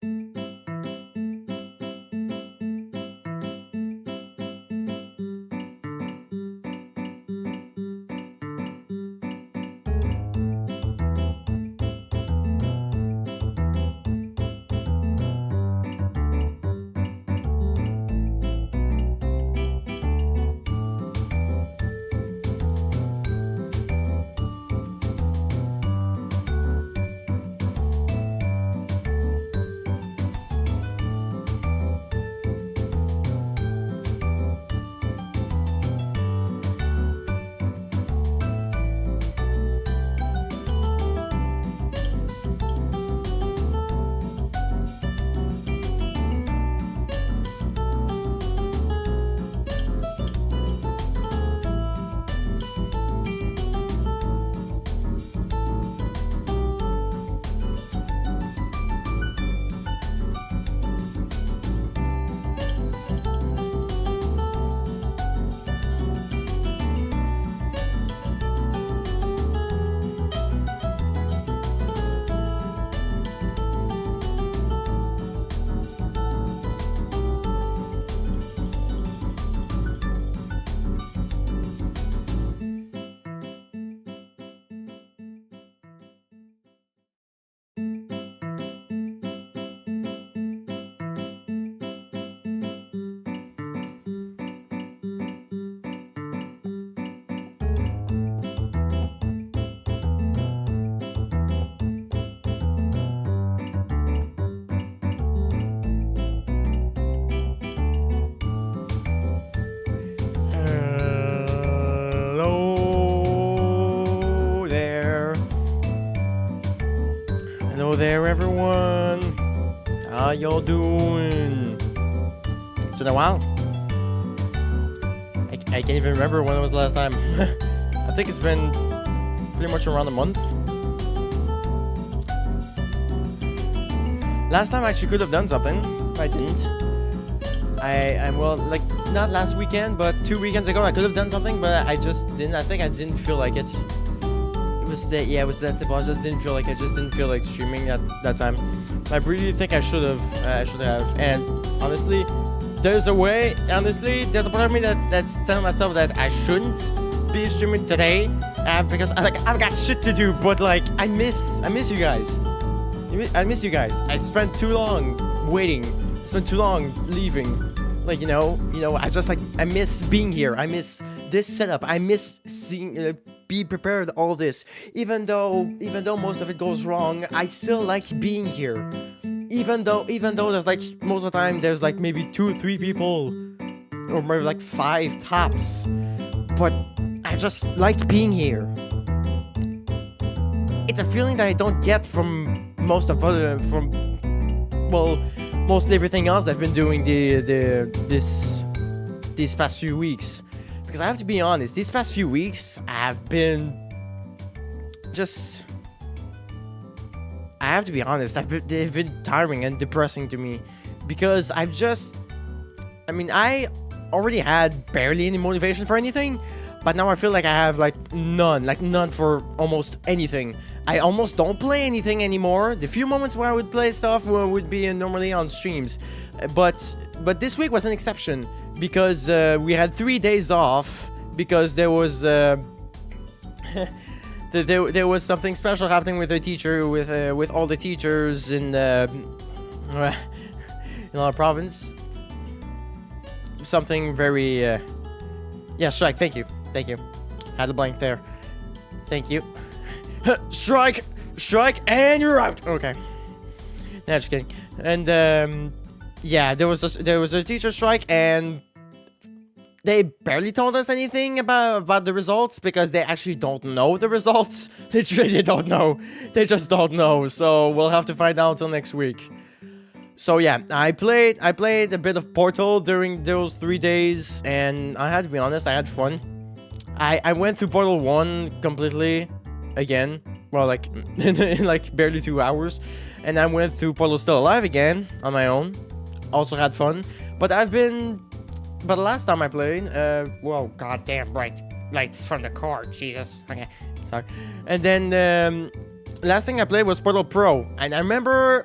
Hello there, everyone. How y'all doing? It's been a while. I can't even remember when it was the last time. I think it's been pretty much around a month. Last time I actually could have done something, but I didn't. Well, like, not last weekend, but 2 weekends ago I could have done something, but I just didn't. I think I didn't feel like it. It was that simple. I just didn't feel like it. Just didn't feel like streaming that time. I really think I should have. And honestly, there's a way. Honestly, there's a part of me that's telling myself that I shouldn't be streaming today, because I've got shit to do. But like, I miss you guys. I miss you guys. I spent too long waiting. I spent too long leaving. Like, you know, I miss being here. I miss this setup. I miss seeing, be prepared, all this. Even though most of it goes wrong, I still like being here. Even though there's like, most of the time, there's like maybe 2-3 people, or maybe like 5 tops. But I just like being here. It's a feeling that I don't get from mostly everything else I've been doing these past few weeks. Because I have to be honest, these past few weeks have been they've been tiring and depressing to me. Because I already had barely any motivation for anything, but now I feel like I have none for almost anything. I almost don't play anything anymore. The few moments where I would play stuff would be normally on streams, but this week was an exception because we had 3 days off because there was there was something special happening with the teacher with all the teachers in our province. Something very yeah, Strike. Thank you. Had a blank there. Thank you. Strike, and you're out. Okay. Nah, just kidding. And yeah, there was a teacher strike, and they barely told us anything about the results because they actually don't know the results. Literally, they don't know. They just don't know. So we'll have to find out until next week. So yeah, I played a bit of Portal during those 3 days, and I had to be honest, I had fun. I went through Portal 1 completely again. Well, like in like barely 2 hours, and I went through Portal Still Alive again on my own. Also had fun, but the last time I played, well, goddamn, right, lights from the car, Jesus. Okay, sorry. And then last thing I played was Portal Pro, and I remember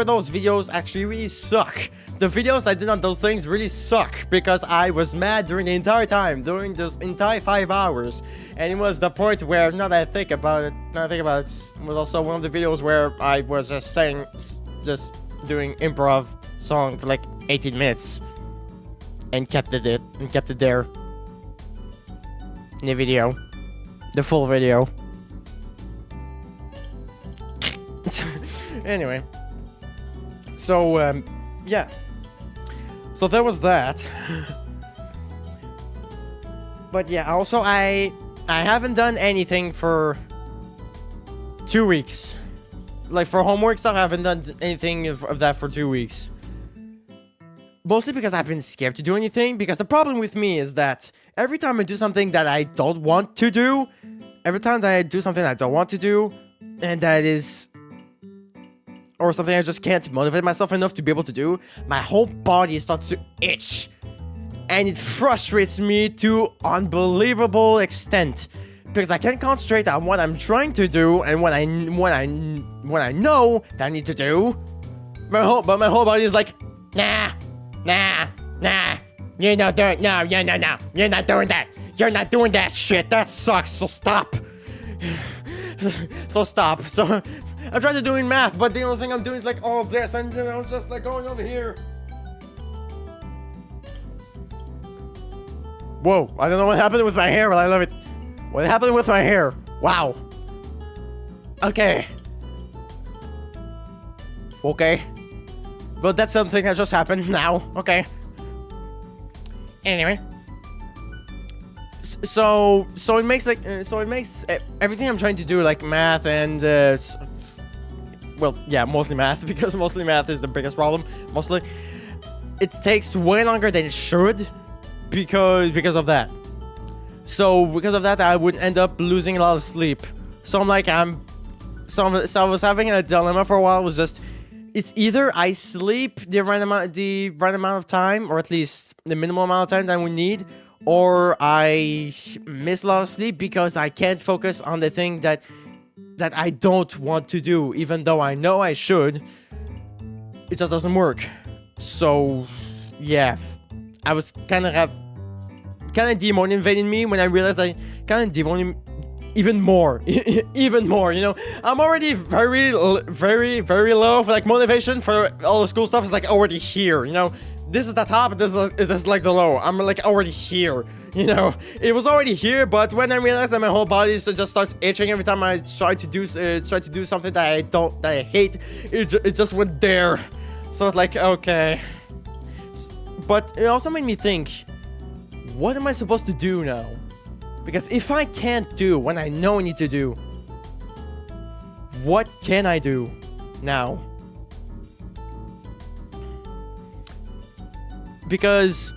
those videos actually really suck. The videos I did on those things really suck because I was mad during the entire time, during this entire 5 hours, and it was the point where, now that I think about it, was also one of the videos where I was just doing improv song for like 18 minutes, and kept it there in the video, the full video. Anyway, so yeah, so there was that. But yeah, also I haven't done anything for 2 weeks. Like for homework stuff, I haven't done anything of that for 2 weeks. Mostly because I've been scared to do anything, because the problem with me is that every time I do something that I don't want to do, and that is, or something I just can't motivate myself enough to be able to do, my whole body starts to itch. And it frustrates me to unbelievable extent. Because I can't concentrate on what I'm trying to do and what I know that I need to do. But my whole body is like, nah. You're not doing that. You're not doing that shit. That sucks, so stop. So I'm trying to do in math, but the only thing I'm doing is like all of this, and then I'm just like going over here. Whoa, I don't know what happened with my hair, but I love it. What happened with my hair? Wow. Okay. But that's something that just happened now. Okay. Anyway. So it makes everything I'm trying to do, like math and well, yeah, mostly math, because mostly math is the biggest problem. Mostly, it takes way longer than it should, because of that. So because of that, I would end up losing a lot of sleep. So I was having a dilemma for a while. It was just, it's either I sleep the right amount of time, or at least the minimal amount of time that we need, or I miss a lot of sleep because I can't focus on the thing that I don't want to do, even though I know I should. It just doesn't work. So yeah, I was kind of demotivating me when I realized I kind of demotivating even more, even more. You know, I'm already very low for like motivation for all the school stuff. Is like already here. You know, this is the top. This is like the low. I'm like already here. You know, it was already here, but when I realized that my whole body just starts itching every time I try to do something that I hate, it just went there. So it's like, okay. But it also made me think, what am I supposed to do now? Because if I can't do what I know I need to do, what can I do now? Because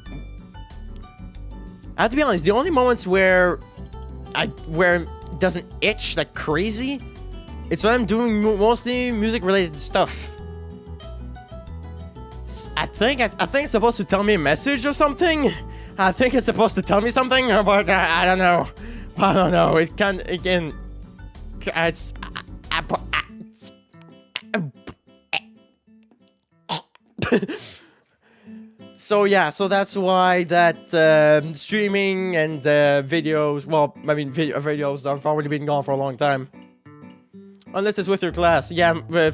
I have to be honest, the only moments where it doesn't itch like crazy, it's when I'm doing mostly music related stuff. I think it's supposed to tell me a message or something. I think it's supposed to tell me something, but I don't know. I don't know. It can again. It's. So yeah, so that's why that streaming and videos. Well, I mean, videos have already been gone for a long time. Unless it's with your class. Yeah, when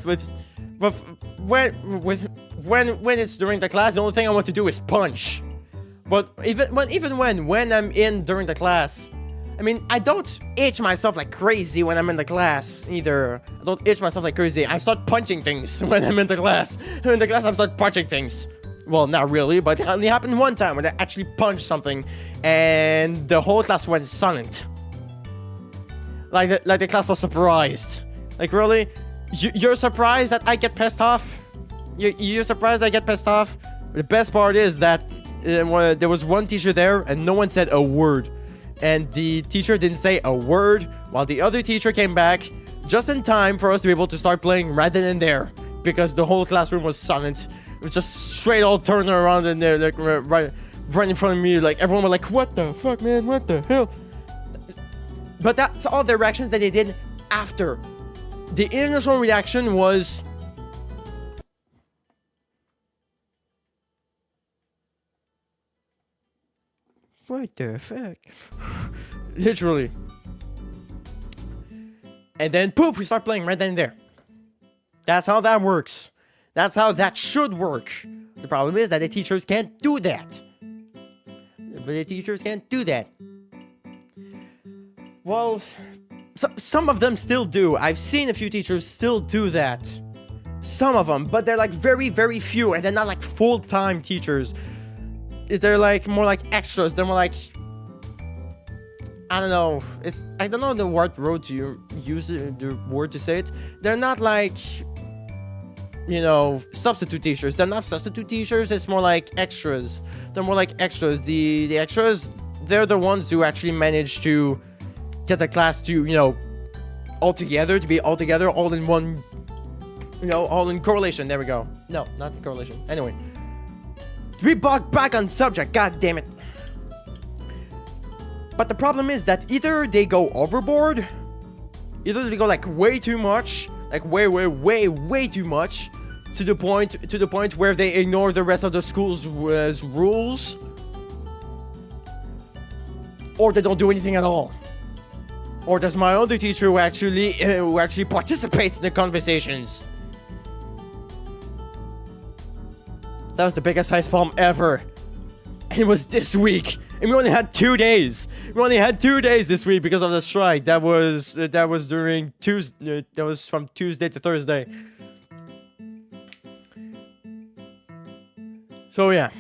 it's during the class, the only thing I want to do is punch. But even when I'm in during the class, I mean, I don't itch myself like crazy when I'm in the class either. I don't itch myself like crazy. I start punching things when I'm in the class. In the class, I start punching things. Well, not really, but it only happened one time when I actually punched something, and the whole class went silent. Like the class was surprised. Like, really? You're surprised that I get pissed off? You're surprised I get pissed off? The best part is that there was one teacher there, and no one said a word. And the teacher didn't say a word, while the other teacher came back just in time for us to be able to start playing right then and there. Because the whole classroom was silent. It was just straight all turning around in there, like right in front of me. Like, everyone was like, what the fuck, man? What the hell? But that's all the reactions that they did after. the initial reaction was, what the fuck? Literally. And then poof, we start playing right then and there. That's how that works. That's how that should work. The problem is that the teachers can't do that. But the teachers can't do that. Well, some of them still do. I've seen a few teachers still do that. Some of them, but they're like very, very few, and they're not like full-time teachers. They're like more like extras. They're more like, I don't know. I don't know the word to use the word to say it. They're not like, you know, substitute teachers. They're not substitute teachers. It's more like extras. They're more like extras. The extras, they're the ones who actually manage to get the class to, you know, all together, to be all together, all in one, you know, all in correlation. There we go. No, not the correlation. Anyway, we bug back on subject. God damn it. But the problem is that either they go overboard, either they go like way too much, like way too much, to the point where they ignore the rest of the school's rules, or they don't do anything at all. Or there's my other teacher who actually participates in the conversations. That was the biggest facepalm ever. And it was this week. And we only had 2 days. We only had 2 days this week because of the strike. That was during Tuesday. That was from Tuesday to Thursday. So yeah.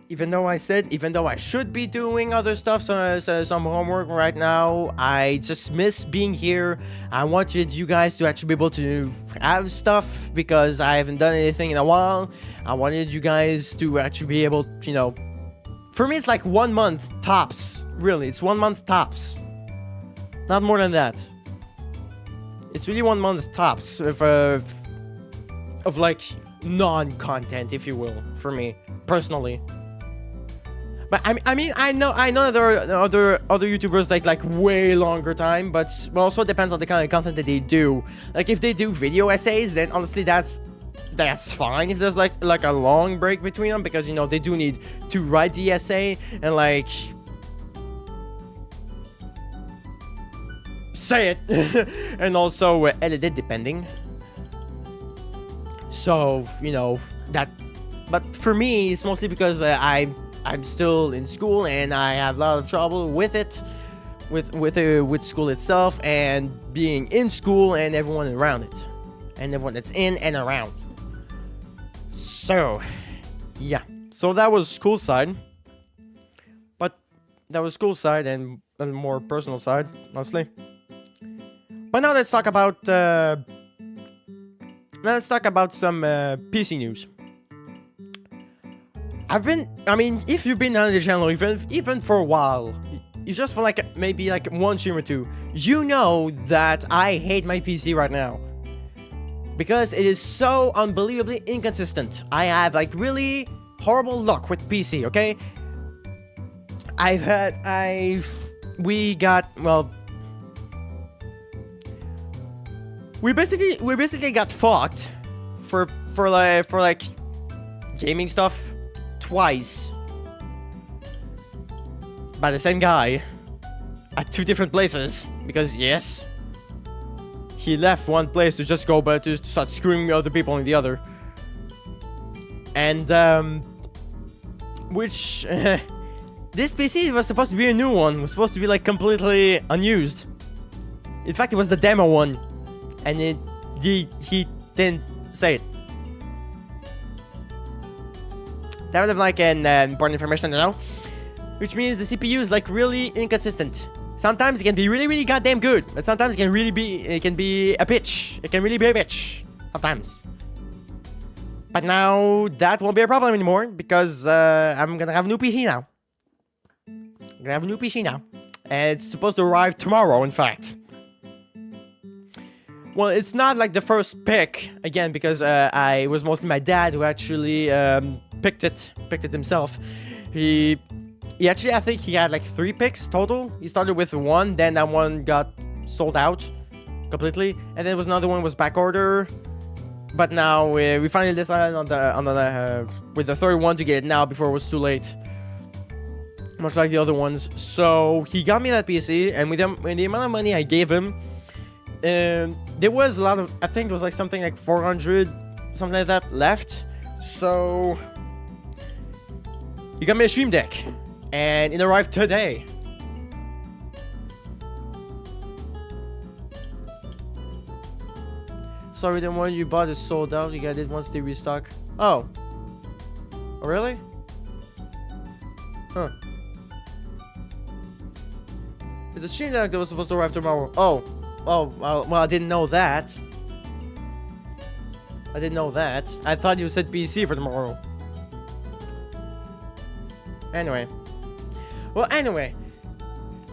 Even though I should be doing other stuff, some homework right now, I just miss being here. I wanted you guys to actually be able to have stuff because I haven't done anything in a while. I wanted you guys to actually be able, you know, for me it's like 1 month tops. Really, it's 1 month tops. Not more than that. It's really 1 month tops of like non-content, if you will, for me personally. But I mean, I know that there are other YouTubers like way longer time, but it also depends on the kind of content that they do. Like if they do video essays, then honestly that's fine. If there's like a long break between them, because you know they do need to write the essay and like say it and also edit it depending. So you know that. But for me, it's mostly because I'm still in school and I have a lot of trouble with it, with school itself and being in school and everyone around it, and everyone that's in and around. So, yeah. So that was school side, but that was school side and a more personal side, honestly. But now let's talk about some PC news. I mean, if you've been on the channel even for a while, you just for like maybe like one stream or two, you know that I hate my PC right now. Because it is so unbelievably inconsistent. I have like really horrible luck with PC, okay? We basically got fucked for like gaming stuff twice by the same guy at 2 different places, because yes, he left one place to just go but to start screwing other people in the other. And which this PC was supposed to be a new one, was supposed to be like completely unused. In fact, it was the demo one, and he didn't say it. That was like an important information to know, which means the CPU is like really inconsistent. Sometimes it can be really goddamn good, but sometimes it can be a bitch. It can really be a bitch sometimes. But now that won't be a problem anymore because I'm gonna have a new PC now. And it's supposed to arrive tomorrow, in fact. Well, it's not like the first pick again because it was mostly my dad who actually picked it himself. He he actually, I think he had like 3 picks total. He started with 1, then that one got sold out completely, and then there was another one was back order. But now we finally decided on the with the 3rd one to get it now before it was too late. Much like the other ones. So he got me that PC, and with the amount of money I gave him, there was a lot of, I think it was like something like 400, something like that left. So he got me a Stream Deck, and it arrived today. Sorry, the one you bought is sold out. You got it once they restock. Oh. Oh, really? Huh. It's a Stream Deck that was supposed to arrive tomorrow. Oh. Oh, well, I didn't know that. I didn't know that. I thought you said PC for tomorrow. Anyway. Well, anyway.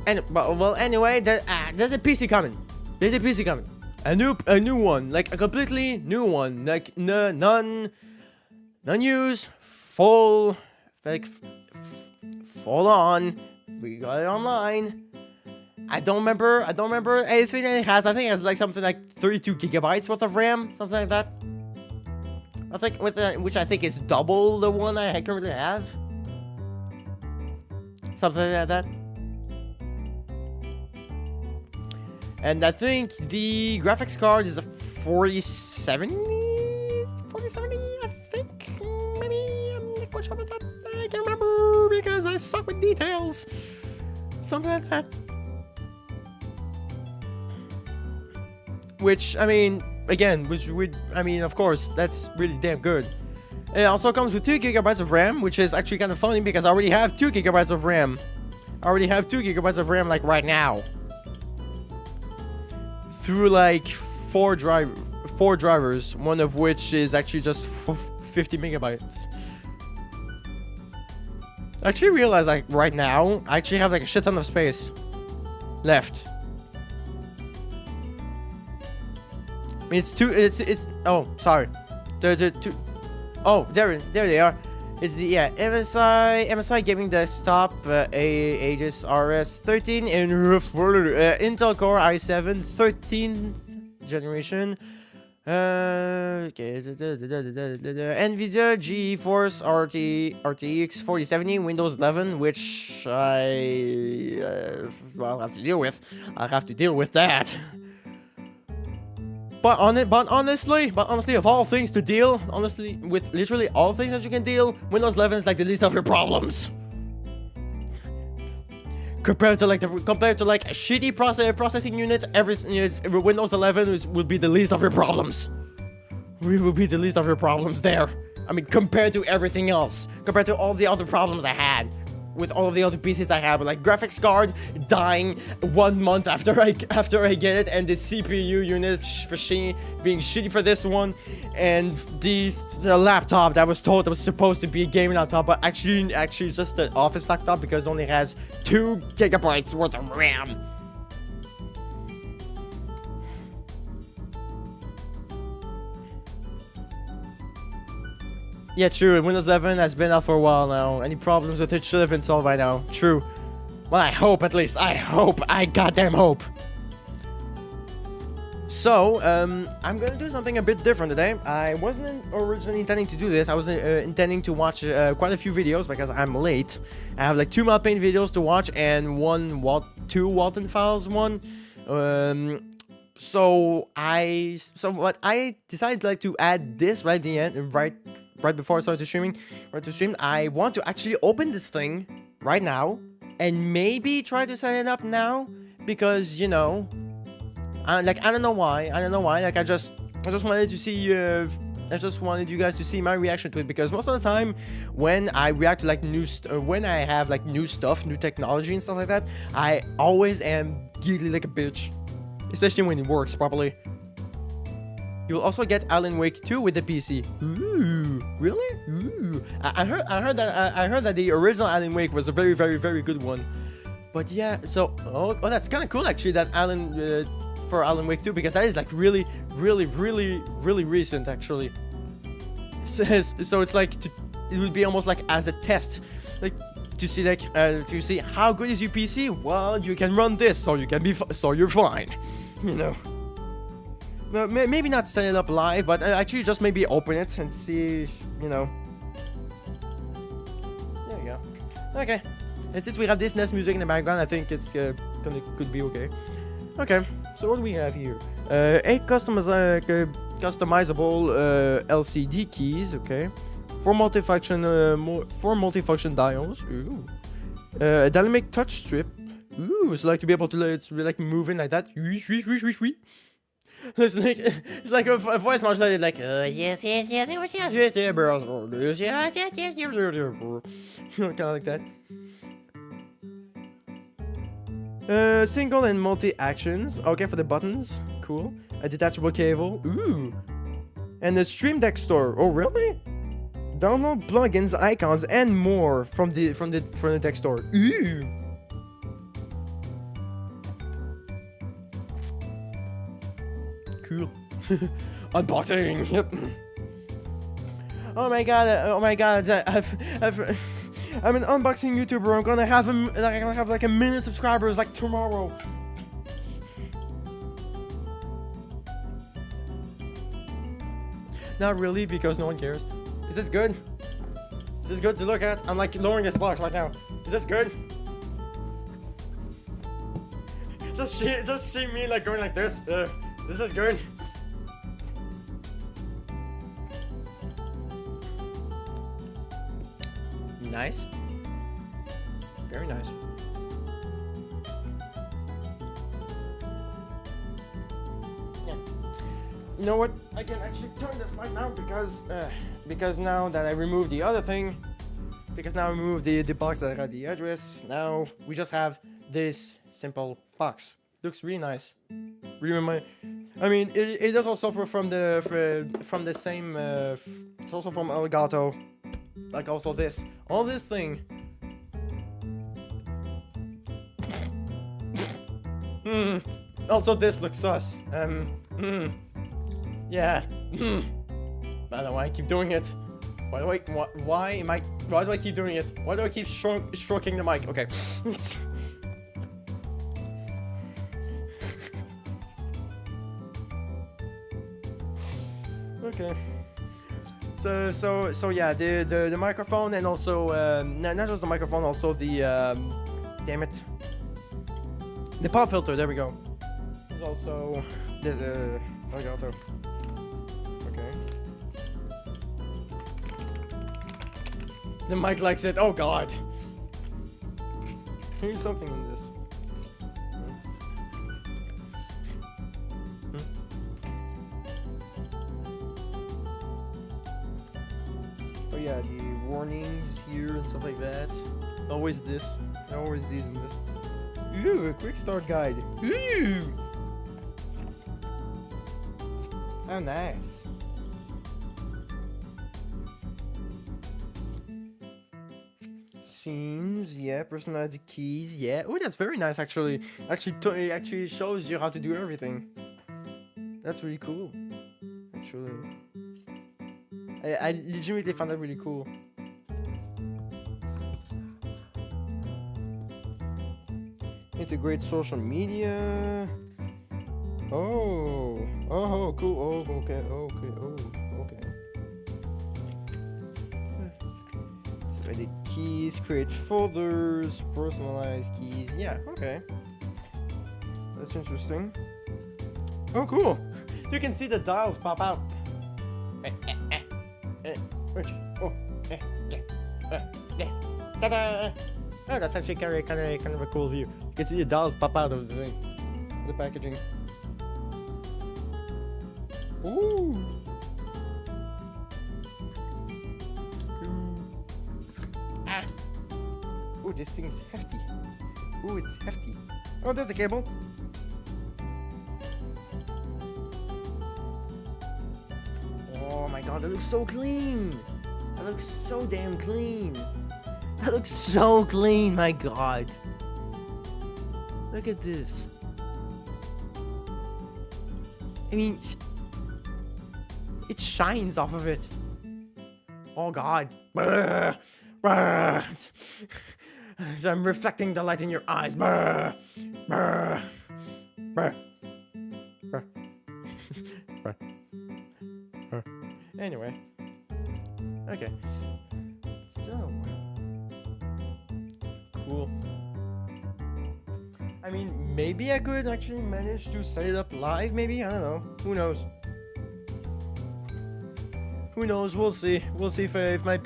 Anyway, there's a PC coming. There's a PC coming. A new one, like a completely new one, like none use, full, like full on. We got it online. I don't remember anything that it has. I think it has like something like 32 gigabytes worth of RAM, something like that. I think which I think is double the one I currently have. Something like that. And I think the graphics card is a 4070? 4070, I think? Maybe? I'm not quite sure about that. I can't remember because I suck with details. Something like that. Which, I mean, again, of course, that's really damn good. It also comes with 2 gigabytes of RAM, which is actually kind of funny because I already have 2 gigabytes of RAM. I already have 2 gigabytes of RAM, like, right now. Through like 4 drivers, one of which is actually just 50 megabytes. I actually realize like right now I actually have like a shit ton of space left. I mean, it's oh, sorry. The two. Oh, there they are. It's the MSI gaming desktop, Aegis RS 13 in Intel Core i7 13th generation. Okay, NVIDIA GeForce RTX 4070 Windows 11, which I'll have to deal with. I'll have to deal with that. But honestly, of all things to deal, honestly, with literally all things that you can deal, Windows 11 is like the least of your problems. Compared to like a shitty processing unit, everything Windows 11 would be the least of your problems. We would be the least of your problems there. I mean, compared to everything else, compared to all the other problems I had. With all of the other PCs I have, like graphics card dying 1 month after I get it, and the CPU unit being shitty for this one, and the laptop that was told that was supposed to be a gaming laptop, but actually just an office laptop because it only has 2 gigabytes worth of RAM. Yeah, true. Windows 11 has been out for a while now. Any problems with it should have been solved by now. True. Well, I hope at least. I hope. I goddamn hope. So, I'm gonna do something a bit different today. I wasn't originally intending to do this. I was intending to watch quite a few videos because I'm late. I have like 2 Malpaint videos to watch and 2 Walton Files one. So what I decided like to add this right at the end, right before I started streaming, I want to actually open this thing right now and maybe try to set it up now because, you know, I don't know why, like I just wanted to see, I just wanted you guys to see my reaction to it because most of the time when I react to like when I have like new stuff, new technology and stuff like that, I always am giggly like a bitch, especially when it works properly. You'll also get Alan Wake 2 with the PC. Ooh, really? Ooh. I heard that the original Alan Wake was a very, very, very good one. But yeah, so oh that's kind of cool actually that for Alan Wake 2 because that is like really, really, really, really recent actually. So it's like it would be almost like as a test, like to see like to see how good is your PC. Well, you can run this, so you can be so you're fine. You know. No, maybe not set it up live, but actually just maybe open it and see. You know. There you go. Okay. And since we have this NES music in the background, I think it's could be okay. Okay. So what do we have here? 8 customizable LCD keys. Okay. 4 multifunction dials. Ooh. A dynamic touch strip. Ooh, so like to be able to like move in like that. It's like a voice modulated like yes, bros. Yes, kind of like that. Single and multi actions. Okay, for the buttons. Cool. A detachable cable. Ooh. And the Stream Deck store. Oh, really? Download plugins, icons, and more from the Deck store. Ooh. Cool. Unboxing. Yep. Oh my god. I'm an unboxing YouTuber. I'm gonna have like 1 million subscribers like tomorrow. Not really, because no one cares. Is this good? Is this good to look at? I'm like lowering this box right now. Is this good? Just see me like going like this. This is good. Nice. Very nice. Yeah. You know what? I can actually turn this light now because now that I removed the other thing, because now I removed the box that had the address, now we just have this simple box. Looks really nice. Really I mean, it does also suffer from the same. It's also from Elgato. Like also this, all this thing. Also this looks sus. Yeah. I don't know why I keep doing it. Why do I keep doing it? Why do I keep stroking the mic? Okay. Okay. So yeah, the microphone, and also not just the microphone, also the damn it, the pop filter. There we go. There's also the Elgato. Okay. The mic likes it. Oh god. Here's something in this. Oh yeah, the warnings here and stuff like that. Always this. Always these and this. Ooh, a quick start guide. Ooh! How nice. Scenes, yeah. Personalized keys, yeah. Oh, that's very nice actually. It actually shows you how to do everything. That's really cool. Actually. I legitimately found that really cool. Integrate social media. Oh, cool. Oh, okay. So the keys, create folders, personalized keys. Yeah, okay. That's interesting. Oh, cool. You can see the dials pop out. Oh, that's actually kind of a cool view. You can see the dials pop out of the thing, the packaging. Ooh. Ah. Ooh, this thing's hefty. Ooh, it's hefty. Oh, there's the cable. Oh my god, that looks so clean. That looks so damn clean. That looks so clean, my god. Look at this. I mean, it shines off of it. Oh god. I'm reflecting the light in your eyes. Brr. Brr. Brr. Brr. Brr. Brr. Anyway. Okay. Still. Cool. I mean, maybe I could actually manage to set it up live, maybe? I don't know. Who knows? Who knows? We'll see. We'll see if my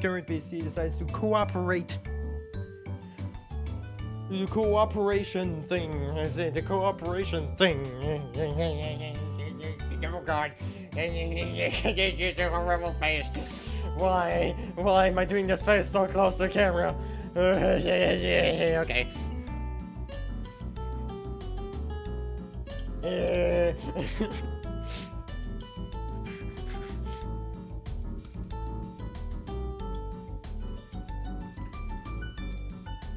current PC decides to cooperate. The cooperation thing. I say the cooperation thing. Oh God. It's a horrible face. Why? Why am I doing this face so close to the camera? Okay.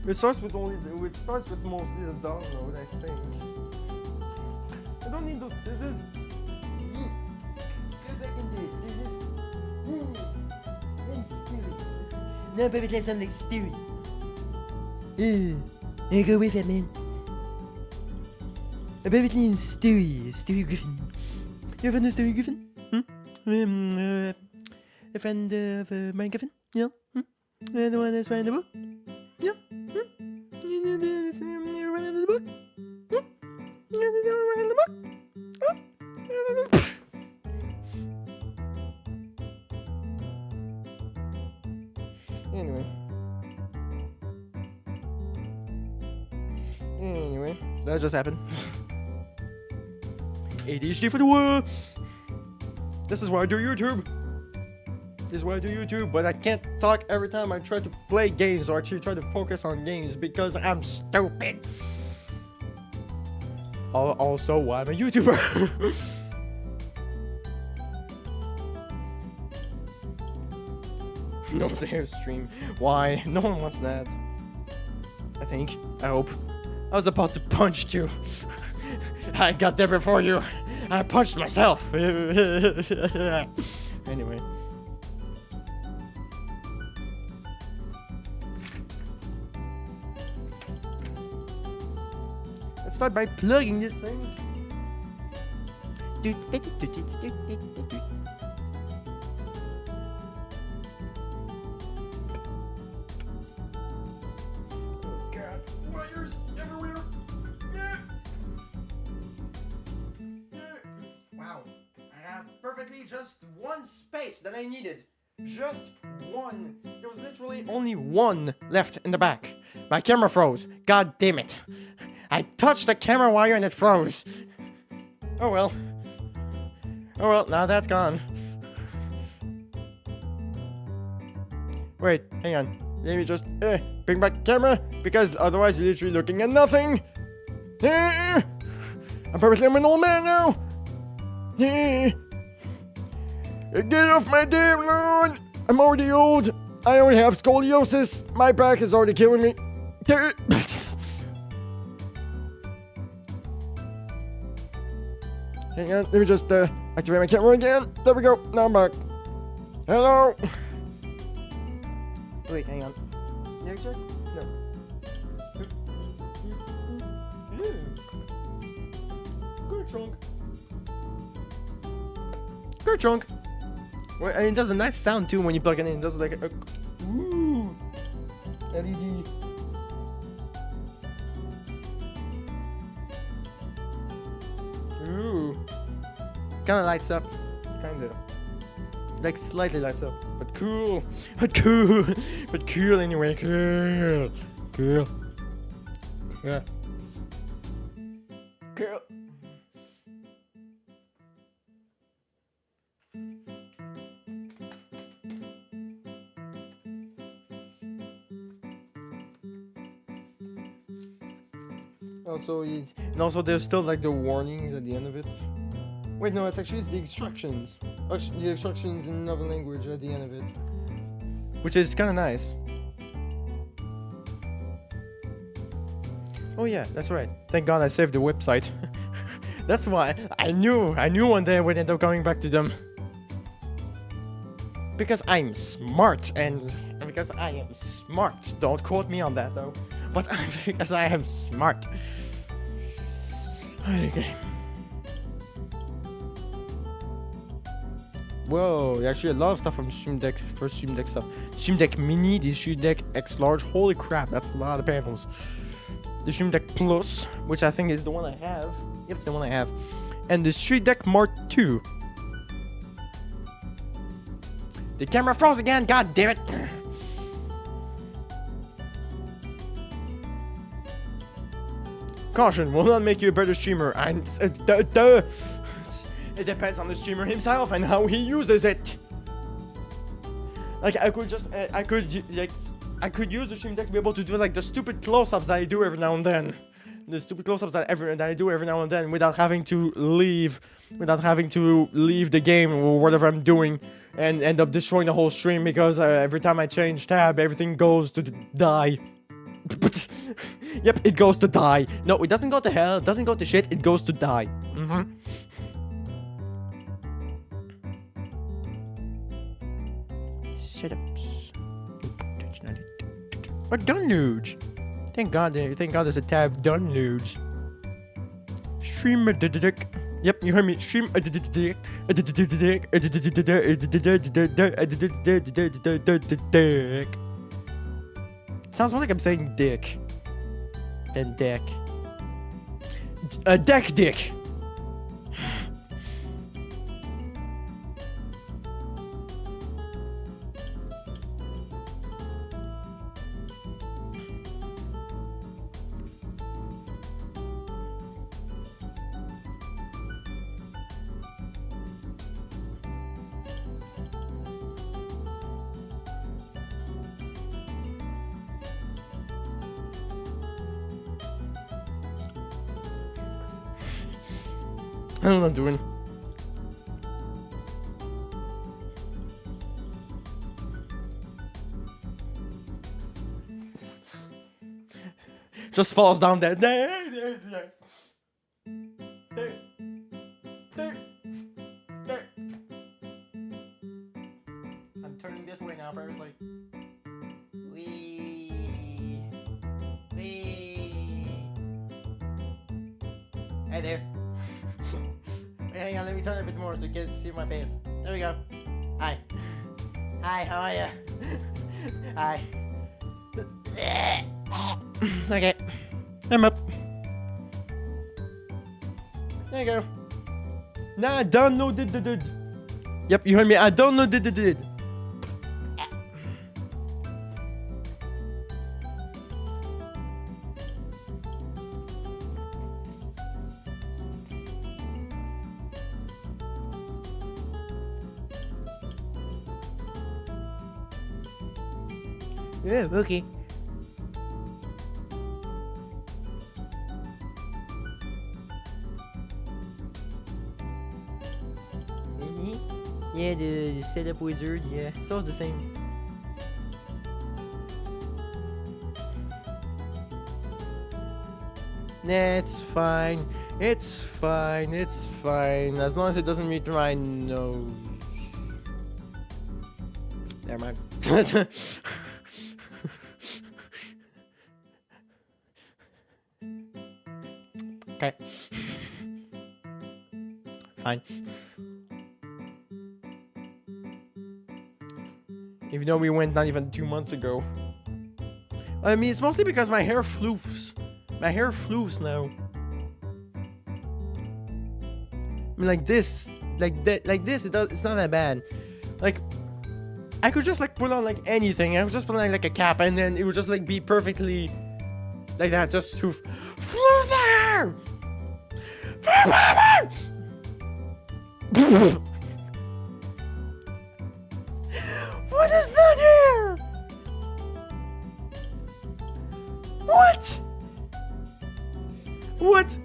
It starts with mostly the download, I think. I don't need those scissors. Go back in there, scissors. And Stewie. No, baby, let's sound like Stewie. Go with it, man. Baby, it's Stewie Griffin. You ever know Stewie Griffin? A friend of Brian Griffin? Yeah? The one that's writing the book? Yeah? You know the writing the book? You know the writing the book? Anyway, that just happened. ADHD for the world. This is why I do YouTube. This is why I do YouTube, but I can't talk every time I try to play games or actually try to focus on games because I'm stupid. Also, why I'm a YouTuber. No one's here stream. Why? No one wants that. I think. I hope. I was about to punch you. I got there before you. I punched myself. Anyway. Let's start by plugging this thing. Just one space that I needed. Just one. There was literally only one left in the back. My camera froze. God damn it. I touched the camera wire and it froze. Oh well. Oh well, now that's gone. Wait, hang on. Let me just bring back camera because otherwise you're literally looking at nothing. I'm perfectly an old man now. Get off my damn lawn! I'm already old. I already have scoliosis. My back is already killing me. Hang on, let me just activate my camera again. There we go. Now I'm back. Hello. Wait, hang on. Never check? No. Good chunk. Good chunk. Well, and it does a nice sound too when you plug it in. It does like a ooh, LED. Ooh, kind of lights up, kind of, like slightly lights up, but cool, but cool anyway, cool, yeah, cool. Also, there's still like the warnings at the end of it. Wait, no, it's the instructions. The instructions in another language at the end of it, which is kind of nice. Oh yeah, that's right. Thank God I saved the website. That's why I knew one day I would end up coming back to them. Because I'm smart and because I am smart. Don't quote me on that though. But because I am smart. Okay. Whoa, actually a lot of stuff from Stream Deck for Stream Deck stuff. Stream Deck Mini, the Stream Deck X Large. Holy crap, that's a lot of panels. The Stream Deck Plus, which I think is the one I have. Yep, it's the one I have. And the Stream Deck Mark II. The camera froze again, god damn it! Caution, will not make you a better streamer. And it depends on the streamer himself and how he uses it. Like I could just, I could use the Stream Deck to be able to do like the stupid close-ups that I do every now and then. The stupid close-ups that I do every now and then without having to leave the game or whatever I'm doing and end up destroying the whole stream because every time I change tab, everything goes to die. Yep, it goes to die. No, it doesn't go to hell, it doesn't go to shit, it goes to die. Shut up. Or downloads. Thank God there's a tab downloads. Stream a dick. Yep, you heard me. Stream a dick. Sounds more like I'm saying dick than deck. A deck dick. I don't know what I'm doing. Just falls down there. I'm turning this way now, apparently. Wee. Hey there. Wait, hang on, let me turn it a bit more so you can see my face. There we go. Hi. Hi, how are ya? Hi. Okay. I'm up. There you go. Nah, I don't know did. Yep, you heard me. I don't know did. Yeah, okay. Yeah, the setup wizard, yeah, it's always the same. Nah, it's fine. It's fine. It's fine. As long as it doesn't meet my nose. Never mind. Okay. Fine. Even though we went not even 2 months ago. I mean, it's mostly because my hair floofs. My hair floofs now. I mean, like this, like that, like this. It's not that bad. Like, I could just like put on like anything. I would just put on like a cap, and then it would just like be perfectly like that. Just floof there. What is that here? What? What?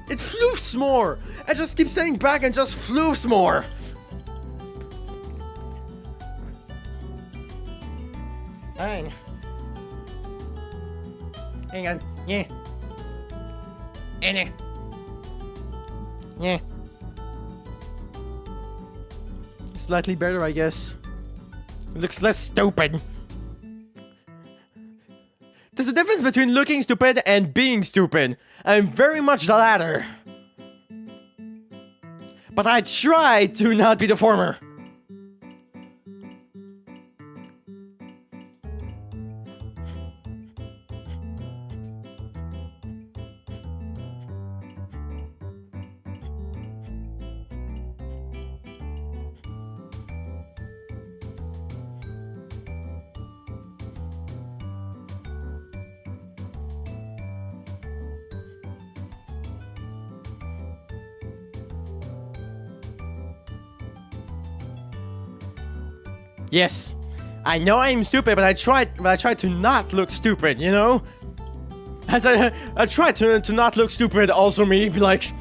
It floofs more. I just keep saying back and just floofs more. Fine. Hang on. Yeah. Anna. Yeah. Slightly better, I guess. It looks less stupid. There's a difference between looking stupid and being stupid. I'm very much the latter. But I try to not be the former. Yes, I know I'm stupid, but I try to not look stupid, you know? As I try to not look stupid, also me, be like...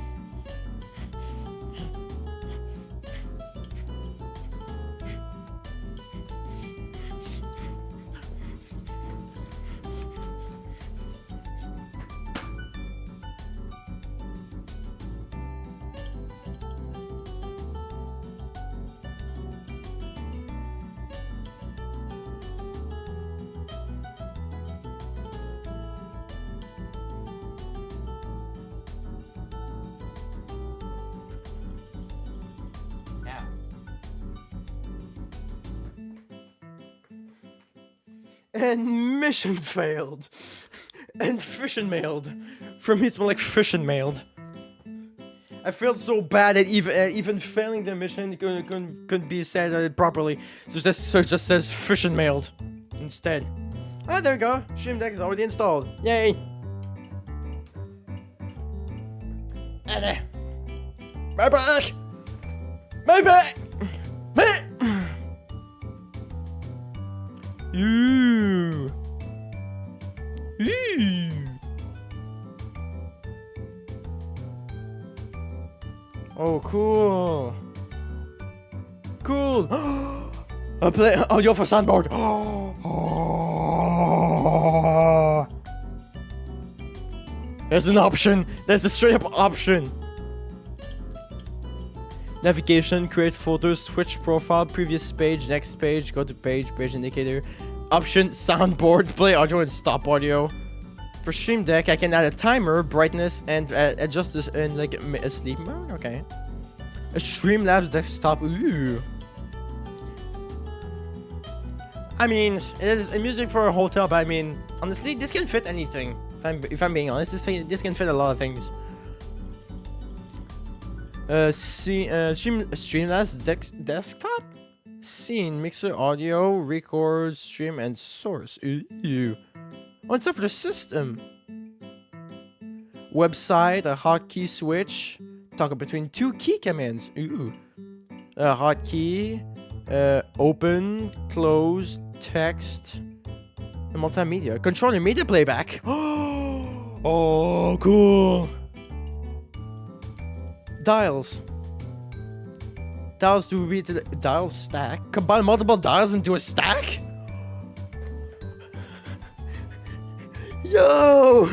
And mission failed. And fission mailed. For me, it's more like fission mailed. I felt so bad that even failing the mission couldn't be said properly. So it just says fission mailed instead. Ah, there we go. Stream Deck is already installed. Yay! And my back! My back! Ooh. Ooh. Oh, cool. Cool. I play audio for soundboard. There's an option. There's a straight up option. Navigation, create photos, switch profile, previous page, next page, go to page, page indicator. Option, soundboard, play audio and stop audio. For Stream Deck, I can add a timer, brightness, and adjust this in like a sleep mode. Okay. A Streamlabs desktop. Ooh. I mean, it is music for a hotel, but I mean, honestly, this can fit anything. If I'm being honest, this can fit a lot of things. Streamlabs desktop? Scene, mixer, audio, record, stream, and source. Ooh. Oh, it's up for the system. Website, a hotkey switch. Toggle between two key commands. Ooh. A hotkey. Open, close, text, and multimedia. Control your media playback. Oh, cool. Dials. Dials to read to the dial stack. Combine multiple dials into a stack? Yo!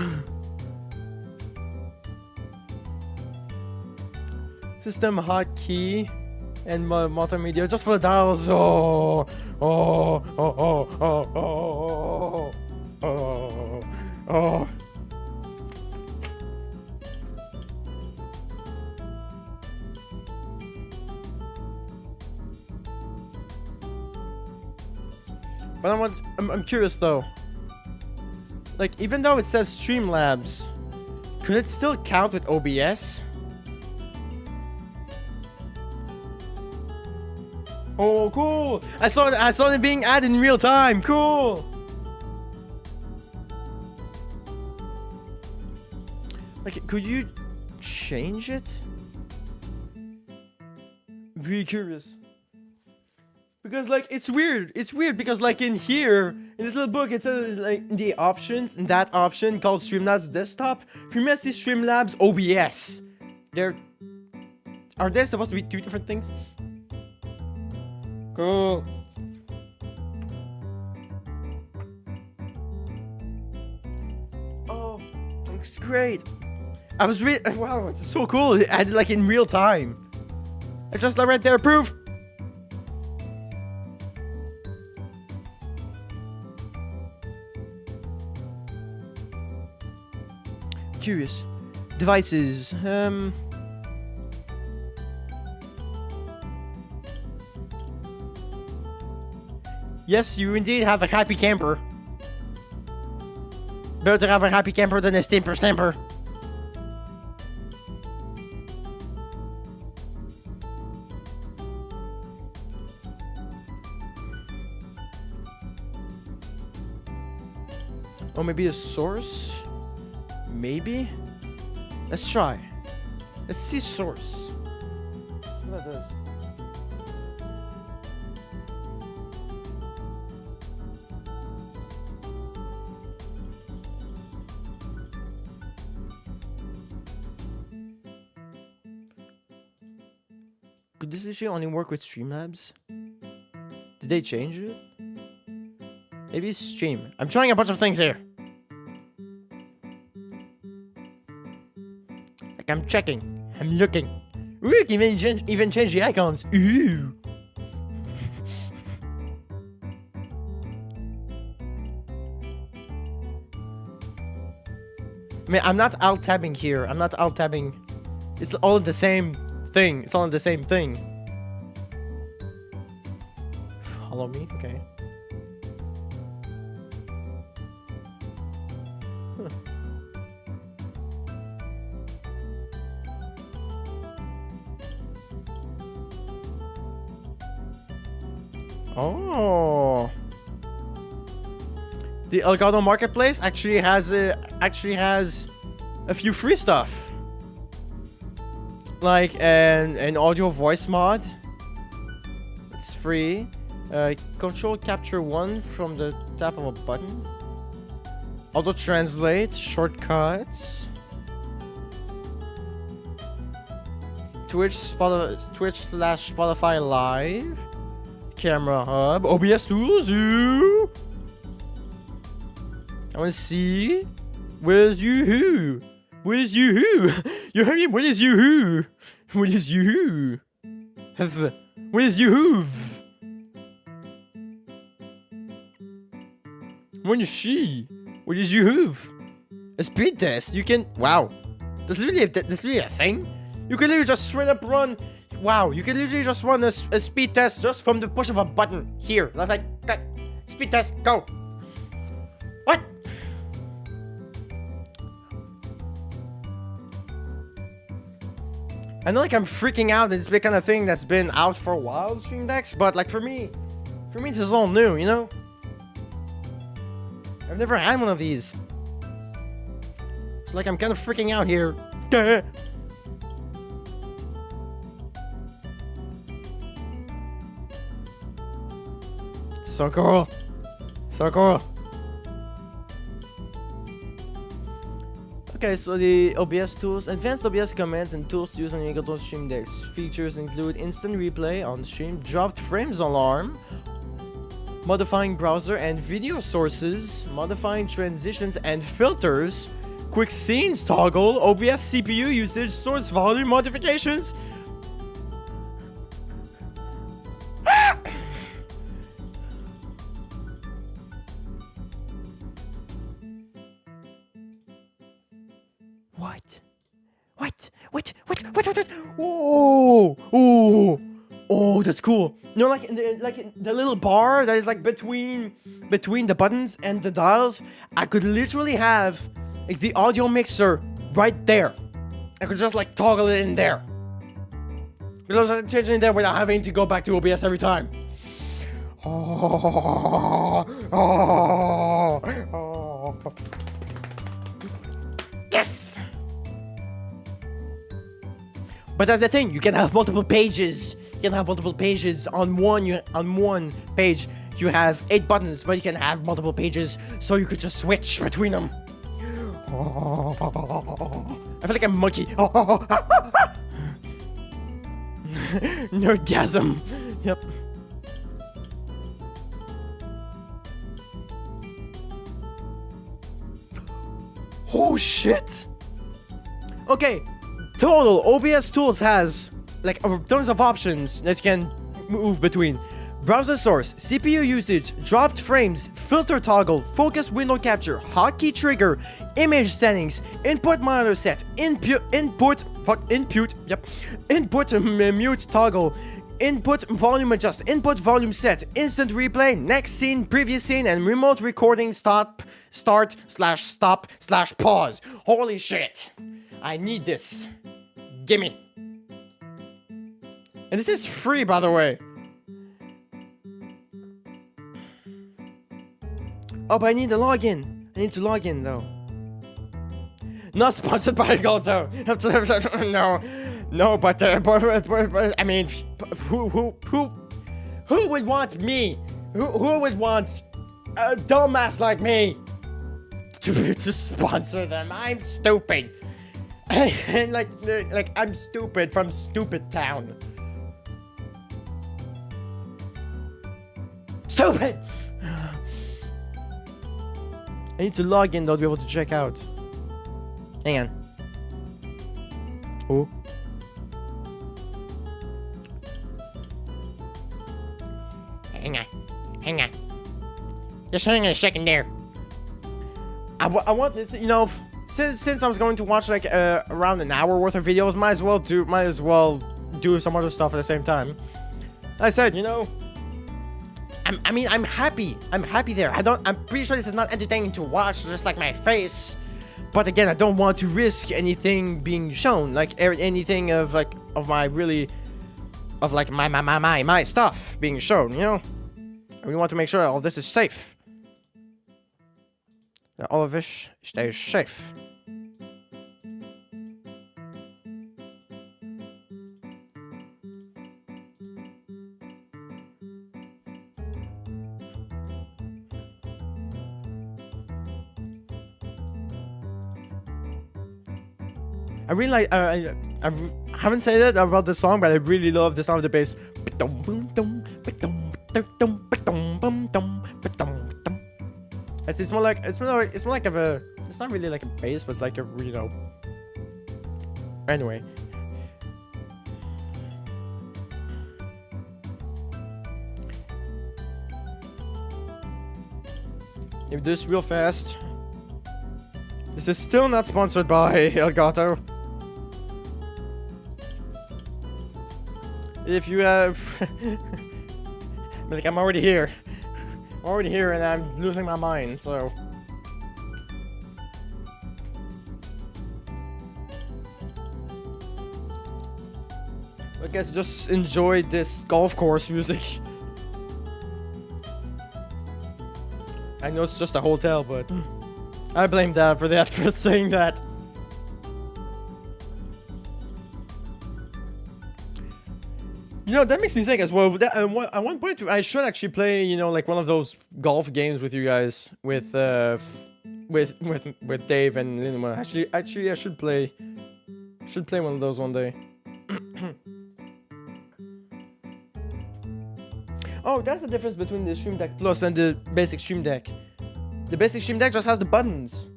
System hotkey and multimedia just for the dials. Oh, oh, oh, oh, oh, oh, oh, oh, oh. But I'm curious though. Like, even though it says Streamlabs, could it still count with OBS? Oh, cool! I saw it being added in real time. Cool. Like, could you change it? Really curious. Because, like, it's weird. It's weird because, like, in here, in this little book, it says, like, the options, in that option called Streamlabs Desktop, Premiere Streamlabs OBS. Are they supposed to be two different things? Cool. great. I was really wow, it's so cool. I did like in real time. I just like right there, proof. Curious. Devices. Yes, you indeed have a happy camper. Better to have a happy camper than a stamper stamper. Or maybe a source? Maybe? Let's try. Let's see source. Let's see what that does. Could this issue only work with Streamlabs? Did they change it? Maybe it's Stream. I'm trying a bunch of things here. Like I'm checking. I'm looking. Ooh, you can even change the icons. Ooh. I mean, I'm not alt-tabbing here. I'm not alt-tabbing. It's all the same thing. It's all the same thing. Follow me? Okay. Huh. Oh. The Elgato Marketplace actually has a few free stuff. Like an audio voice mod. It's free. Control Capture 1 from the tap of a button. Auto translate, shortcuts. Twitch/Spotify Live. Camera Hub. OBS tools. Ooh. I wanna see. Where's you? Where's you? You heard me? What is you? What is you? What is you? When is she? What is you? A speed test. You can. Wow. This is really a thing. You can literally just straight up run. Wow. You can literally just run a speed test just from the push of a button here. That's like speed test. Go. What? I know like I'm freaking out. It's the kind of thing that's been out for a while, Stream Decks, but like for me this is all new, you know? I've never had one of these. So like I'm kind of freaking out here. So cool. So cool. Okay, so the OBS tools, advanced OBS commands and tools to use on your Elgato Stream Decks. Features include instant replay on stream, dropped frames alarm, modifying browser and video sources, modifying transitions and filters, quick scenes toggle, OBS CPU usage, source volume modifications. What? Oh, that's cool. You know, like in the little bar that is like between the buttons and the dials, I could literally have like the audio mixer right there. I could just like toggle it in there. Because I change it in there without having to go back to OBS every time. Yes. But that's the thing, you can have multiple pages. You can have multiple pages on one page. You have 8 buttons, but you can have multiple pages, so you could just switch between them. I feel like I'm a monkey. Nerdgasm. Yep. Oh shit! Okay, total OBS Tools has like tons of options that you can move between. Browser source, CPU usage, dropped frames, filter toggle, focus window capture, hotkey trigger, image settings, input monitor set, input mute toggle, input volume adjust, input volume set, instant replay, next scene, previous scene, and remote recording start /stop /pause. Holy shit. I need this. Gimme. And this is free, by the way. Oh, but I need to log in. I need to log in, though. Not sponsored by Goldo. No, but I mean, who would want me? Who would want a dumbass like me to sponsor them? I'm stupid. And like I'm stupid from Stupid Town. Stupid! I need to log in though to be able to check out. Hang on. Oh. Hang on. Just hang on a second there. I want this, you know, since I was going to watch like around an hour worth of videos, might as well do some other stuff at the same time. I said, you know, I'm happy. I'm happy there. I'm pretty sure this is not entertaining to watch, just like my face. But again, I don't want to risk anything being shown, like anything of my stuff being shown. You know, we want to make sure all this is safe. That all of this stays safe. I really like, I haven't said that about the song, but I really love the sound of the bass. It's more like it's not really like a bass, but it's like a, you know. Anyway. Do this real fast. This is still not sponsored by Elgato. If you have... like, I'm already here. And I'm losing my mind, so... I guess just enjoy this golf course music. I know it's just a hotel, but... I blame Dad for saying that. You know, that makes me think as well. That, at one point, I should actually play, you know, like one of those golf games with you guys, with Dave and Lindemann. Actually, I should play one of those one day. Oh, that's the difference between the Stream Deck Plus and the basic Stream Deck. The basic Stream Deck just has the buttons.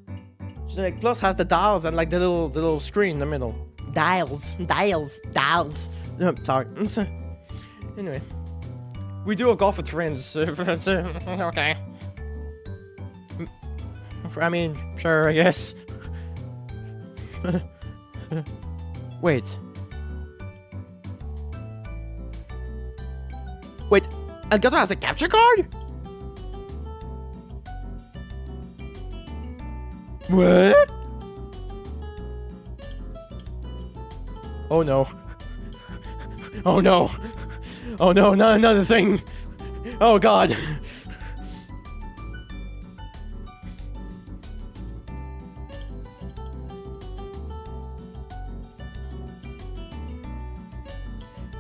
Stream Deck Plus has the dials and like the little screen in the middle. Dials. Sorry. Anyway, we do a golf with friends. Okay. I mean, sure, I guess. Wait. Elgato has a capture card? What? Oh no. Oh no. Oh no, not another thing. Oh god.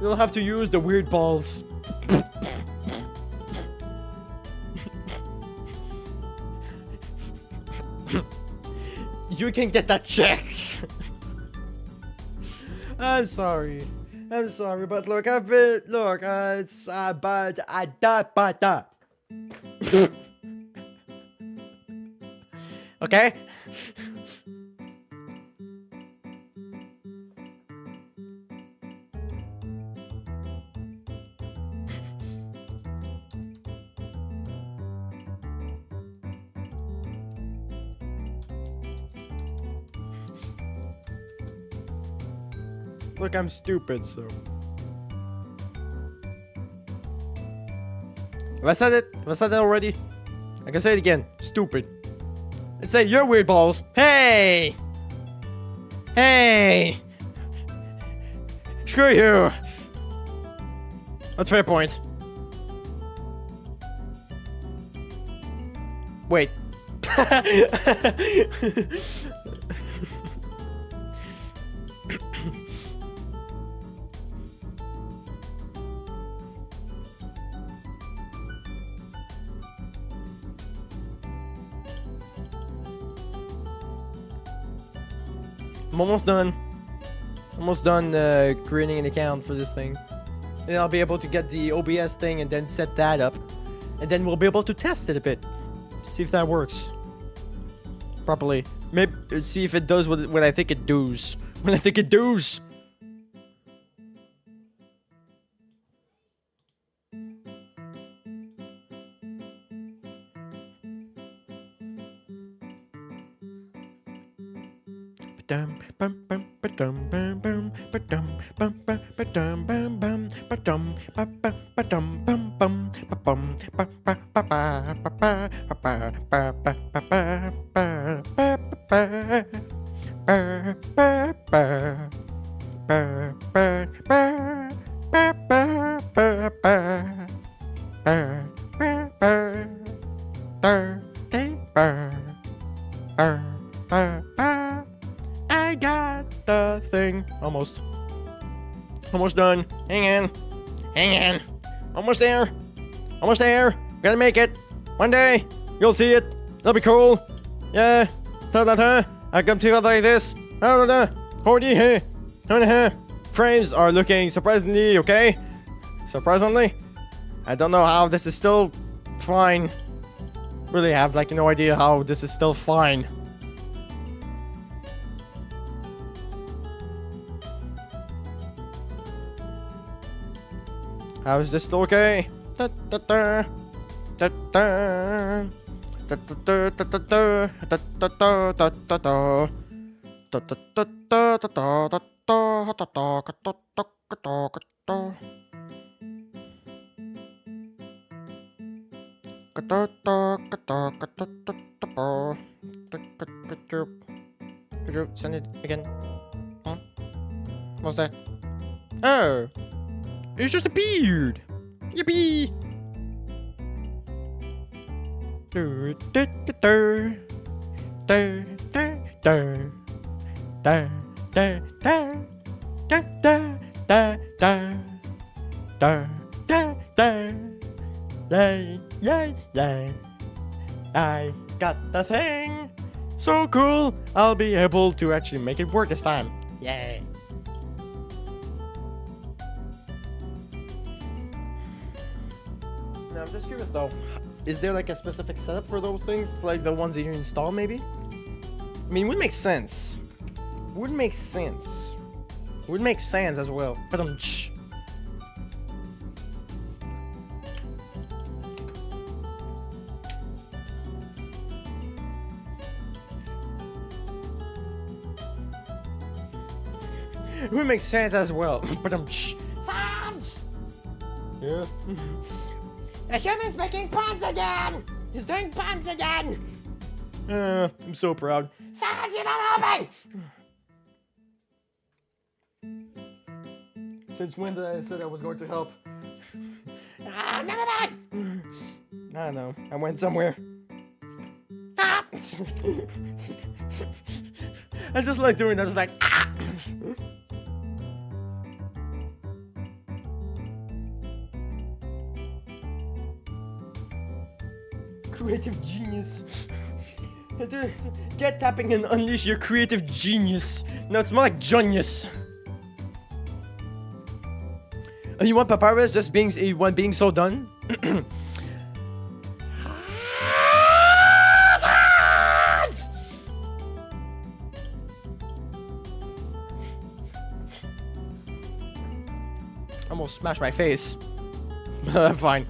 You'll have to use the weird balls. You can get that checked. I'm sorry, but look, it's but okay. Look, I'm stupid, so. Have I said it? Have I said that already? I can say it again. Stupid. Let's say you're weird balls. Hey! Hey! Screw you! That's fair point. Wait. I'm almost done. Almost done creating an account for this thing. And I'll be able to get the OBS thing and then set that up. And then we'll be able to test it a bit. See if that works. Properly. Maybe see if it does what I think it does. What I think it does. I got the thing. Almost. Almost done. Hang on. Hang on. Almost there. Almost there. Gonna make it. One day, you'll see it. It'll be cool. Yeah. I come together like this. Frames are looking surprisingly okay. Surprisingly. I don't know how this is still fine. Really have like no idea how this is still fine. How is this still okay? Could you send it again? Huh? What's that? Oh! It's just a beard! Yippee! Yay, yay, yay. I got the thing! So cool! I'll be able to actually make it work this time. Yay! Now, I'm just curious though. Is there like a specific setup for those things? For, like the ones that you install, maybe? I mean, it would make sense. Would make sense. Would make sense as well. But it would make sense as well. But Sans! Yeah. The human's making puns again! He's doing puns again! I'm so proud. Sans, you don't help me! Since when did I said I was going to help? Never mind! I don't know. I went somewhere. Ah! I just like doing that. I was like, ah! Creative genius. Get tapping and unleash your creative genius. No, it's more like genius. You want Papyrus just being so done? Almost smashed my face. Fine.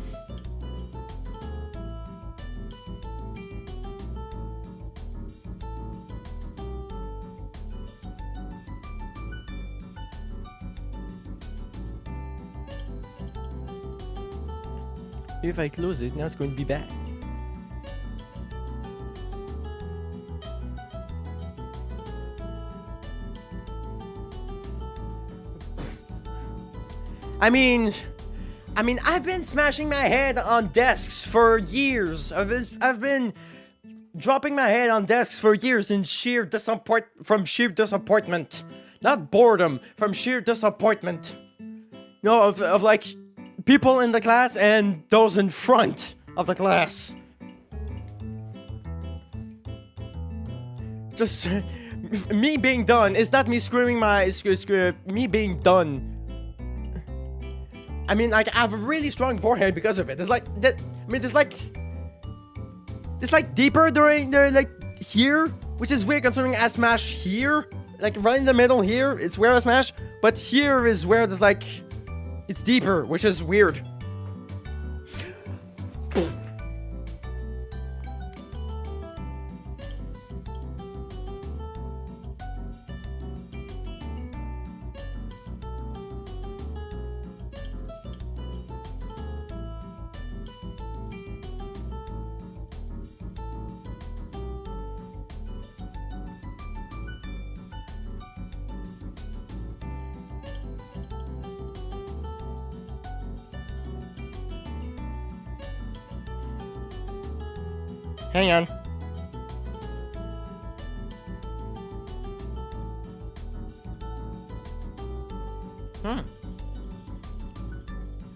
If I close it, now it's going to be bad. I mean, I've been smashing my head on desks for years. I've been dropping my head on desks for years in sheer disappointment. Not boredom, from sheer disappointment. No, of like people in the class and those in front of the class. Just me being done. It's not me screaming me being done. I mean, like, I have a really strong forehead because of it. It's like that. I mean, it's like deeper during the like here, which is weird considering I smash here, like right in the middle here. It's where I smash, but here is where there's like it's deeper, which is weird. Hang on.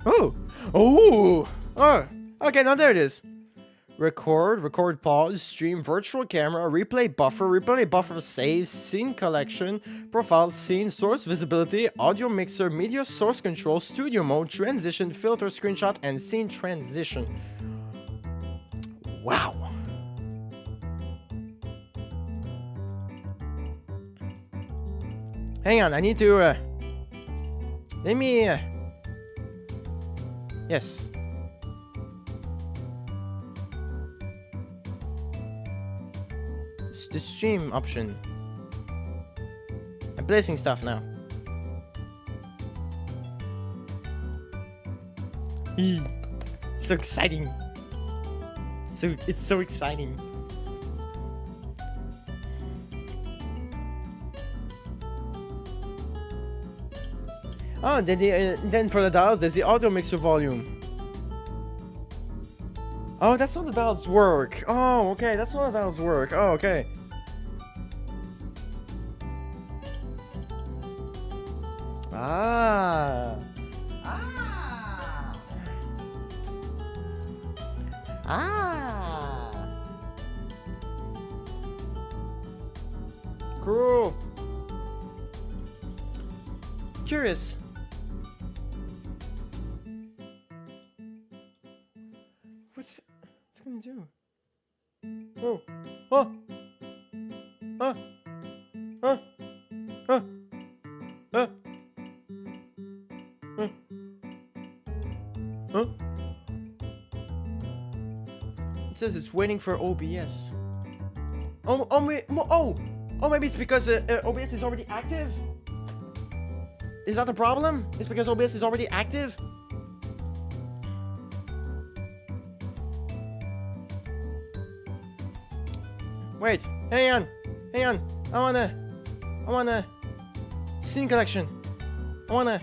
Oh. Oh. Oh. Okay, now there it is. Record, pause, stream, virtual camera, replay buffer, save, scene collection, profile, scene, source visibility, audio mixer, media source control, studio mode, transition, filter, screenshot, and scene transition. Wow. Hang on, I need to, let me, yes. It's the stream option. I'm placing stuff now. So exciting. It's so exciting. Oh, then for the dials, there's the audio mixer volume. Oh, that's how the dials work. Oh, okay, that's how the dials work. Oh, okay. Ah. Ah. Ah. Cool. Curious. What's it gonna do? Oh. Oh. Huh. Huh. Huh. Huh. Huh. Huh. It says it's waiting for OBS. Oh, maybe it's because OBS is already active? Is that the problem? It's because OBS is already active? Wait, hang on. I wanna scene collection. I wanna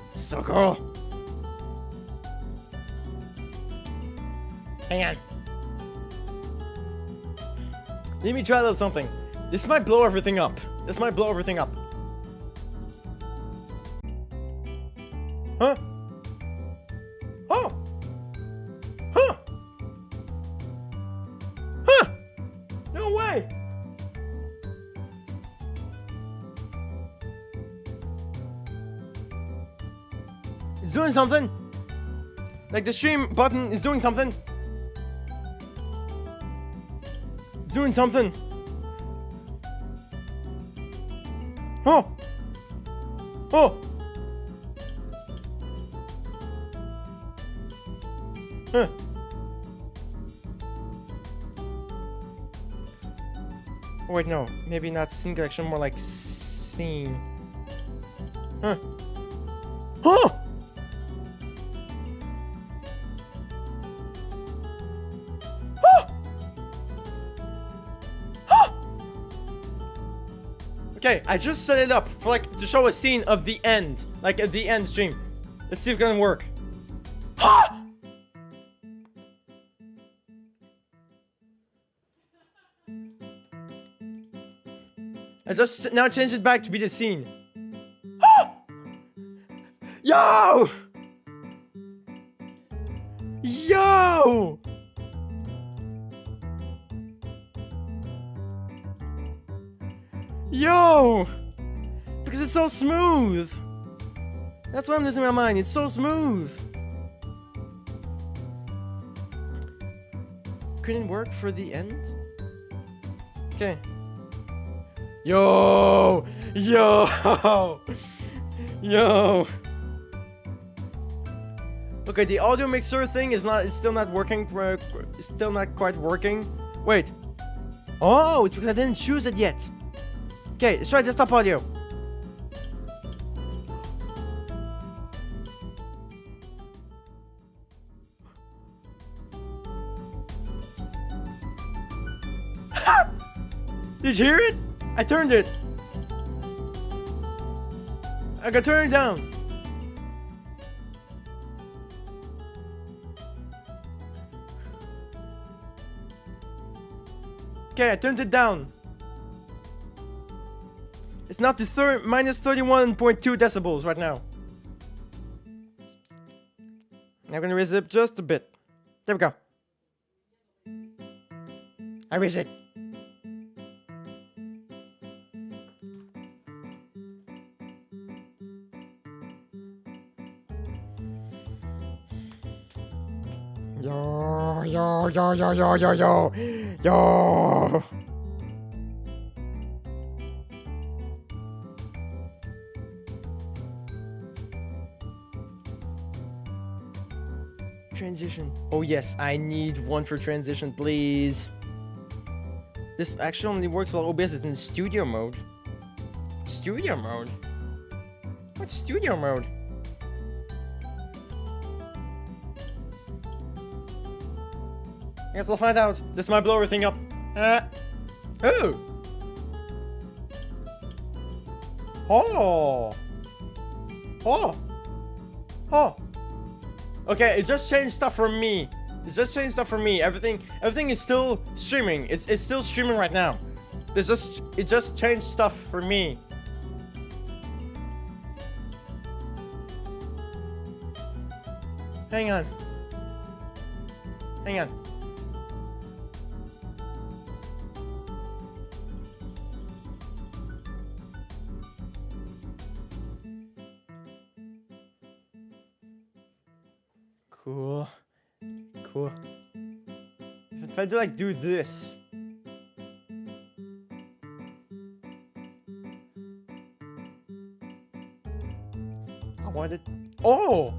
So cool. Hang on. Let me try a little something. This might blow everything up. Huh? Oh! Huh! Huh! No way! It's doing something. Like the stream button is doing something. It's doing something. Oh! Oh! Huh. Oh, wait, no. Maybe not scene collection, more like scene. Huh. Huh! Okay, I just set it up for like to show a scene of the end, like at the end stream. Let's see if it's gonna work. I just now changed it back to be the scene. Yo! Yo! Yo! Because it's so smooth. That's why I'm losing my mind. It's so smooth. Couldn't work for the end? Okay. Yo! Yo! Yo! Okay, the audio mixer thing is still not working. It's still not quite working. Wait. Oh, it's because I didn't choose it yet. Okay, let's try desktop audio. Did you hear it? I turned it. I can turn it down. Okay, I turned it down. It's not to minus 31.2 decibels right now. I'm gonna raise it just a bit. There we go. I raise it. Yo, yo, yo, yo, yo, yo, yo, yo. Transition. Oh yes, I need one for transition, please. This actually only works while OBS is in studio mode. Studio mode? What's studio mode? I guess we'll find out. This might blow everything up. Oh! Oh! Oh! Oh! Okay, it just changed stuff for me. It just changed stuff for me. Everything is still streaming. It's still streaming right now. It just changed stuff for me. Hang on. Hang on. Cool. Cool. If I do this. I wanted. Oh!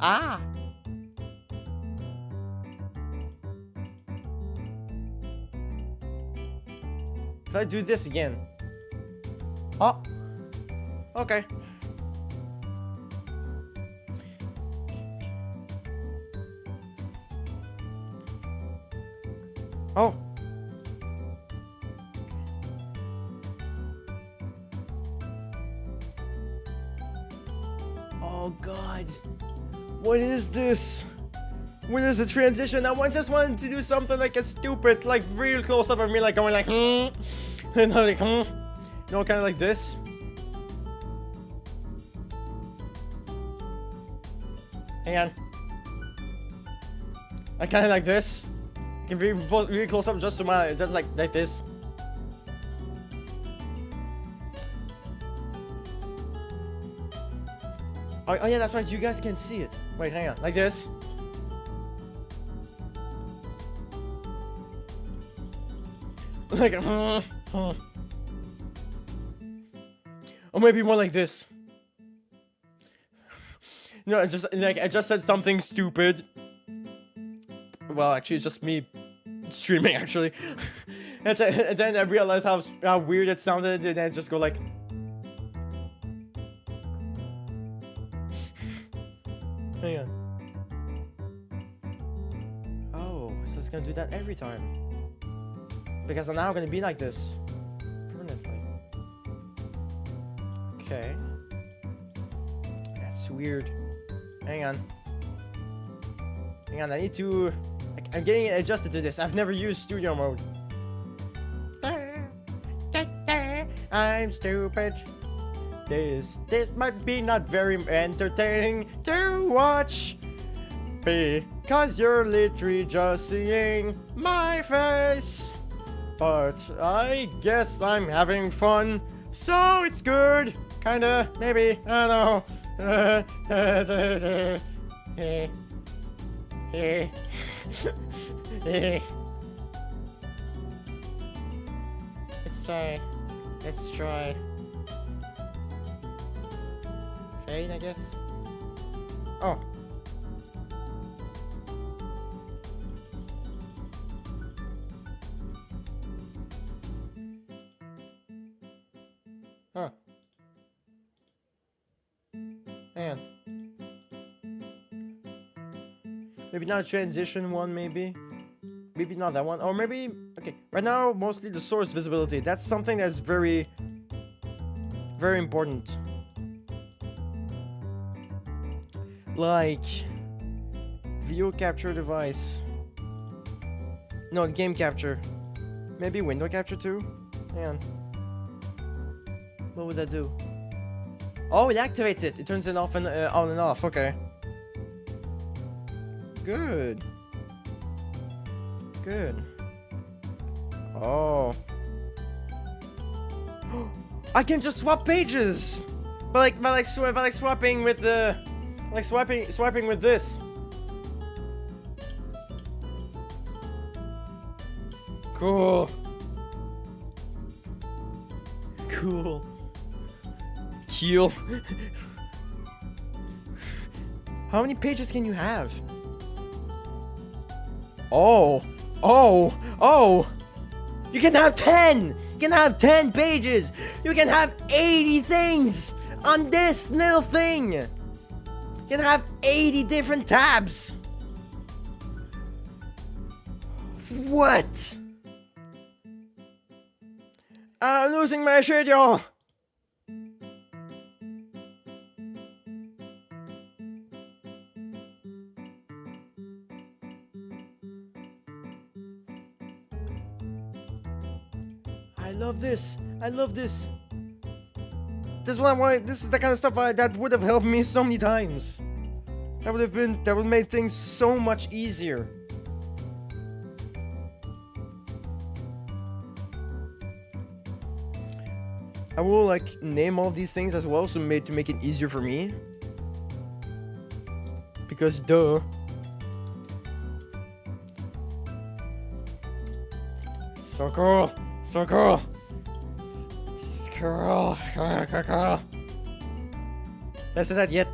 Ah! If I do this again. Oh! Okay. Oh. Oh god. What is this? What is the transition? I just wanted to do something like a stupid, like real close up of me, like going like, and I'm like, you know, kind of like this. Hang on. I kind of like this. I can be really close up just to my, that's like this. Oh yeah, that's right, you guys can see it. Wait, hang on, like this. Like, Or maybe more like this. No, I just said something stupid. Well, actually, it's just me streaming, actually. And then I realized how weird it sounded, and then I just go like... Hang on. Oh, so it's gonna do that every time. Because I'm now gonna be like this. Permanently. Okay. That's weird. Hang on. Hang on, I need to... I'm getting adjusted to this. I've never used studio mode. I'm stupid. This might be not very entertaining to watch. Because you're literally just seeing my face. But I guess I'm having fun. So it's good. Kinda, maybe, I don't know. Let's try. Fade, I guess. Oh. Huh. Man. Maybe not a transition one, maybe. Maybe not that one. Or maybe... Okay, right now, mostly the source visibility. That's something that's very... very important. Like... video capture device. No, game capture. Maybe window capture too? Hang on. What would that do? Oh, it activates it. It turns it off and on and off. Okay. Good. Good. Oh. I can just swap pages. But like swapping with the swiping with this. Cool. Cool. Cool. How many pages can you have? Oh. Oh. Oh. You can have 10. You can have 10 pages. You can have 80 things on this little thing. You can have 80 different tabs. What? I'm losing my shit, y'all. I love this. I love this. This is what I want. This is the kind of stuff that would have helped me so many times. That would have made things so much easier. I will like name all these things as well, so to make it easier for me. Because duh. So cool. So cool. Just cool. Cool. That's not that yet.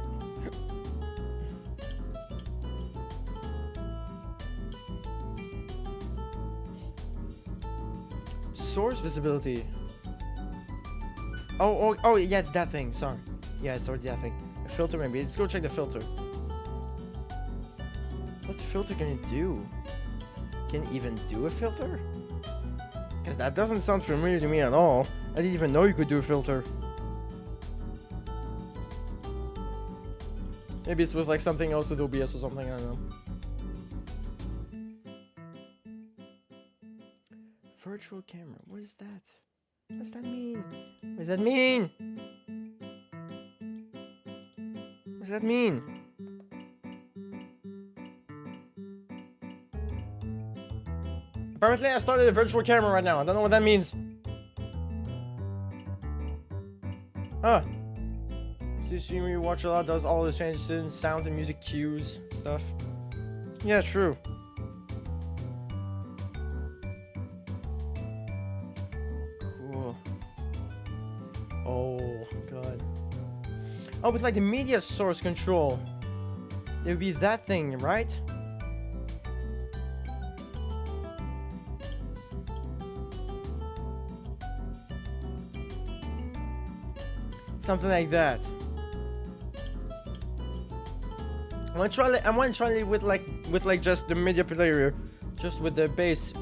Source visibility. Oh, yeah, it's that thing. Sorry. Yeah, it's already that thing. A filter, maybe. Let's go check the filter. What filter can it do? Can it even do a filter? Because that doesn't sound familiar to me at all. I didn't even know you could do a filter. Maybe it's with like something else with OBS or something, I don't know. Virtual camera, what is that? What does that mean? What does that mean? What does that mean? Apparently I started a virtual camera right now. I don't know what that means. Huh. See, stream you watch a lot does all the changes in sounds and music cues stuff. Yeah, true. Cool. Oh Oh, with like the media source control. It would be that thing, right? Something like that. I want to try it with like just the media player, just with the base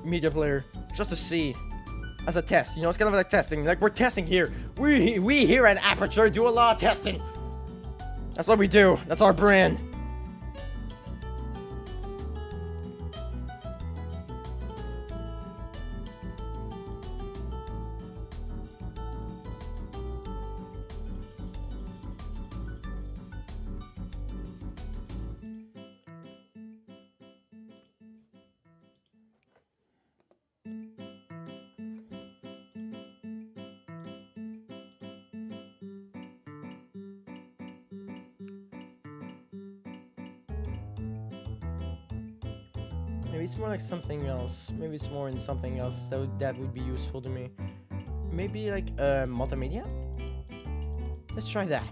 media player, just to see, as a test. You know, it's kind of like testing. Like we're testing here. We here at Aperture do a lot of testing. That's what we do. That's our brand. Maybe it's more like something else. Maybe it's more in something else, so that would be useful to me. Maybe like multimedia? Let's try that.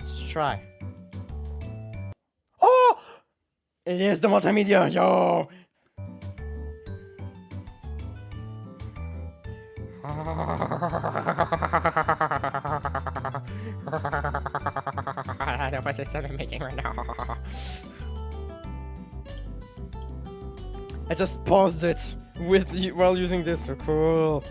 Let's try. Oh! It is the multimedia, yo! What's the sound I'm making right now? I just paused it while using this. So cool.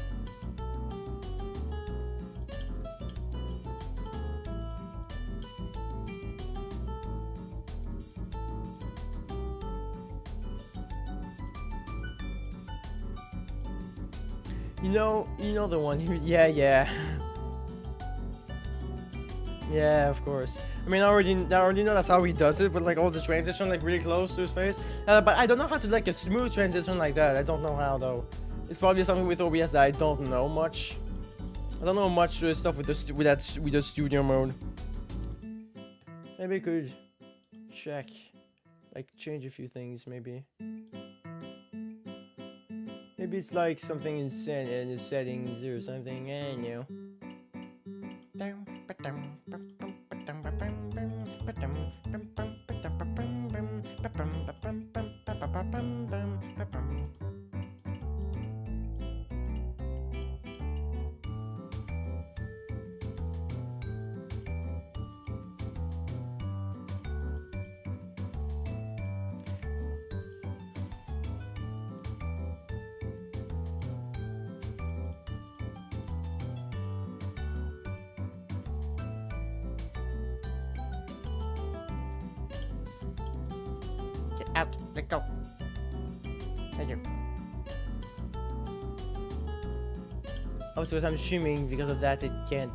You know the one. Yeah. Yeah, of course. I mean, I already know that's how he does it, but like all the transition like really close to his face. But I don't know how to like a smooth transition like that. I don't know how though. It's probably something with OBS that I don't know much. I don't know much stuff with the studio mode. Maybe I could check, like change a few things. Maybe it's like something in the settings or something. I know. Out. Let go. Thank you. Oh, because I'm streaming, because of that, it can't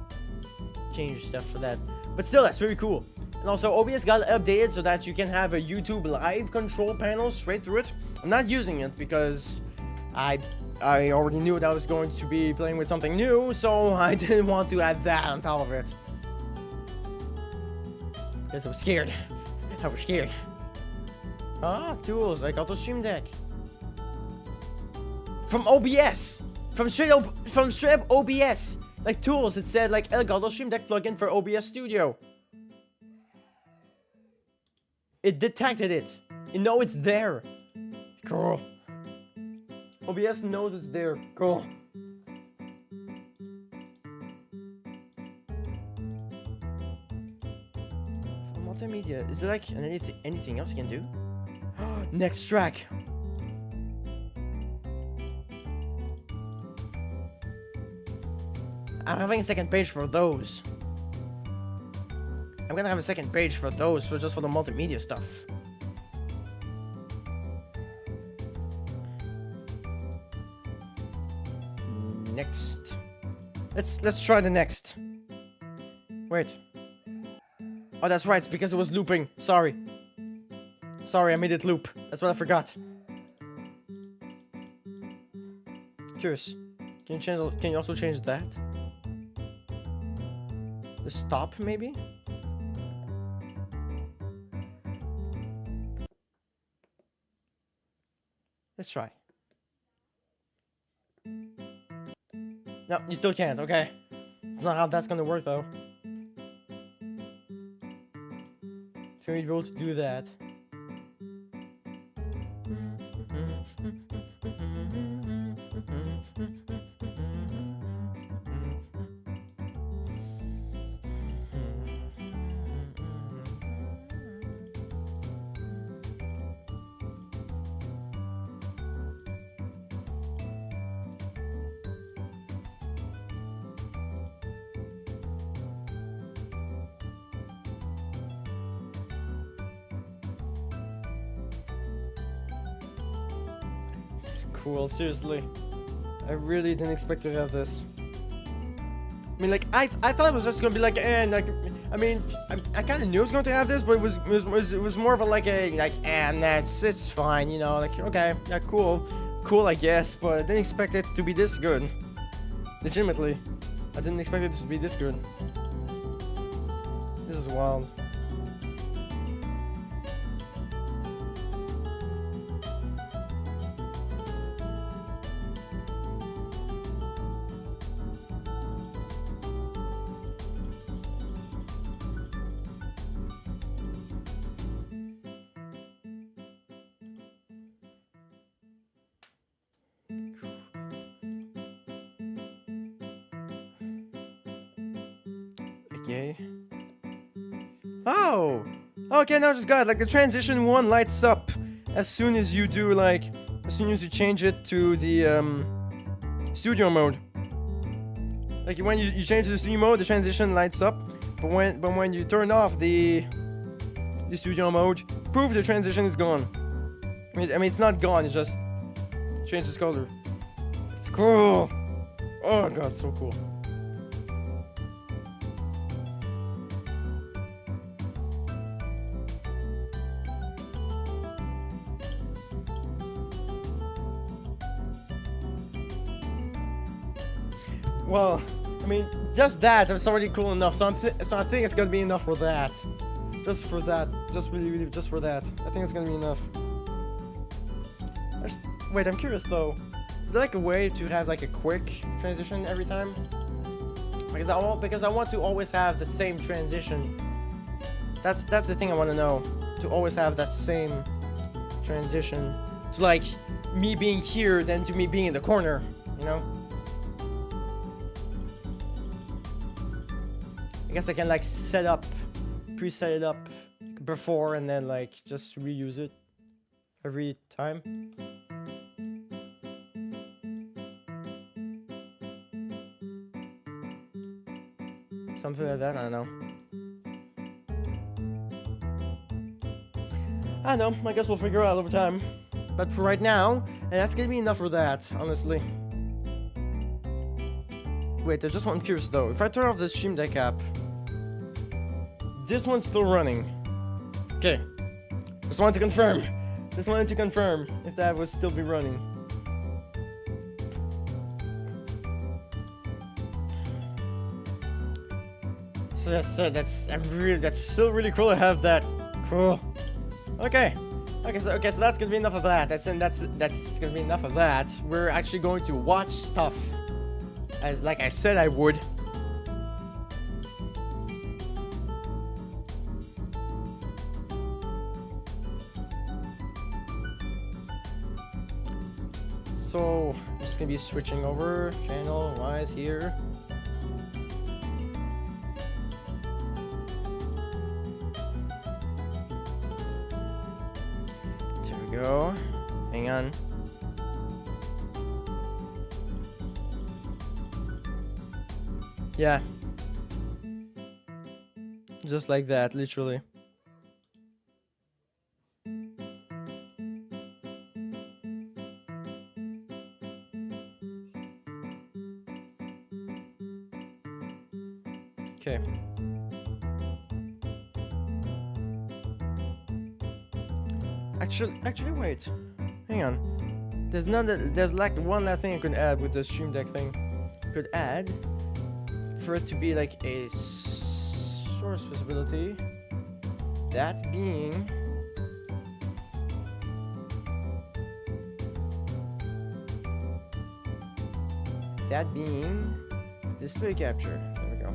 change stuff for that. But still, that's very cool. And also, OBS got updated so that you can have a YouTube live control panel straight through it. I'm not using it because I already knew that I was going to be playing with something new, so I didn't want to add that on top of it. Because I was scared. I was scared. Ah, tools like Auto Stream Deck. From OBS! From straight up OBS! Like tools, it said like Elgato Stream Deck plugin for OBS Studio. It detected it. You know it's there. Cool. OBS knows it's there. Cool. For multimedia, is there like anything else you can do? Next track. I'm having a second page for those. I'm gonna have a second page for those, just for the multimedia stuff. Next. Let's try the next. Wait. Oh, that's right. It's because it was looping. Sorry. Sorry, I made it loop. That's what I forgot. Curious. Can you also change that? The stop, maybe? Let's try. No, you still can't. Okay. That's not how that's gonna work, though. For me to be able to do that. Cool, seriously. I really didn't expect to have this. I mean, like, I thought it was just gonna be like, like, I mean, I kind of knew I was going to have this, but it was more of a like, it's fine, you know, like, okay, yeah, cool, I guess, but I didn't expect it to be this good. Legitimately, I didn't expect it to be this good. This is wild. Okay. Oh! Okay, now I just got it. Like, the transition one lights up as soon as you do, like, as soon as you change it to the, studio mode. Like, when you change to the studio mode, the transition lights up. But when you turn off the studio mode, poof, the transition is gone. I mean, it's not gone, it just changes color. It's cool! Oh god, so cool. Well, I mean, just that is already cool enough. So I think it's gonna be enough for that. Just for that. Just really, just for that. I think it's gonna be enough. Wait, I'm curious though. Is there like a way to have like a quick transition every time? Because I want to always have the same transition. That's the thing I want to know. To always have that same transition. To like me being here, then to me being in the corner. You know? I guess I can like preset it up before and then like just reuse it every time. Something like that, I don't know. I don't know, I guess we'll figure it out over time. But for right now, that's gonna be enough for that, honestly. Wait, there's just one curious though. If I turn off the Stream Deck app, this one's still running. Okay. Just wanted to confirm. Just wanted to confirm if that would still be running. So that's still really cool to have that. Cool. Okay. So that's gonna be enough of that. That's gonna be enough of that. We're actually going to watch stuff, as like I said I would. So I'm just gonna be switching over channel wise here. There we go. Hang on. Yeah. Just like that, literally. Okay. Actually, wait. Hang on. There's like one last thing I could add with the Stream Deck thing. Could add for it to be like a source visibility. That being Display capture. There we go.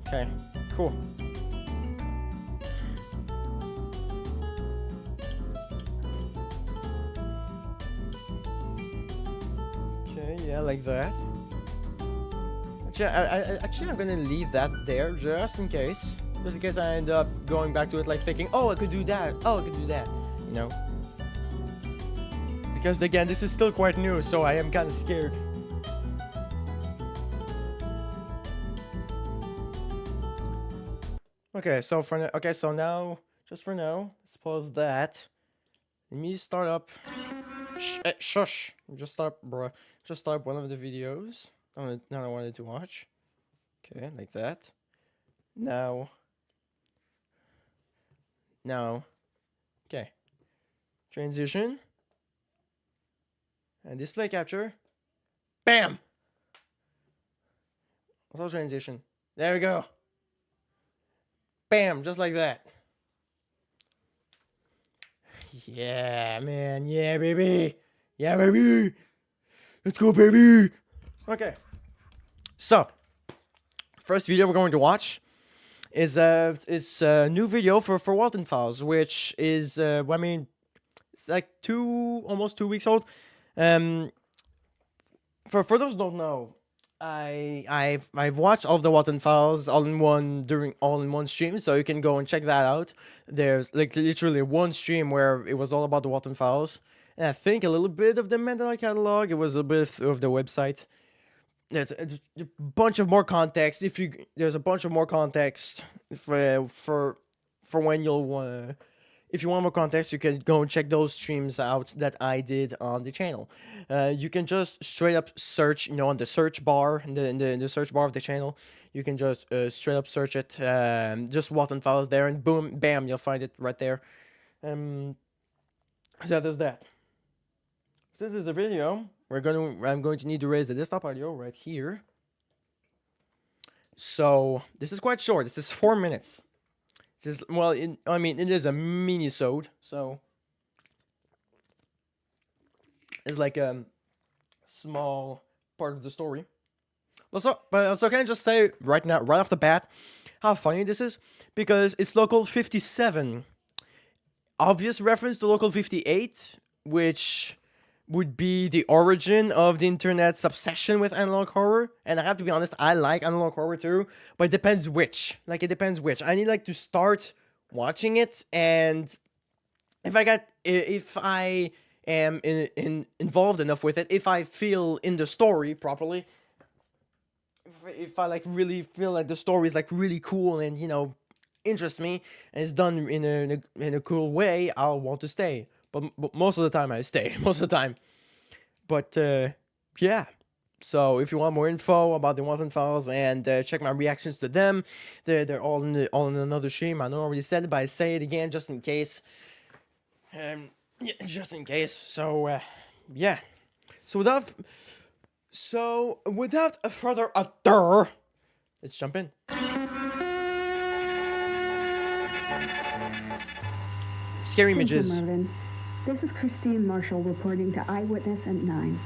Okay, cool. Okay, yeah, like that. Actually, I'm gonna leave that there just in case. Just in case I end up going back to it, like thinking, oh, I could do that. Oh, I could do that. You know? Because again, this is still quite new, so I am kind of scared. Okay, so so now, just for now, let's pause that. Let me start up. Shush! Just start, bruh. Just start one of the videos that I wanted to watch. Okay, like that. Now. Okay. Transition. And display capture. Bam! Also transition. There we go. Bam! Just like that. Yeah, man. Yeah, baby. Yeah, baby. Let's go, baby. Okay. So, first video we're going to watch is a new video for Walton Files, which is I mean, it's like almost 2 weeks old. For those who don't know, I've watched all of the Walton Files all in one stream, so you can go and check that out. There's like literally one stream where it was all about the Walton Files, and I think a little bit of the Mandela catalog. It was a bit of the website. There's a bunch of more context. There's a bunch of more context for when you'll if you want more context, you can go and check those streams out that I did on the channel. You can just straight up search, on the search bar, in the search bar of the channel. You can just straight up search it, just Walton Files there, and boom, bam, you'll find it right there. So there's that. Since there's a video, I'm going to need to raise the desktop audio right here. So this is quite short. This is 4 minutes. This is, well, it is a mini-sode, so it's like a small part of the story. But also can I just say right now, right off the bat, how funny this is? Because it's Local 57. Obvious reference to Local 58, which would be the origin of the internet's obsession with analog horror. And I have to be honest, I like analog horror too, but it depends which. Like, it depends which. I need to start watching it, and if I am involved enough with it, if I feel in the story properly, if I really feel like the story is really cool and interests me, and it's done in a cool way, I'll want to stay. But most of the time I stay. Most of the time. But yeah. So if you want more info about the Walton Files and check my reactions to them, they're all in another stream. I know I already said it, but I say it again just in case. Yeah, just in case. So yeah. So without further ado, let's jump in. Scary images. Thank you, Mervin. This is Christine Marshall reporting to Eyewitness at 9.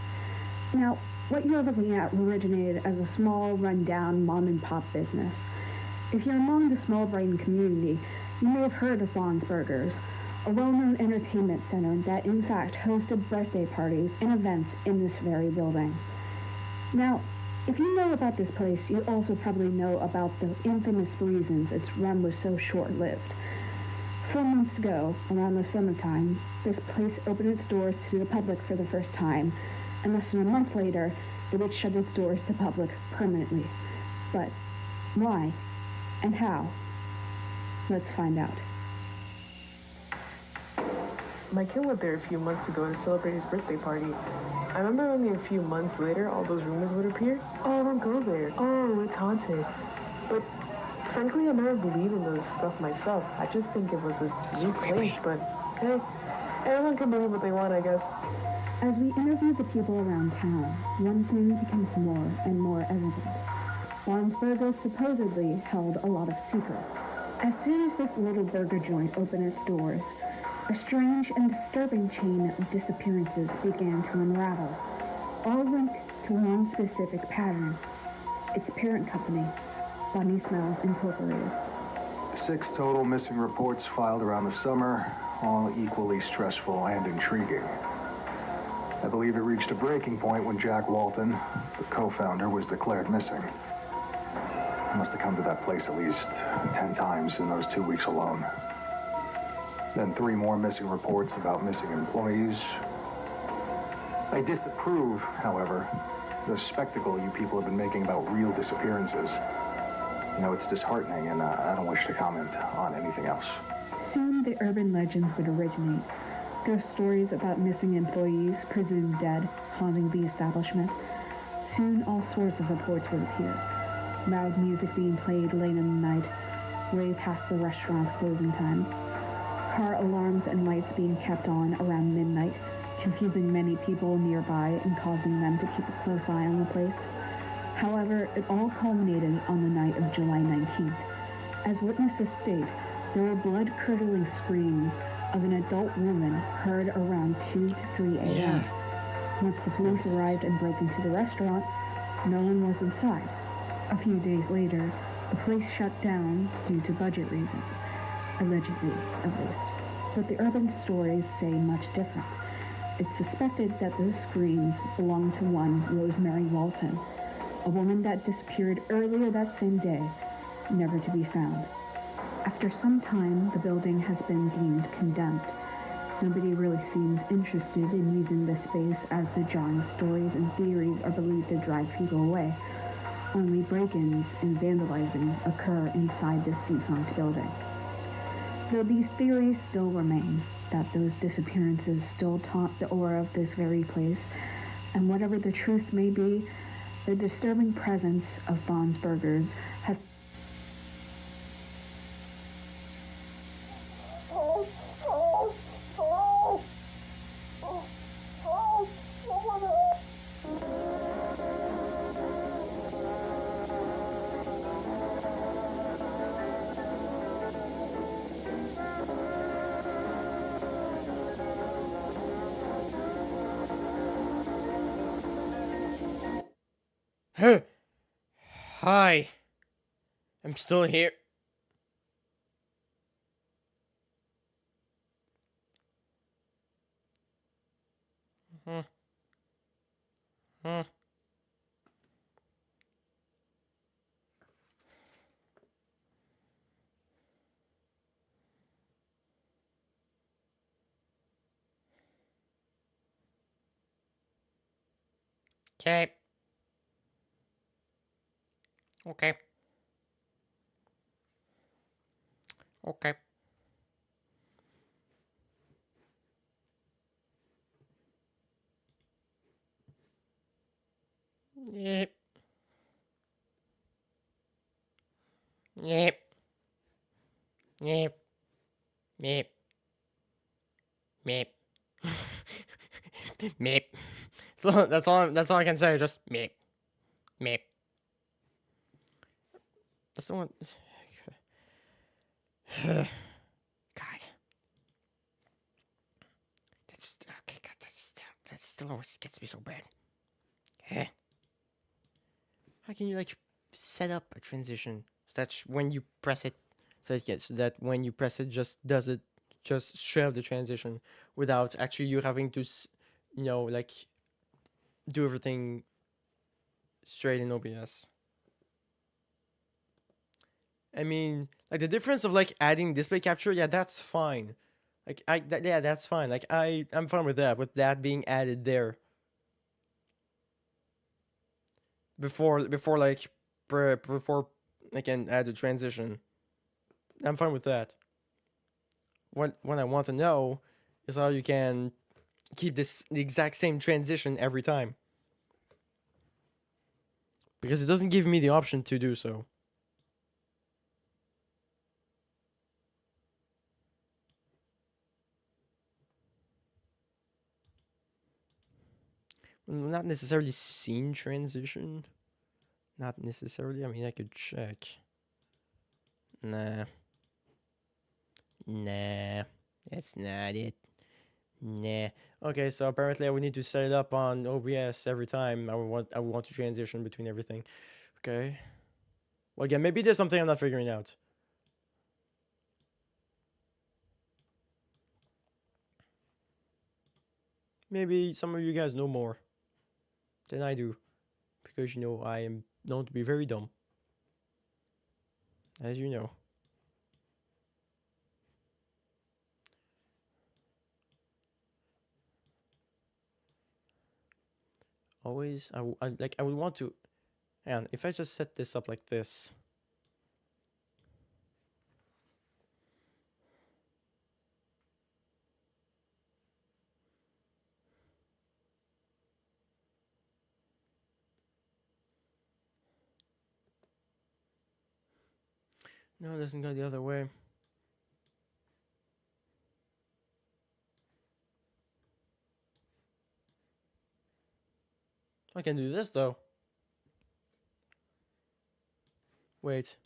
Now, what you're looking at originated as a small, run-down mom-and-pop business. If you're among the small-brain community, you may have heard of Vaughn's Burgers, a well-known entertainment center that in fact hosted birthday parties and events in this very building. Now, if you know about this place, you also probably know about the infamous reasons its run was so short-lived. 4 months ago, around the summertime, this place opened its doors to the public for the first time, and less than a month later, it would shut its doors to public permanently. But why? And how? Let's find out. My kid went there a few months ago to celebrate his birthday party. I remember only a few months later, all those rumors would appear. Oh, don't go there. Oh, it's haunted. But frankly, I never believed in those stuff myself. I just think it was a new place, but hey, everyone can believe what they want, I guess. As we interviewed the people around town, one thing becomes more and more evident. Vaughn's Burgers supposedly held a lot of secrets. As soon as this little burger joint opened its doors, A strange and disturbing chain of disappearances began to unravel, all linked to one specific pattern. Its parent company, Bunny Smells Incorporated. 6 total missing reports filed around the summer, all equally stressful and intriguing. I believe it reached a breaking point when Jack Walton, the co-founder, was declared missing. I must have come to that place at least 10 times in those 2 weeks alone. Then 3 more missing reports about missing employees. I disapprove, however, the spectacle you people have been making about real disappearances. You know, it's disheartening, and I don't wish to comment on anything else. Soon the urban legends would originate. Ghost stories about missing employees, presumed dead, haunting the establishment. Soon all sorts of reports would appear. Loud music being played late in the night, way past the restaurant's closing time. Car alarms and lights being kept on around midnight, confusing many people nearby and causing them to keep a close eye on the place. However, it all culminated on the night of July 19th. As witnesses state, there were blood-curdling screams of an adult woman heard around 2 to 3 a.m. Yeah. Once the police arrived and broke into the restaurant, no one was inside. A few days later, the place shut down due to budget reasons, allegedly at least. But the urban stories say much different. It's suspected that those screams belonged to one Rosemary Walton, a woman that disappeared earlier that same day, never to be found. After some time, the building has been deemed condemned. Nobody really seems interested in using this space as the jarring stories and theories are believed to drive people away. Only break-ins and vandalizing occur inside this defunct building. Though these theories still remain, that those disappearances still taunt the aura of this very place, and whatever the truth may be, the disturbing presence of Bob's Burgers has Hi. I'm still here. Huh. Huh. Okay. Okay. Okay. Yep. Yep. Yep. Yep. Meep. Meep. So that's all I can say, just meep. Meep. That's the one. God. That's okay, God, that still always gets me so bad. How can you like set up a transition so that when you press it, so that when you press it, just does it just straight up the transition without actually you having to, like do everything straight in OBS. I mean, like the difference of like adding display capture, yeah, that's fine. Like yeah, that's fine. Like I'm fine with that being added there. Before I can add the transition. I'm fine with that. What I want to know is how you can keep the exact same transition every time. Because it doesn't give me the option to do so. Not necessarily scene transition. Not necessarily. I mean, I could check. Nah. That's not it. Nah. Okay, so apparently I would need to set it up on OBS every time I would want to transition between everything. Okay. Well, again, maybe there's something I'm not figuring out. Maybe some of you guys know more than I do, because you know I am known to be very dumb, as you know. Always, I would want to. And if I just set this up like this. No, it doesn't go the other way. I can do this though. Wait.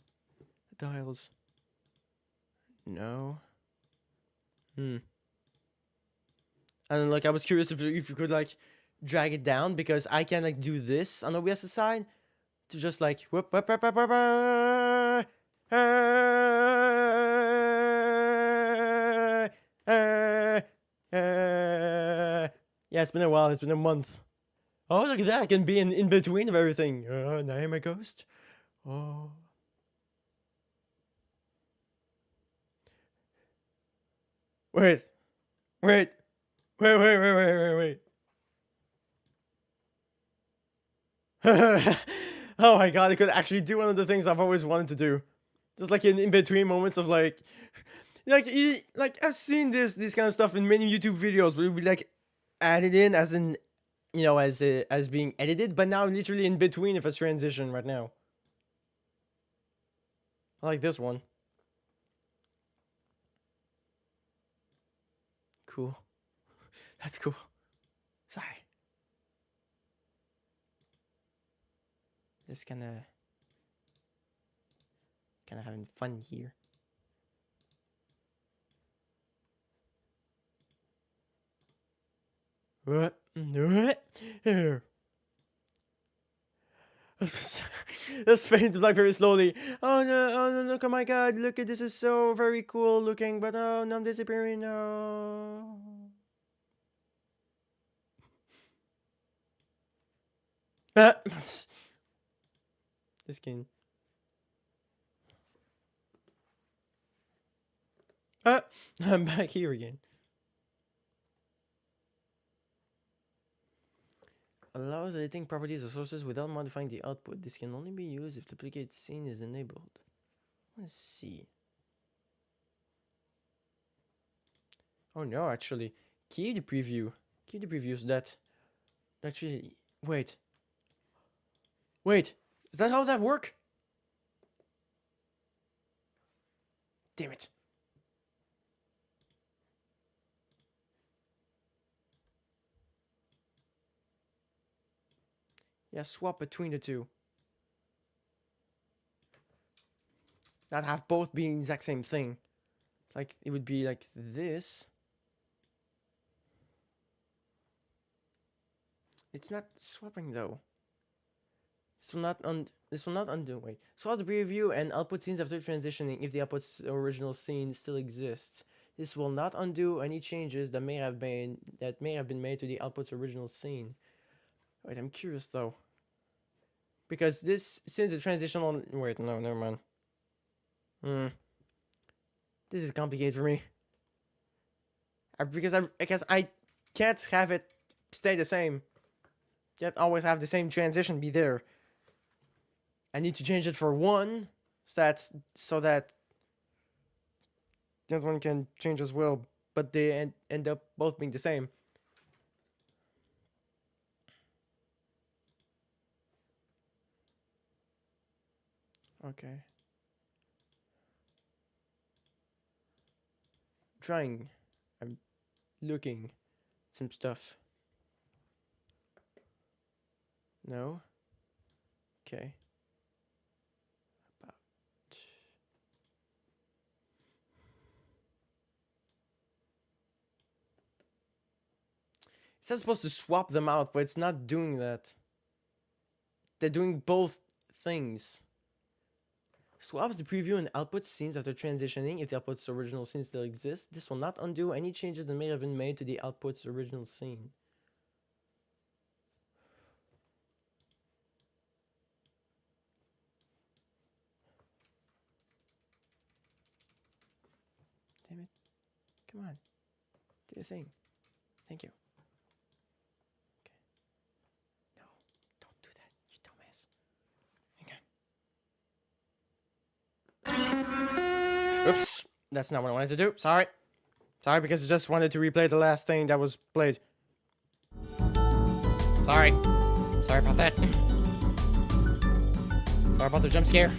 Dials. No. And like I was curious if you could like drag it down, because I can like do this on OBS side to just like whoop whoop whoop whoop whoop. Yeah, it's been a while. It's been a month. Oh, look at that! I can be in between of everything. Now I'm a ghost. Oh. Wait. Wait. Wait. Oh my god, I could actually do one of the things I've always wanted to do. Just like in between moments of like I've seen this kind of stuff in many YouTube videos, where it would be like added in as in, you know, as being edited, but now literally in between if it's transition right now. I like this one. Cool. That's cool. Sorry. Just kind of having fun here. What? Let's fade into black very slowly. Oh no, look, oh my god, look at this, is so very cool looking, but oh no, I'm disappearing now. This game. I'm back here again. Allows editing properties of sources without modifying the output. This can only be used if duplicate scene is enabled. Let's see. Oh no, actually, keep the preview. Keep the preview so that actually. Wait. Is that how that work? Damn it. Yeah, swap between the two. Not have both be the exact same thing. It's like it would be like this. It's not swapping though. This will not undo. Wait. Swap the preview and output scenes after transitioning if the output's original scene still exists. This will not undo any changes that may have been made to the output's original scene. Wait, I'm curious though. Because this, since the transition on, wait, no, never mind. This is complicated for me. Because I guess I can't have it stay the same. You have to always have the same transition be there. I need to change it for one, so that the other one can change as well, but they end up both being the same. Okay. Trying. I'm looking some stuff. No. Okay. It's not supposed to swap them out, but it's not doing that. They're doing both things. Swaps the preview and output scenes after transitioning if the output's original scene still exists. This will not undo any changes that may have been made to the output's original scene. Damn it. Come on. Do the thing. Thank you. Okay. No, don't do that, you dumbass. Hang on. Oops. That's not what I wanted to do. Sorry. Sorry, because I just wanted to replay the last thing that was played. Sorry. Sorry about that. Sorry about the jump scare.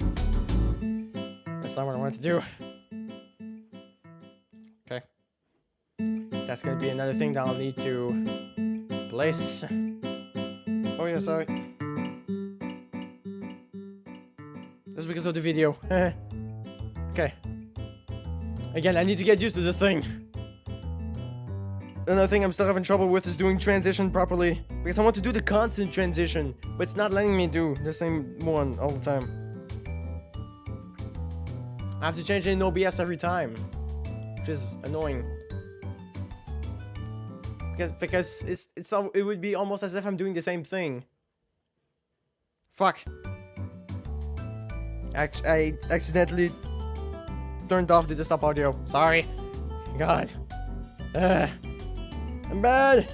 That's not what I wanted to do. Okay. That's gonna be another thing that I'll need to place. Oh yeah, sorry. That's because of the video. Okay. Again, I need to get used to this thing. Another thing I'm still having trouble with is doing transition properly. Because I want to do the constant transition, but it's not letting me do the same one all the time. I have to change it in OBS every time, which is annoying. Because it would be almost as if I'm doing the same thing. Fuck. I accidentally turned off the desktop audio. Sorry. God. I'm bad.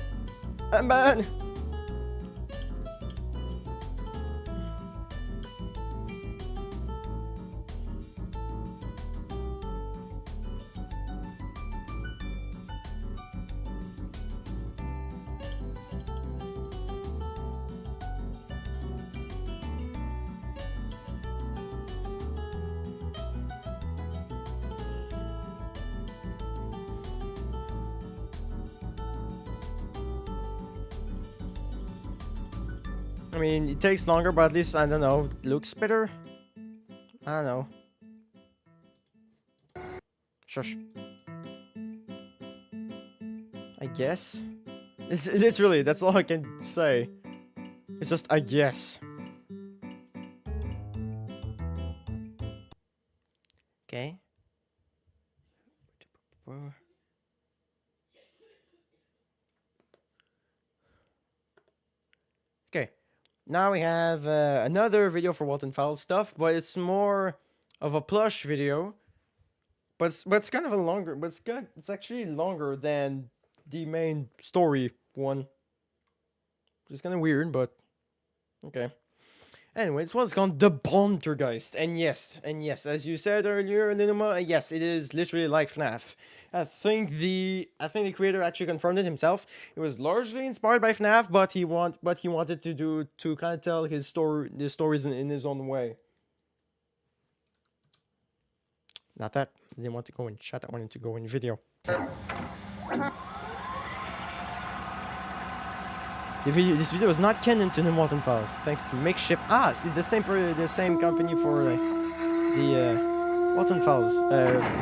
I'm bad. I mean, it takes longer, but at least, I don't know, looks better? I don't know. Shush. I guess? It's literally, that's all I can say. It's just, I guess. Okay. Okay. Now we have another video for Walton Files stuff, but it's more of a plush video. But it's kind of a longer, but it's actually longer than the main story one. Which is kind of weird, but okay. Anyway, this one's called The Poltergeist, and yes, as you said earlier, Linuma, yes, it is literally like FNAF. I think the creator actually confirmed it himself. It was largely inspired by FNAF, but he wanted to kind of tell his stories in his own way. Not that I didn't want to go in chat. I wanted to go in video. This video is not canon to the Walton Files, thanks to Makeshift. It's the same company for the Walton Files,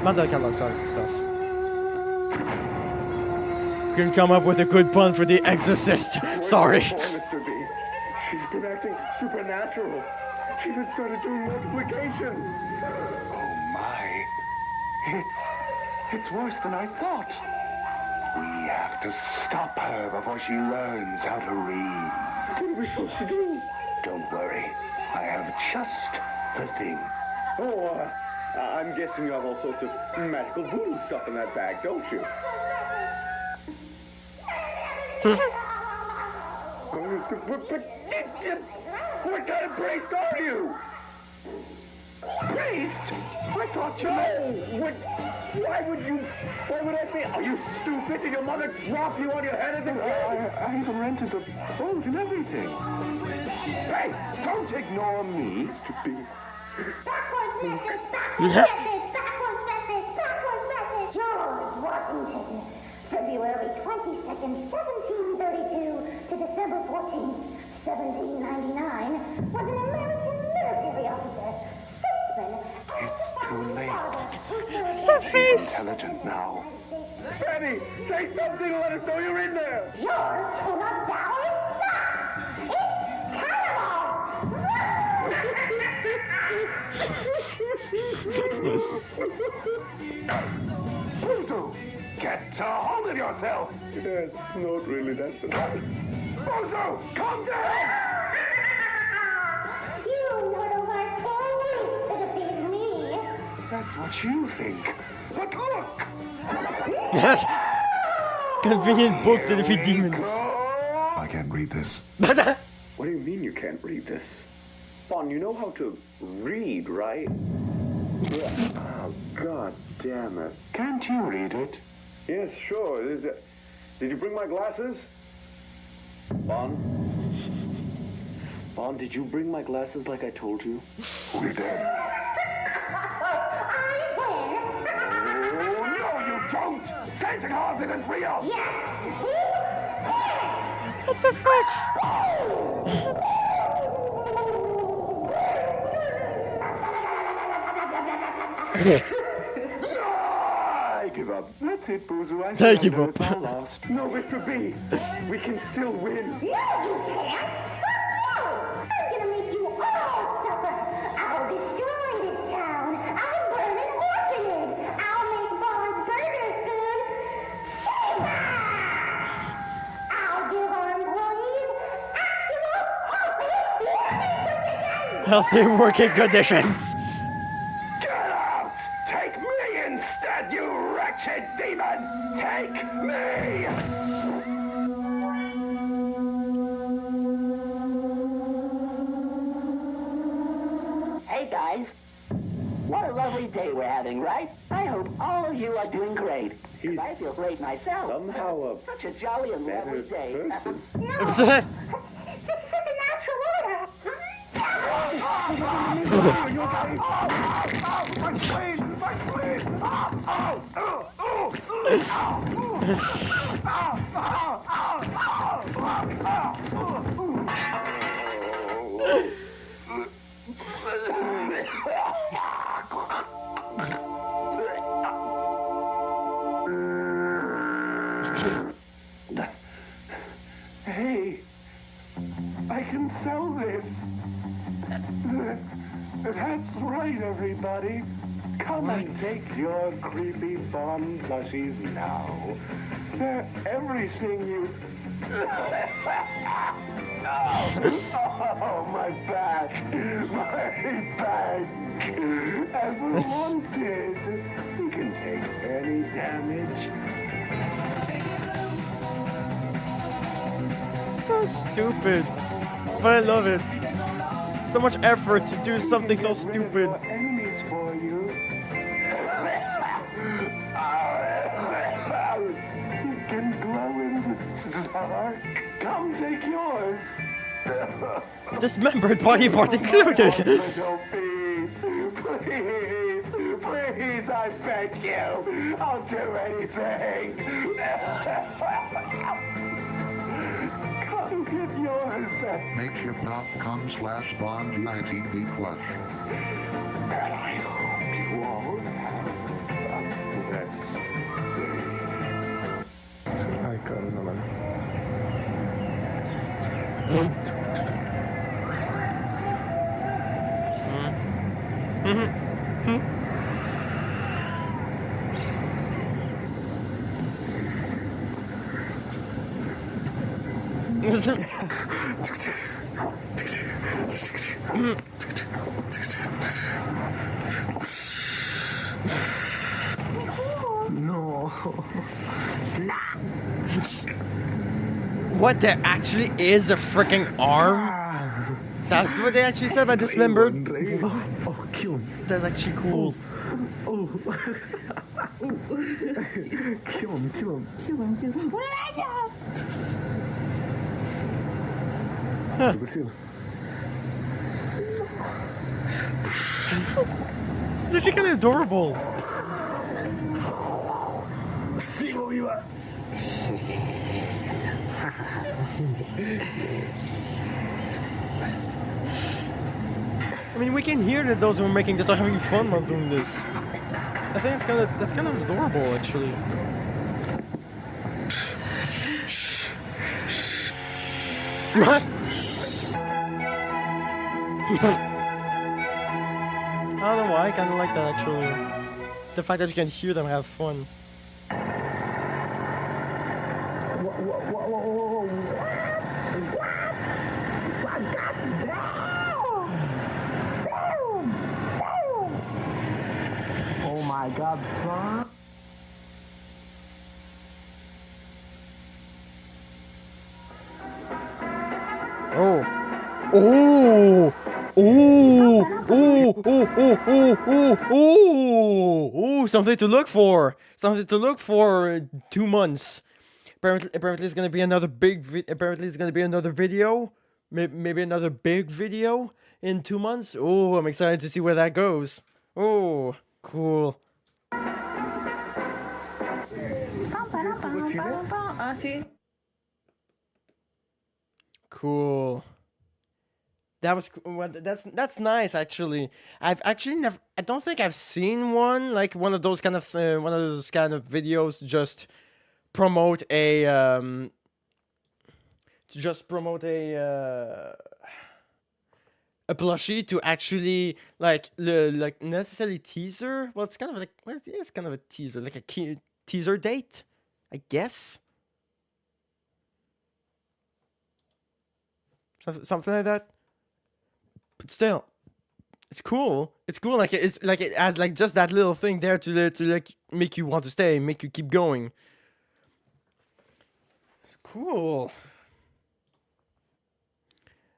Mandela Catalog, sorry, stuff. Couldn't come up with a good pun for The Exorcist. Sorry. She's been acting supernatural. She even started doing multiplication. Oh my! It's worse than I thought. We have to stop her before she learns how to read. What are we supposed to do? Don't worry. I have just the thing. Oh, I'm guessing you have all sorts of magical voodoo stuff in that bag, don't you? What kind of priest are you? Priest? I thought you meant... Why would I be... Are you stupid? Did your mother drop you on your head as a kid? I even rented a boat and everything. Hey, don't ignore me. Stupid. Backwards message! George Washington, February 22nd, 1732 to December 14th, 1799, was an American military officer, statesman, It's too late. It's that face! Intelligent now. Debbie, say something and let us know you're in there. Your tuna salad sucks. It's terrible. Bozo, get a hold of yourself. That's not really that bad. Bozo, calm down. You would have liked 4 weeks to defeat me. That's what you think. But look. Convenient book to defeat demons. I can't read this. What do you mean you can't read this? Bon, you know how to read, right? Oh, God damn it. Can't you read it? Yes, sure. Did you bring my glasses? Bon? Bon, did you bring my glasses like I told you? We did. Oh, no, you don't! Santa Claus isn't real! What the fuck? I give up. That's it, Bozo. I give up. It's all lost. No, Mr. B. We can still win. No, you can't. Fuck you. I'm gonna make you all suffer. I'll destroy this town. I'll burn an orphanage. I'll make Bond's burgers soon. I'll give our employees actual Healthy working conditions. Get out! Take me instead, you wretched demon! Take me! Hey guys, what a lovely day we're having, right? I hope all of you are doing great. 'Cause I feel great myself. Somehow Such a jolly and lovely better day. person. No, this is the natural order. My spleen! My spleen! Hey, I can sell this. That's right, everybody. Come and take your creepy Bond plushies now. They're everything you... Oh, my back. My back. As wanted. You can take any damage. So stupid. But I love it. So much effort to do something so stupid. Enemies for you. You can glow in the dark. Come take yours. Dismembered body part included. Little Pete, please, please, I beg you. I'll do anything. Come get yours. Makeshift.com/bond19B flush. And I hope you all have I got another. What, there actually is a freaking arm? That's what they actually said about dismembered? What? Oh, kill him. That's actually cool. Oh. Kill him. What did I do? It's actually kind of adorable. I mean, we can hear that those who are making this are having fun while doing this. I think that's kind of adorable, actually. What? I don't know why, I kind of like that actually. The fact that you can hear them have fun. Oh my god, son. Oh. Oh. Oh. Oh. Oh. Oh. Oh. Oh. Oh. Oh. Something to look for. Something to look for. 2 months. Apparently, it's gonna be another big. Apparently, it's gonna be another video. Maybe another big video in 2 months. Oh, I'm excited to see where that goes. Oh, cool. Cool. That was well, that's nice actually. I've actually never. I don't think I've seen one like one of those kind of videos just promote a a plushie to actually like like necessarily teaser. Well, it's kind of like it's kind of a teaser, like a teaser date, I guess. Something like that. But still, it's cool. It's cool. Like it's like it has like just that little thing there to like make you want to stay, make you keep going. It's cool.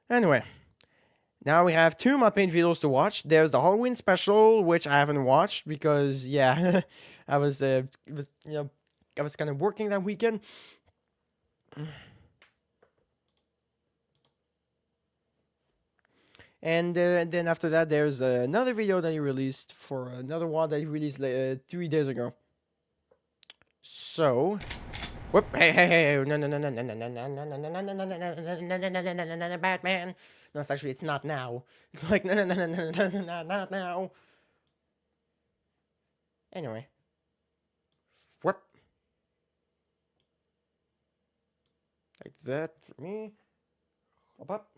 Anyway, now we have 2 Mod Paint videos to watch. There's the Halloween special, which I haven't watched because yeah, I was I was kind of working that weekend. And then after that, there's another video that he released for another one that he released 3 days ago. So, whoop! Hey! No! Batman. No, it's actually it's not now. It's like no, not now. Anyway, whoop! Like that for me. Up.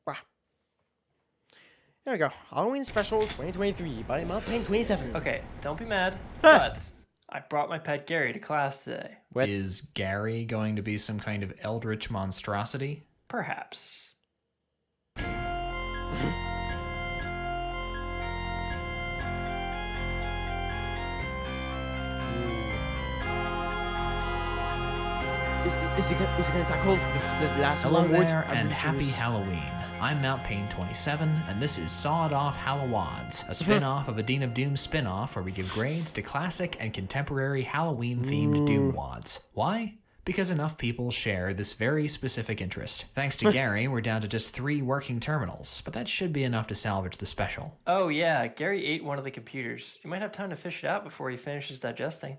Bah. There we go. Halloween Special 2023 by Mod Paint 27. Okay, don't be mad, but I brought my pet Gary to class today. What? Is Gary going to be some kind of eldritch monstrosity? Perhaps. Is he gonna tackle the last Hello one? there, and happy Halloween. I'm Mount Pain 27, and this is Sawed Off Hallowads, a spin-off of a Dean of Doom spin-off where we give grades to classic and contemporary Halloween-themed Doom wads. Why? Because enough people share this very specific interest. Thanks to Gary, we're down to just 3 working terminals, but that should be enough to salvage the special. Oh yeah, Gary ate one of the computers. You might have time to fish it out before he finishes digesting.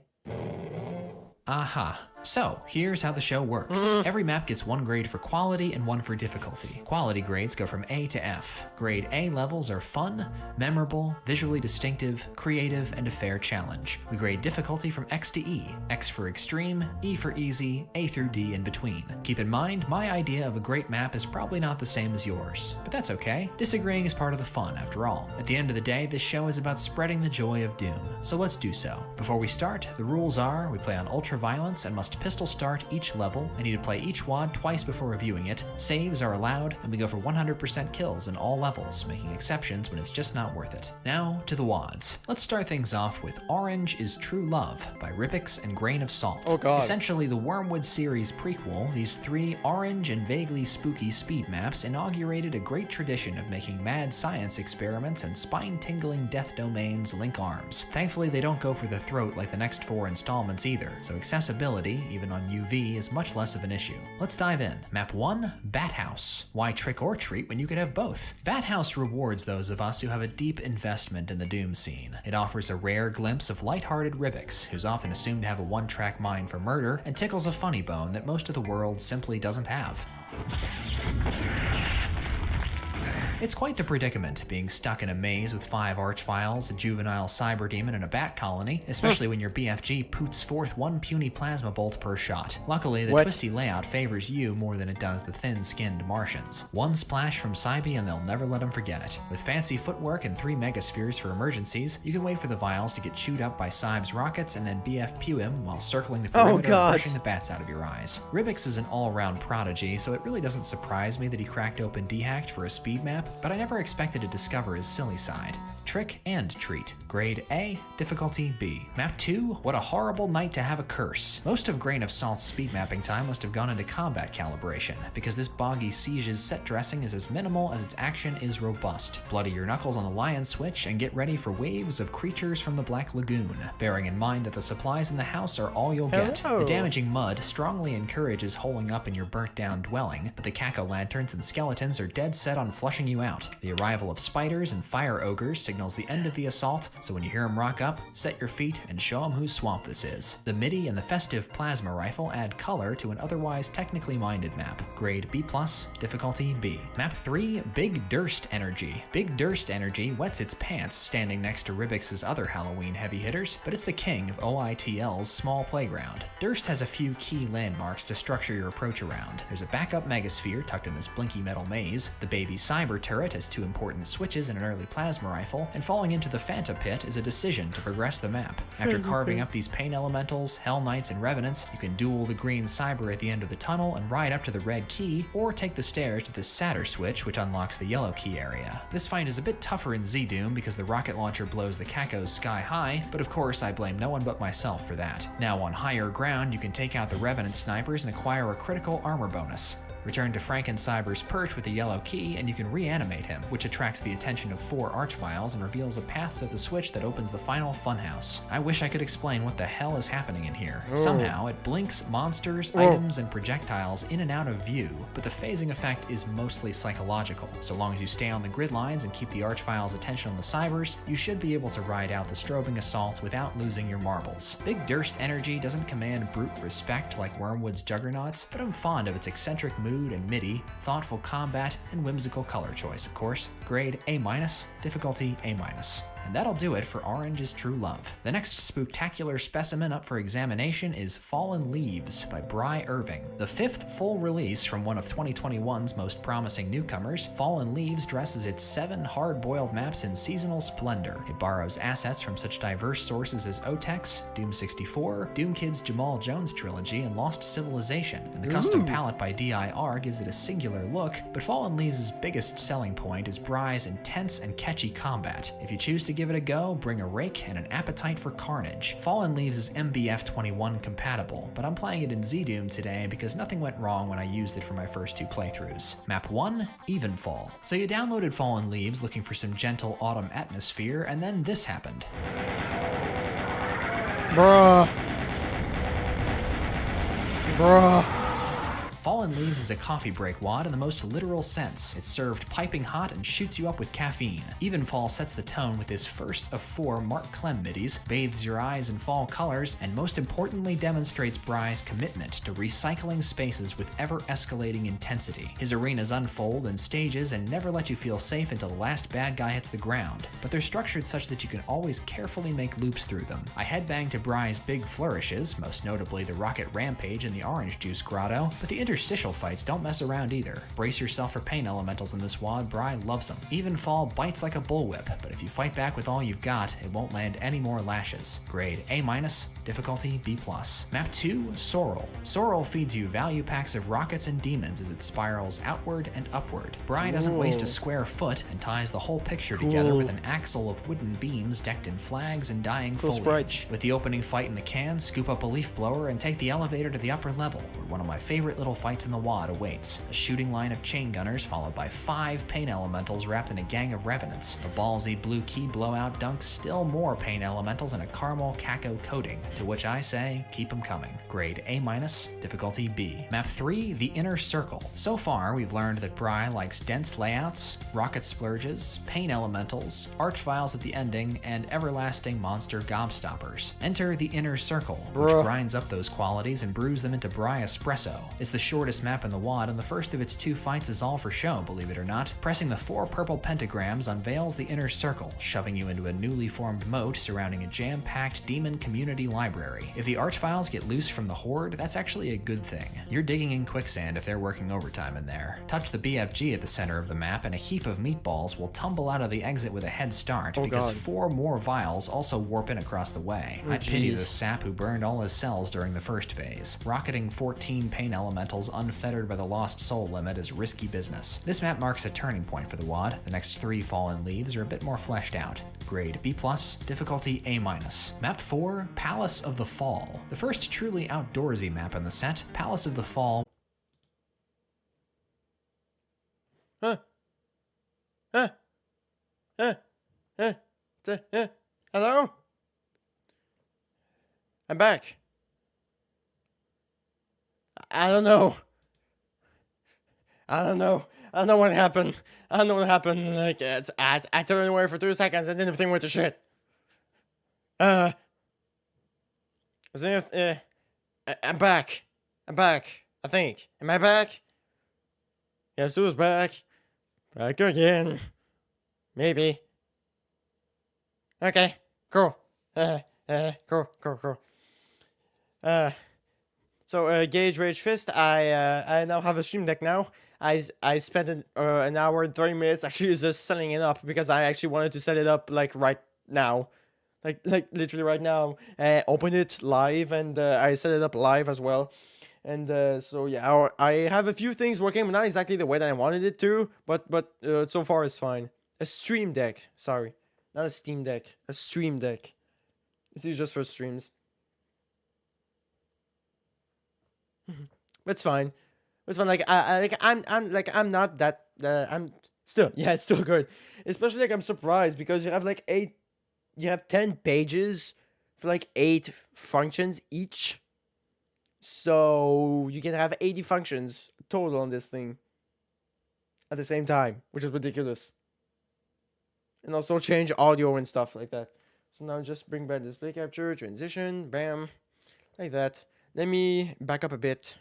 Aha. So, here's how the show works. Every map gets 1 grade for quality and 1 for difficulty. Quality grades go from A to F. Grade A levels are fun, memorable, visually distinctive, creative, and a fair challenge. We grade difficulty from X to E. X for extreme, E for easy, A through D in between. Keep in mind, my idea of a great map is probably not the same as yours. But that's okay. Disagreeing is part of the fun, after all. At the end of the day, this show is about spreading the joy of Doom. So let's do so. Before we start, the rules are, we play on ultra violence and must pistol start each level. I need to play each wad twice before reviewing it. Saves are allowed, and we go for 100% kills in all levels, making exceptions when it's just not worth it. Now to the wads. Let's start things off with Orange is True Love by Ripix and Grain of Salt. Oh god. Essentially the Wormwood series prequel, these 3 orange and vaguely spooky speed maps inaugurated a great tradition of making mad science experiments and spine-tingling death domains link arms. Thankfully they don't go for the throat like the next 4 installments either, so accessibility, even on UV, is much less of an issue. Let's dive in. Map 1, Bat House. Why trick or treat when you could have both? Bat House rewards those of us who have a deep investment in the Doom scene. It offers a rare glimpse of lighthearted Ribix, who's often assumed to have a one-track mind for murder, and tickles a funny bone that most of the world simply doesn't have. It's quite the predicament, being stuck in a maze with 5 archviles, a juvenile cyber demon, and a bat colony, especially when your BFG poots forth 1 puny plasma bolt per shot. Luckily, the twisty layout favors you more than it does the thin-skinned Martians. 1 splash from Cybe and they'll never let him forget it. With fancy footwork and 3 megaspheres for emergencies, you can wait for the vials to get chewed up by Cybe's rockets and then BF pew him while circling the perimeter and pushing the bats out of your eyes. Ribix is an all-around prodigy, so it really doesn't surprise me that he cracked open Dehacked for a speed map, but I never expected to discover his silly side. Trick and treat. Grade A, difficulty B. Map 2, what a horrible night to have a curse. Most of Grain of Salt's speed mapping time must have gone into combat calibration, because this boggy siege's set dressing is as minimal as its action is robust. Bloody your knuckles on the lion switch and get ready for waves of creatures from the Black Lagoon, bearing in mind that the supplies in the house are all you'll get. The damaging mud strongly encourages holing up in your burnt down dwelling, but the Caco-lanterns and skeletons are dead set on flushing you out. The arrival of spiders and fire ogres signals the end of the assault, so when you hear them rock up, set your feet and show them whose swamp this is. The MIDI and the festive plasma rifle add color to an otherwise technically minded map. Grade B+, difficulty B. Map 3, Big Durst Energy. Big Durst Energy wets its pants standing next to Ribix's other Halloween heavy hitters, but it's the king of OITL's small playground. Durst has a few key landmarks to structure your approach around. There's a backup megasphere tucked in this blinky metal maze, the baby cyber turret has 2 important switches and an early plasma rifle, and falling into the Phanta Pit is a decision to progress the map. After carving up these pain elementals, Hell Knights, and Revenants, you can duel the green cyber at the end of the tunnel and ride up to the red key, or take the stairs to the Satyr switch, which unlocks the yellow key area. This fight is a bit tougher in Z-Doom because the rocket launcher blows the Cacos sky high, but of course I blame no one but myself for that. Now on higher ground, you can take out the Revenant snipers and acquire a critical armor bonus. Return to Frankencyber's perch with the yellow key, and you can reanimate him, which attracts the attention of 4 archviles and reveals a path to the switch that opens the final funhouse. I wish I could explain what the hell is happening in here. Somehow, it blinks monsters, items, and projectiles in and out of view, but the phasing effect is mostly psychological. So long as you stay on the grid lines and keep the archviles' attention on the cybers, you should be able to ride out the strobing assault without losing your marbles. Big Durst Energy doesn't command brute respect like Wormwood's Juggernauts, but I'm fond of its eccentric mood and MIDI, thoughtful combat, and whimsical color choice, of course. Grade A-, difficulty A-. And that'll do it for Orange is True Love. The next spooktacular specimen up for examination is Fallen Leaves by Bry Irving. The 5th full release from one of 2021's most promising newcomers, Fallen Leaves dresses its 7 hard-boiled maps in seasonal splendor. It borrows assets from such diverse sources as Otex, Doom 64, Doom Kid's Jamal Jones trilogy, and Lost Civilization, and the custom palette by DIR gives it a singular look, but Fallen Leaves' biggest selling point is Bry's intense and catchy combat. If you choose to give it a go, bring a rake and an appetite for carnage. Fallen Leaves is MBF21 compatible, but I'm playing it in Z-Doom today because nothing went wrong when I used it for my first 2 playthroughs. Map 1, Evenfall. So you downloaded Fallen Leaves looking for some gentle autumn atmosphere, and then this happened. Bruh. Bruh. Fallen Leaves is a coffee break wad in the most literal sense. It's served piping hot and shoots you up with caffeine. Evenfall sets the tone with this first of 4 Mark Clem midis, bathes your eyes in fall colors, and most importantly demonstrates Bry's commitment to recycling spaces with ever-escalating intensity. His arenas unfold in stages and never let you feel safe until the last bad guy hits the ground, but they're structured such that you can always carefully make loops through them. I headbang to Bry's big flourishes, most notably the Rocket Rampage and the Orange Juice Grotto, but the interstitial fights don't mess around either. Brace yourself for pain elementals in this wad, Bry loves them. Evenfall bites like a bullwhip, but if you fight back with all you've got, it won't land any more lashes. Grade A-, difficulty B+. Map 2, Sorrel. Sorrel feeds you value packs of rockets and demons as it spirals outward and upward. Bry doesn't waste a square foot and ties the whole picture together with an axle of wooden beams decked in flags and dying foliage. With the opening fight in the can, scoop up a leaf blower and take the elevator to the upper level, where one of my favorite little fights in the wad awaits. A shooting line of chain gunners followed by 5 pain elementals wrapped in a gang of revenants. A ballsy blue key blowout dunks still more pain elementals in a caramel caco coating, to which I say, keep them coming. Grade A-, difficulty B. Map 3, The Inner Circle. So far, we've learned that Bry likes dense layouts, rocket splurges, pain elementals, archviles at the ending, and everlasting monster gobstoppers. Enter The Inner Circle, which grinds up those qualities and brews them into Bry Espresso. It's the short shortest map in the WAD, and the first of its 2 fights is all for show, believe it or not. Pressing the 4 purple pentagrams unveils the inner circle, shoving you into a newly formed moat surrounding a jam-packed demon community library. If the Archviles get loose from the Horde, that's actually a good thing. You're digging in quicksand if they're working overtime in there. Touch the BFG at the center of the map, and a heap of meatballs will tumble out of the exit with a head start, because 4 more vials also warp in across the way. I pity the sap who burned all his cells during the first phase. Rocketing 14 pain elementals unfettered by the lost soul limit is risky business. This map marks a turning point for the WAD. The next 3 Fallen Leaves are a bit more fleshed out. Grade B+, difficulty A-. Map 4, Palace of the Fall. The first truly outdoorsy map in the set, Palace of the Fall. Hello? I'm back. I don't know. I don't know what happened. Like, I turned away for 2 seconds and then everything went to shit. I'm back. I think. Am I back? Yes, who's back? Back again. Maybe. Okay. Cool. Cool. So Gage Rage Fist, I now have a stream deck now. I spent an hour and 30 minutes actually just setting it up because I actually wanted to set it up like right now. Like literally right now. Open it live and I set it up live as well. And so yeah, I have a few things working, but not exactly the way that I wanted it to. But so far it's fine. A stream deck, sorry, not a Steam Deck. A stream deck. This is just for streams. It's fine. It's fine. Like I'm not that. I'm still, yeah, it's still good. Especially like I'm surprised because you have like 10 pages for like 8 functions each. So you can have 80 functions total on this thing at the same time, which is ridiculous. And also change audio and stuff like that. So now just bring back display capture, transition, bam, like that. Let me back up a bit.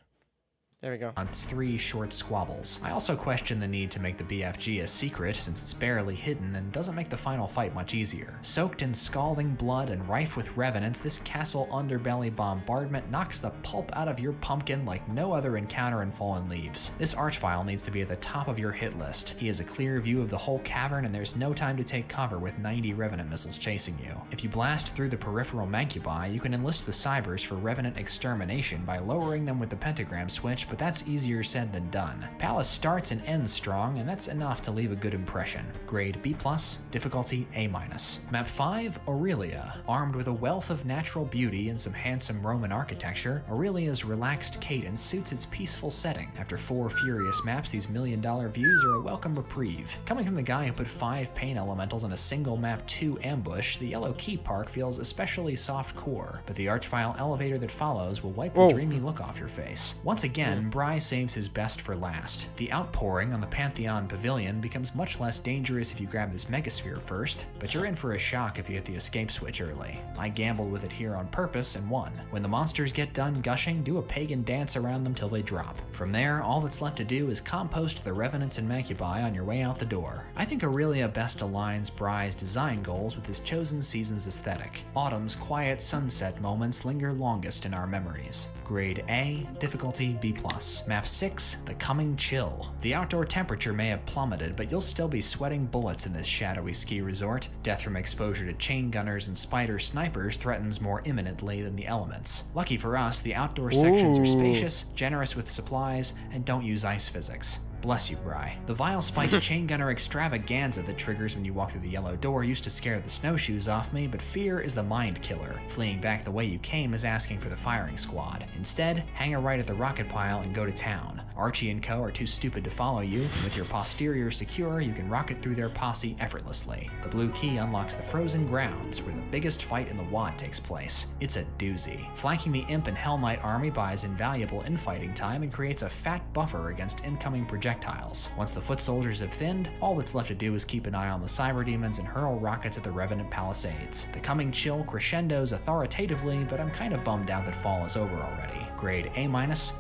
There we go. It's 3 short squabbles. I also question the need to make the BFG a secret since it's barely hidden and doesn't make the final fight much easier. Soaked in scalding blood and rife with revenants, this castle underbelly bombardment knocks the pulp out of your pumpkin like no other encounter in Fallen Leaves. This Archvile needs to be at the top of your hit list. He has a clear view of the whole cavern and there's no time to take cover with 90 revenant missiles chasing you. If you blast through the peripheral Mancubi, you can enlist the Cybers for revenant extermination by lowering them with the pentagram switch, but that's easier said than done. Palace starts and ends strong, and that's enough to leave a good impression. Grade B+, difficulty A-. Map 5, Aurelia. Armed with a wealth of natural beauty and some handsome Roman architecture, Aurelia's relaxed cadence suits its peaceful setting. After 4 furious maps, these $1 million views are a welcome reprieve. Coming from the guy who put 5 pain elementals in a single map 2 ambush, the Yellow Key Park feels especially soft-core, but the Archvile elevator that follows will wipe the dreamy look off your face. Once again, Bry saves his best for last. The outpouring on the Pantheon Pavilion becomes much less dangerous if you grab this Megasphere first, but you're in for a shock if you hit the escape switch early. I gambled with it here on purpose and won. When the monsters get done gushing, do a pagan dance around them till they drop. From there, all that's left to do is compost the Revenants and Mancubi on your way out the door. I think Aurelia best aligns Bry's design goals with his chosen season's aesthetic. Autumn's quiet sunset moments linger longest in our memories. Grade A, difficulty B+. Map 6, The Coming Chill. The outdoor temperature may have plummeted, but you'll still be sweating bullets in this shadowy ski resort. Death from exposure to chain gunners and spider snipers threatens more imminently than the elements. Lucky for us, the outdoor sections are spacious, generous with supplies, and don't use ice physics. Bless you, Bry. The vile spiked chain gunner extravaganza that triggers when you walk through the yellow door used to scare the snowshoes off me, but fear is the mind killer. Fleeing back the way you came is asking for the firing squad. Instead, hang a right at the rocket pile and go to town. Archie and co are too stupid to follow you, and with your posterior secure, you can rocket through their posse effortlessly. The blue key unlocks the frozen grounds, where the biggest fight in the WAD takes place. It's a doozy. Flanking the Imp and Hell Knight army buys invaluable infighting time and creates a fat buffer against incoming projectiles. Once the foot soldiers have thinned, all that's left to do is keep an eye on the cyber demons and hurl rockets at the Revenant Palisades. The Coming Chill crescendos authoritatively, but I'm kind of bummed out that fall is over already. grade A-,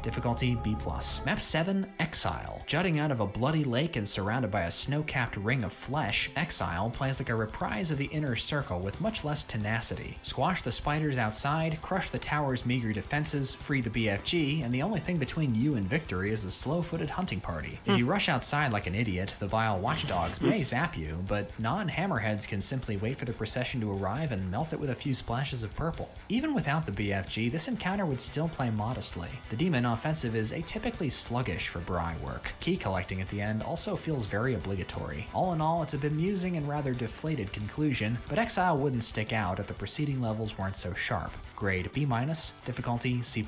difficulty B+. Map 7, Exile. Jutting out of a bloody lake and surrounded by a snow-capped ring of flesh, Exile plays like a reprise of the Inner Circle with much less tenacity. Squash the spiders outside, crush the tower's meager defenses, free the BFG, and the only thing between you and victory is a slow-footed hunting party. If you rush outside like an idiot, the vile watchdogs may zap you, but non-hammerheads can simply wait for the procession to arrive and melt it with a few splashes of purple. Even without the BFG, this encounter would still play modestly. The demon offensive is atypically sluggish for Bry work. Key collecting at the end also feels very obligatory. All in all, it's a bemusing and rather deflated conclusion, but Exile wouldn't stick out if the preceding levels weren't so sharp. Grade B-, difficulty C+.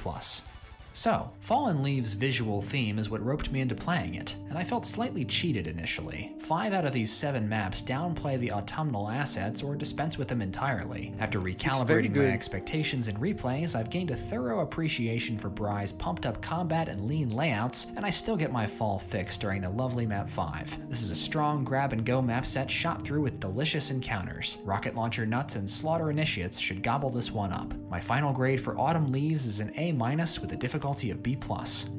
So, Fallen Leaves' visual theme is what roped me into playing it, and I felt slightly cheated initially. 5 out of these 7 maps downplay the autumnal assets or dispense with them entirely. After recalibrating my expectations in replays, I've gained a thorough appreciation for Bry's pumped-up combat and lean layouts, and I still get my fall fix during the lovely Map 5. This is a strong grab-and-go map set shot through with delicious encounters. Rocket launcher nuts and slaughter initiates should gobble this one up. My final grade for Autumn Leaves is an A- with a difficulty of B+.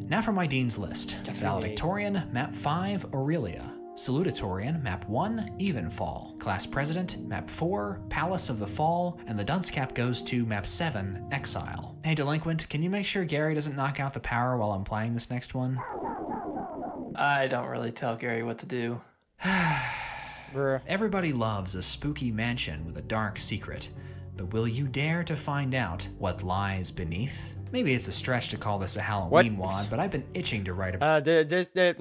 Now for my Dean's List. Valedictorian, Map 5, Aurelia. Salutatorian, Map 1, Evenfall. Class President, Map 4, Palace of the Fall, and the dunce cap goes to Map 7, Exile. Hey Delinquent, can you make sure Gary doesn't knock out the power while I'm playing this next one? I don't really tell Gary what to do. Everybody loves a spooky mansion with a dark secret, but will you dare to find out what lies beneath? Maybe it's a stretch to call this a Halloween wad, but I've been itching to write about there's a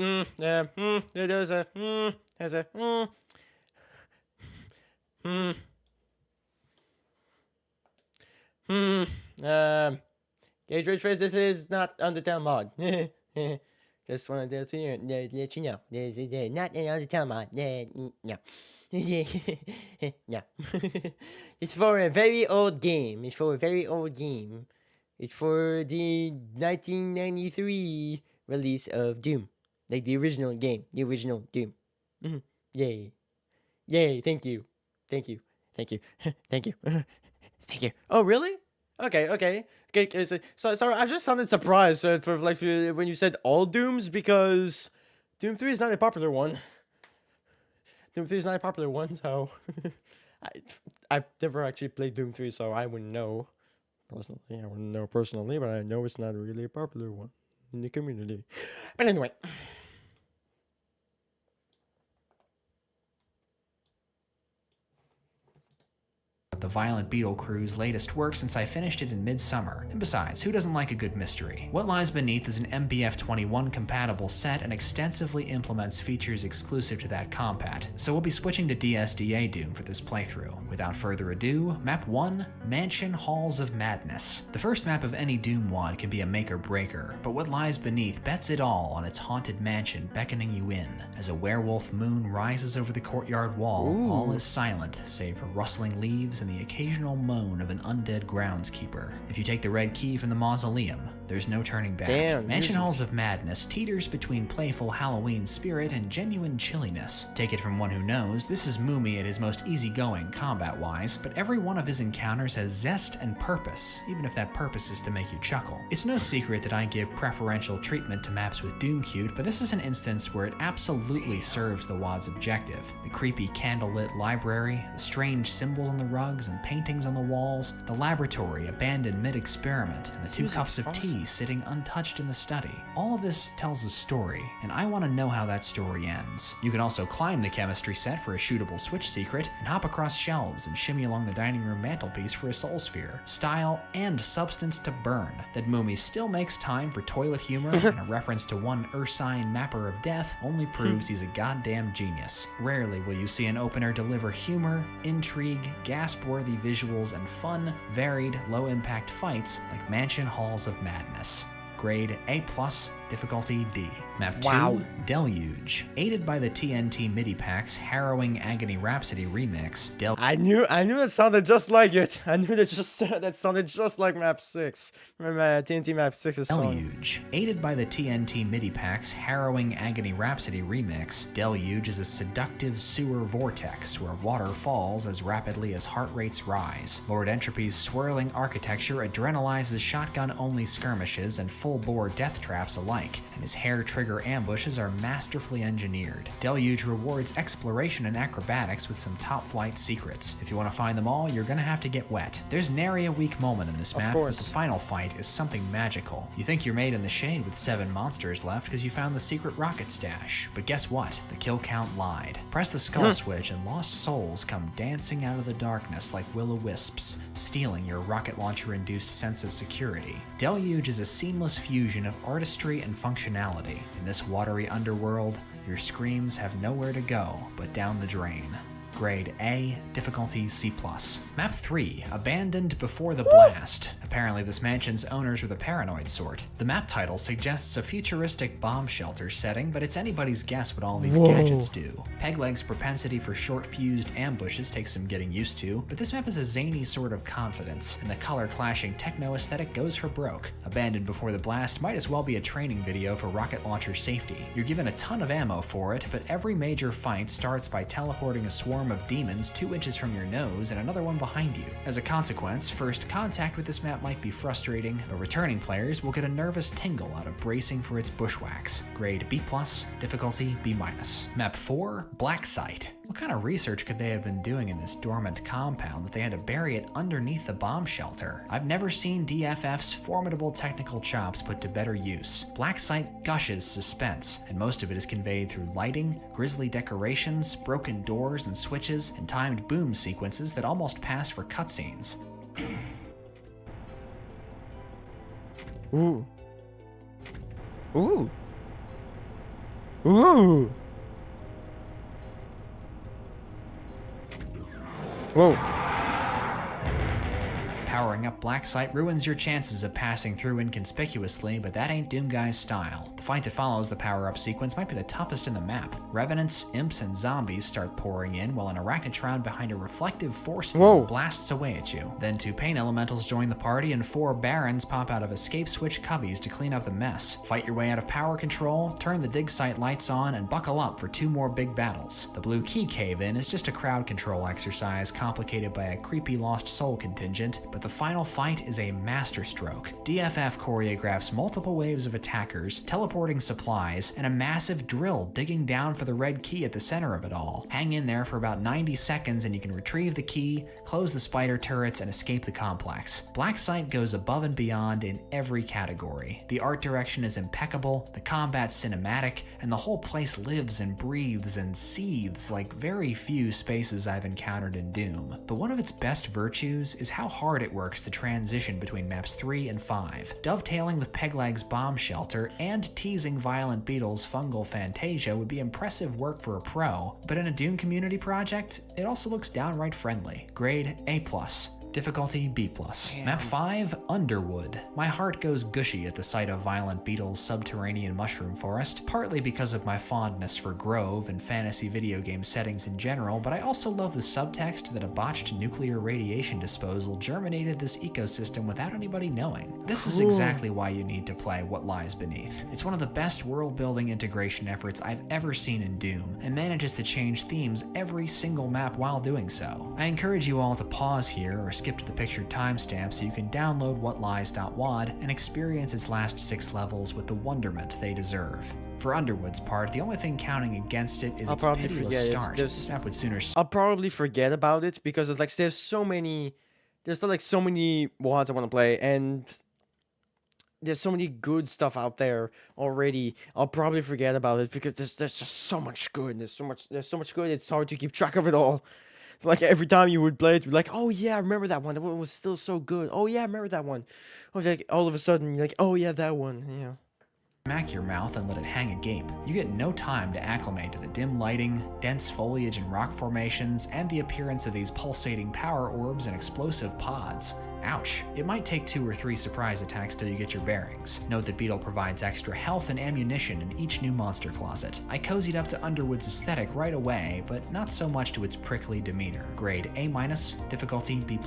Gage Ridge Race, this is not Undertale mod. Just wanted to let you know. This is not an Undertale mod. No. No. It's for a very old game. It's for the 1993 release of Doom. Like the original game. The original Doom. Yay. Yay, thank you. Thank you. Thank you. Thank you. Thank you. Oh, really? Okay. So sorry, I just sounded surprised for like when you said all Dooms, because Doom 3 is not a popular one. Doom 3 is not a popular one, so I've never actually played Doom 3, so I wouldn't know. Personally, I wouldn't know personally, but I know it's not really a popular one in the community. But anyway. the Violent Beetle crew's latest work since I finished it in midsummer, and besides, who doesn't like a good mystery? What Lies Beneath is an MBF21 compatible set and extensively implements features exclusive to that compat, so we'll be switching to DSDA Doom for this playthrough. Without further ado, Map 1, Mansion Halls of Madness. The first map of any Doom wad can be a make or breaker, but What Lies Beneath bets it all on its haunted mansion beckoning you in. As a werewolf moon rises over the courtyard wall, all is silent save for rustling leaves and the occasional moan of an undead groundskeeper. If you take the red key from the mausoleum, there's no turning back. Mansion Halls of Madness teeters between playful Halloween spirit and genuine chilliness. Take it from one who knows, this is Moomy at his most easygoing combat-wise, but every one of his encounters has zest and purpose, even if that purpose is to make you chuckle. It's no secret that I give preferential treatment to maps with Doomcute, but this is an instance where it absolutely serves the wad's objective. The creepy candlelit library, the strange symbols on the rugs and paintings on the walls, the laboratory abandoned mid-experiment, and the two cups of tea sitting untouched in the study. All of this tells a story, and I want to know how that story ends. You can also climb the chemistry set for a shootable switch secret, and hop across shelves and shimmy along the dining room mantelpiece for a soul sphere. Style and substance to burn. That Moomy still makes time for toilet humor and a reference to one Ursine Mapper of Death only proves he's a goddamn genius. Rarely will you see an opener deliver humor, intrigue, gasp-worthy visuals, and fun, varied, low-impact fights like Mansion Halls of Madness. Grade A+, difficulty D. Map 2, Wow. Deluge. Aided by the TNT MIDI pack's harrowing Agony Rhapsody remix, I knew it sounded just like it. I knew that sounded just like map 6. Remember TNT map 6's song. Deluge. Aided by the TNT MIDI pack's harrowing Agony Rhapsody remix, Deluge is a seductive sewer vortex where water falls as rapidly as heart rates rise. Lord Entropy's swirling architecture adrenalizes shotgun-only skirmishes and full-bore death traps alike, and his hair trigger ambushes are masterfully engineered. Deluge rewards exploration and acrobatics with some top-flight secrets. If you want to find them all, you're gonna have to get wet. There's nary a weak moment in this Of map, course. but the final fight is something magical. You think you're made in the shade with 7 monsters left because you found the secret rocket stash, but guess what? The kill count lied. Press the skull switch and lost souls come dancing out of the darkness like will-o-wisps, stealing your rocket launcher-induced sense of security. Deluge is a seamless fusion of artistry and functionality. In this watery underworld, your screams have nowhere to go but down the drain. Grade A, difficulty C+. Map 3, Abandoned Before the Blast. Apparently this mansion's owners were the paranoid sort. The map title suggests a futuristic bomb shelter setting, but it's anybody's guess what all these gadgets do. Pegleg's propensity for short-fused ambushes takes some getting used to, but this map is a zany sort of confidence, and the color-clashing techno aesthetic goes for broke. Abandoned Before the Blast might as well be a training video for rocket launcher safety. You're given a ton of ammo for it, but every major fight starts by teleporting a swarm of demons 2 inches from your nose and another one behind you. As a consequence, first contact with this map might be frustrating, but returning players will get a nervous tingle out of bracing for its bushwhacks. Grade B+, difficulty B-. Map 4, Black Site. What kind of research could they have been doing in this dormant compound that they had to bury it underneath the bomb shelter? I've never seen DFF's formidable technical chops put to better use. Black Site gushes suspense, and most of it is conveyed through lighting, grisly decorations, broken doors and switches, and timed boom sequences that almost pass for cutscenes. Ooh. Ooh. Ooh. Whoa. Powering up Black Site ruins your chances of passing through inconspicuously, but that ain't Doomguy's style. The fight that follows the power-up sequence might be the toughest in the map. Revenants, imps, and zombies start pouring in, while an arachnotron behind a reflective force field blasts away at you. Then 2 pain elementals join the party, and 4 barons pop out of escape switch cubbies to clean up the mess. Fight your way out of power control, turn the dig site lights on, and buckle up for 2 more big battles. The blue key cave-in is just a crowd control exercise complicated by a creepy lost soul contingent, but the final fight is a masterstroke. DFF choreographs multiple waves of attackers, teleporting supplies, and a massive drill digging down for the red key at the center of it all. Hang in there for about 90 seconds and you can retrieve the key, close the spider turrets, and escape the complex. Black Site goes above and beyond in every category. The art direction is impeccable, the combat's cinematic, and the whole place lives and breathes and seethes like very few spaces I've encountered in Doom. But one of its best virtues is how hard it works to transition between maps 3 and 5, dovetailing with Pegleg's bomb shelter and teasing Violent Beetle's fungal Fantasia would be impressive work for a pro, but in a Doom community project, it also looks downright friendly. Grade A+. Difficulty B+. Map 5, Underwood. My heart goes gushy at the sight of Violent Beetle's subterranean mushroom forest, partly because of my fondness for Grove and fantasy video game settings in general, but I also love the subtext that a botched nuclear radiation disposal germinated this ecosystem without anybody knowing. This is exactly why you need to play What Lies Beneath. It's one of the best world-building integration efforts I've ever seen in Doom, and manages to change themes every single map while doing so. I encourage you all to pause here or skip to the pictured timestamp so you can download whatlies.wad and experience its last 6 levels with the wonderment they deserve. For Underwood's part, the only thing counting against it is its pitiless start. This map would sooner... I'll probably forget about it because it's like there's still like so many WADs I want to play, and there's so many good stuff out there already. I'll probably forget about it because there's just so much good. There's so much good. It's hard to keep track of it all. It's like every time you would play it, you'd be like, oh yeah, I remember that one. That one was still so good. Oh yeah, I remember that one. Or like all of a sudden, you're like, oh yeah, that one. Yeah. Smack your mouth and let it hang agape. You get no time to acclimate to the dim lighting, dense foliage and rock formations, and the appearance of these pulsating power orbs and explosive pods. Ouch. It might take 2 or 3 surprise attacks till you get your bearings. Note that Beetle provides extra health and ammunition in each new monster closet. I cozied up to Underwood's aesthetic right away, but not so much to its prickly demeanor. Grade A-, difficulty B+.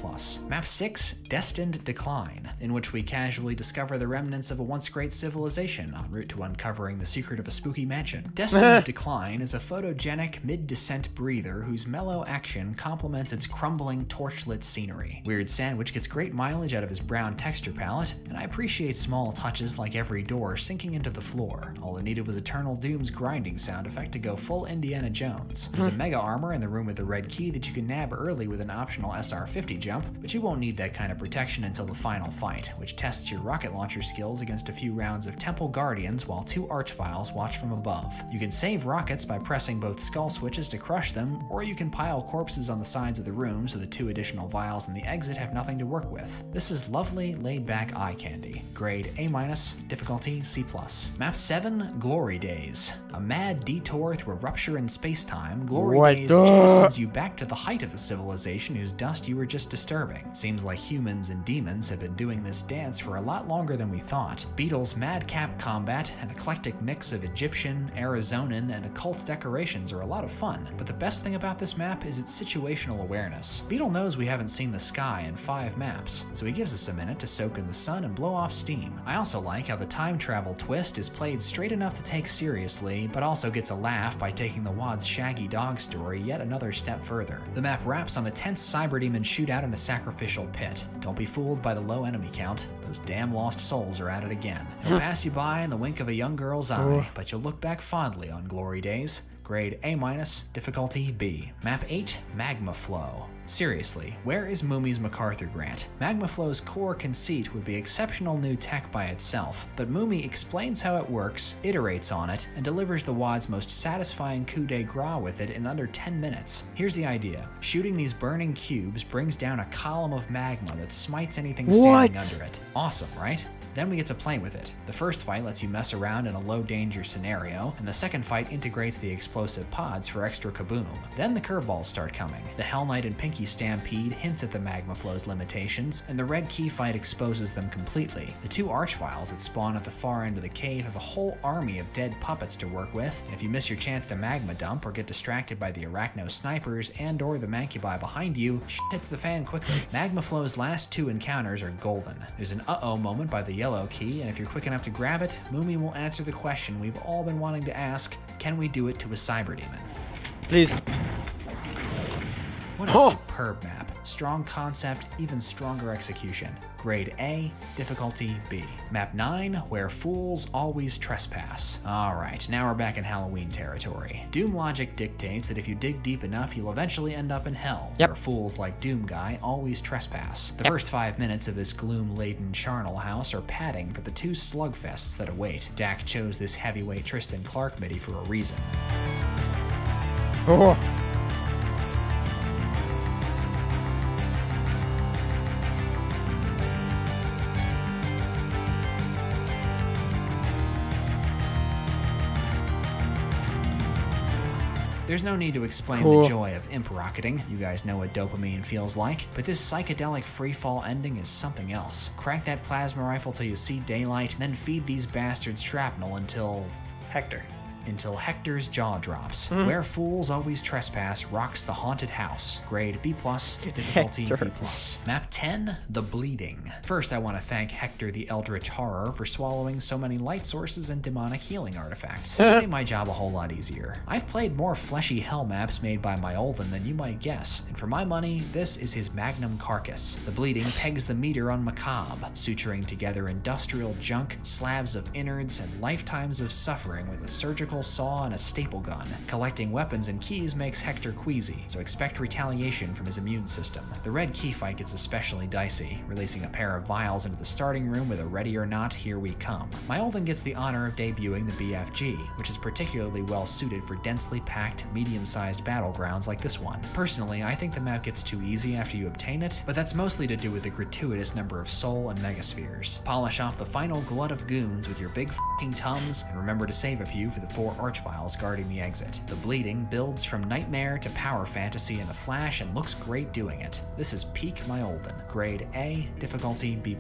Map 6, Destined Decline, in which we casually discover the remnants of a once great civilization en route to uncovering the secret of a spooky mansion. Destined Decline is a photogenic mid-descent breather whose mellow action complements its crumbling torchlit scenery. Weird Sandwich gets great mileage out of his brown texture palette, and I appreciate small touches like every door sinking into the floor. All it needed was Eternal Doom's grinding sound effect to go full Indiana Jones. There's a mega armor in the room with the red key that you can nab early with an optional SR-50 jump, but you won't need that kind of protection until the final fight, which tests your rocket launcher skills against a few rounds of Temple Guardians while 2 Archviles watch from above. You can save rockets by pressing both skull switches to crush them, or you can pile corpses on the sides of the room so the 2 additional vials in the exit have nothing to work with. This is lovely, laid-back eye candy. Grade A-, difficulty C+. Map 7, Glory Days. A mad detour through a rupture in space-time, Glory Days jettisons you back to the height of the civilization whose dust you were just disturbing. Seems like humans and demons have been doing this dance for a lot longer than we thought. Beetle's madcap combat, an eclectic mix of Egyptian, Arizonan, and occult decorations are a lot of fun, but the best thing about this map is its situational awareness. Beetle knows we haven't seen the sky in 5 maps, so he gives us a minute to soak in the sun and blow off steam. I also like how the time travel twist is played straight enough to take seriously, but also gets a laugh by taking the WAD's Shaggy Dog story yet another step further. The map wraps on a tense Cyberdemon shootout in a sacrificial pit. Don't be fooled by the low enemy count. Those damn lost souls are at it again. They'll pass you by in the wink of a young girl's eye, but you'll look back fondly on Glory Days. Grade A-, difficulty B. Map 8, Magma Flow. Seriously, where is Mumi's MacArthur Grant? Magma Flow's core conceit would be exceptional new tech by itself, but Mumi explains how it works, iterates on it, and delivers the WAD's most satisfying coup de grace with it in under 10 minutes. Here's the idea. Shooting these burning cubes brings down a column of magma that smites anything standing under it. Awesome, right? Then we get to play with it. The first fight lets you mess around in a low-danger scenario, and the second fight integrates the explosive pods for extra kaboom. Then the curveballs start coming. The Hell Knight and Pinky Stampede hints at the Magma Flow's limitations, and the Red Key fight exposes them completely. The 2 Archviles that spawn at the far end of the cave have a whole army of dead puppets to work with, and if you miss your chance to magma dump or get distracted by the Arachno snipers and or the Mancubi behind you, shit hits the fan quickly. Magma Flow's last 2 encounters are golden. There's an uh-oh moment by the yellow key, and if you're quick enough to grab it, Mumi will answer the question we've all been wanting to ask: can we do it to a Cyberdemon? Please. What a superb map. Strong concept, even stronger execution. Grade A, difficulty B. Map 9, Where Fools Always Trespass. Alright, now we're back in Halloween territory. Doom logic dictates that if you dig deep enough, you'll eventually end up in hell, where fools like Doom Guy always trespass. The first 5 minutes of this gloom-laden charnel house are padding for the 2 slugfests that await. Dak chose this heavyweight Tristan Clark midi for a reason. There's no need to explain the joy of imp rocketing. You guys know what dopamine feels like. But this psychedelic freefall ending is something else. Crack that plasma rifle till you see daylight, and then feed these bastards shrapnel until Hector's jaw drops. Where Fools Always Trespass rocks the haunted house. Grade B+, difficulty B+. Map 10, The Bleeding. First, I want to thank Hector the Eldritch Horror for swallowing so many light sources and demonic healing artifacts. It made my job a whole lot easier. I've played more fleshy hell maps made by Myolden than you might guess, and for my money, this is his magnum carcass. The Bleeding pegs the meter on macabre, suturing together industrial junk, slabs of innards, and lifetimes of suffering with a surgical saw and a staple gun. Collecting weapons and keys makes Hector queasy, so expect retaliation from his immune system. The Red Key fight gets especially dicey, releasing a pair of vials into the starting room with a ready or not, here we come. Myolden gets the honor of debuting the BFG, which is particularly well suited for densely packed, medium-sized battlegrounds like this one. Personally, I think the map gets too easy after you obtain it, but that's mostly to do with the gratuitous number of soul and megaspheres. Polish off the final glut of goons with your big f***ing tums, and remember to save a few for the 4 archviles guarding the exit. The bleeding builds from nightmare to power fantasy in a flash and looks great doing it. This is peak Myolden, grade A, difficulty B+.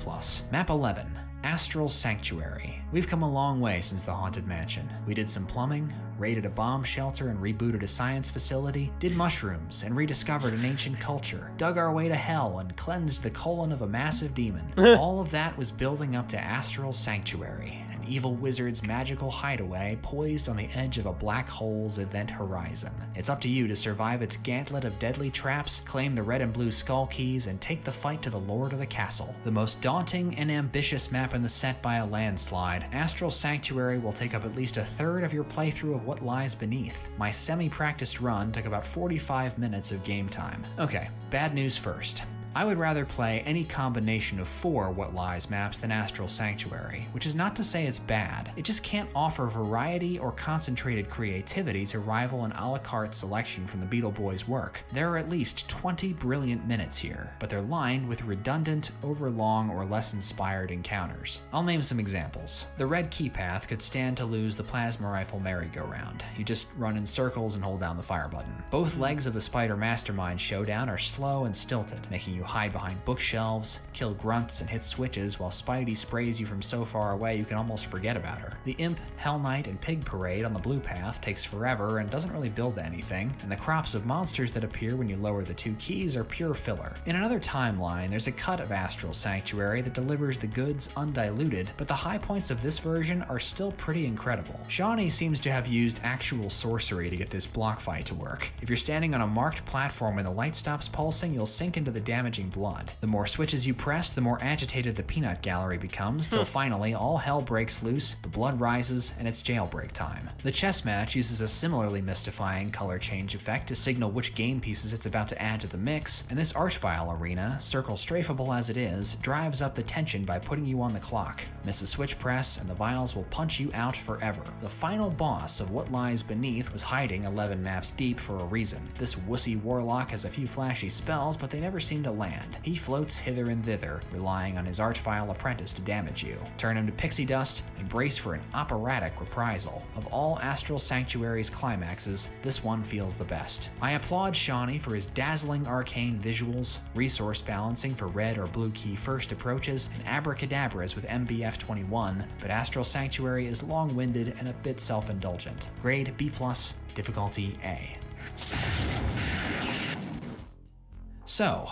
Map 11. Astral Sanctuary. We've come a long way since the Haunted Mansion. We did some plumbing, raided a bomb shelter and rebooted a science facility, did mushrooms and rediscovered an ancient culture, dug our way to hell and cleansed the colon of a massive demon. All of that was building up to Astral Sanctuary, an evil wizard's magical hideaway poised on the edge of a black hole's event horizon. It's up to you to survive its gauntlet of deadly traps, claim the red and blue skull keys, and take the fight to the lord of the castle. The most daunting and ambitious map in the set by a landslide, Astral Sanctuary will take up at least a third of your playthrough of What Lies Beneath. My semi-practiced run took about 45 minutes of game time. Okay, bad news first. I would rather play any combination of 4 What Lies maps than Astral Sanctuary, which is not to say it's bad. It just can't offer variety or concentrated creativity to rival an a la carte selection from the Beetle Boys' work. There are at least 20 brilliant minutes here, but they're lined with redundant, overlong, or less inspired encounters. I'll name some examples. The red key path could stand to lose the plasma rifle merry-go-round. You just run in circles and hold down the fire button. Both legs of the Spider Mastermind showdown are slow and stilted, making you hide behind bookshelves, kill grunts, and hit switches while Spidey sprays you from so far away you can almost forget about her. The Imp, Hell Knight, and Pig Parade on the blue path takes forever and doesn't really build to anything, and the crops of monsters that appear when you lower the 2 keys are pure filler. In another timeline, there's a cut of Astral Sanctuary that delivers the goods undiluted, but the high points of this version are still pretty incredible. Shawnee seems to have used actual sorcery to get this block fight to work. If you're standing on a marked platform and the light stops pulsing, you'll sink into the damaging blood. The more switches you press, the more agitated the peanut gallery becomes, till finally all hell breaks loose, the blood rises, and it's jailbreak time. The chess match uses a similarly mystifying color change effect to signal which game pieces it's about to add to the mix, and this archvile arena, circle strafable as it is, drives up the tension by putting you on the clock. Miss a switch press, and the vials will punch you out forever. The final boss of What Lies Beneath was hiding 11 maps deep for a reason. This wussy warlock has a few flashy spells, but they never seem to land. He floats hither and thither, relying on his archvile apprentice to damage you. Turn him to pixie dust and brace for an operatic reprisal. Of all Astral Sanctuary's climaxes, this one feels the best. I applaud Shawnee for his dazzling arcane visuals, resource balancing for red or blue key first approaches, and abracadabras with MBF21, but Astral Sanctuary is long-winded and a bit self-indulgent. Grade B+, difficulty A. So,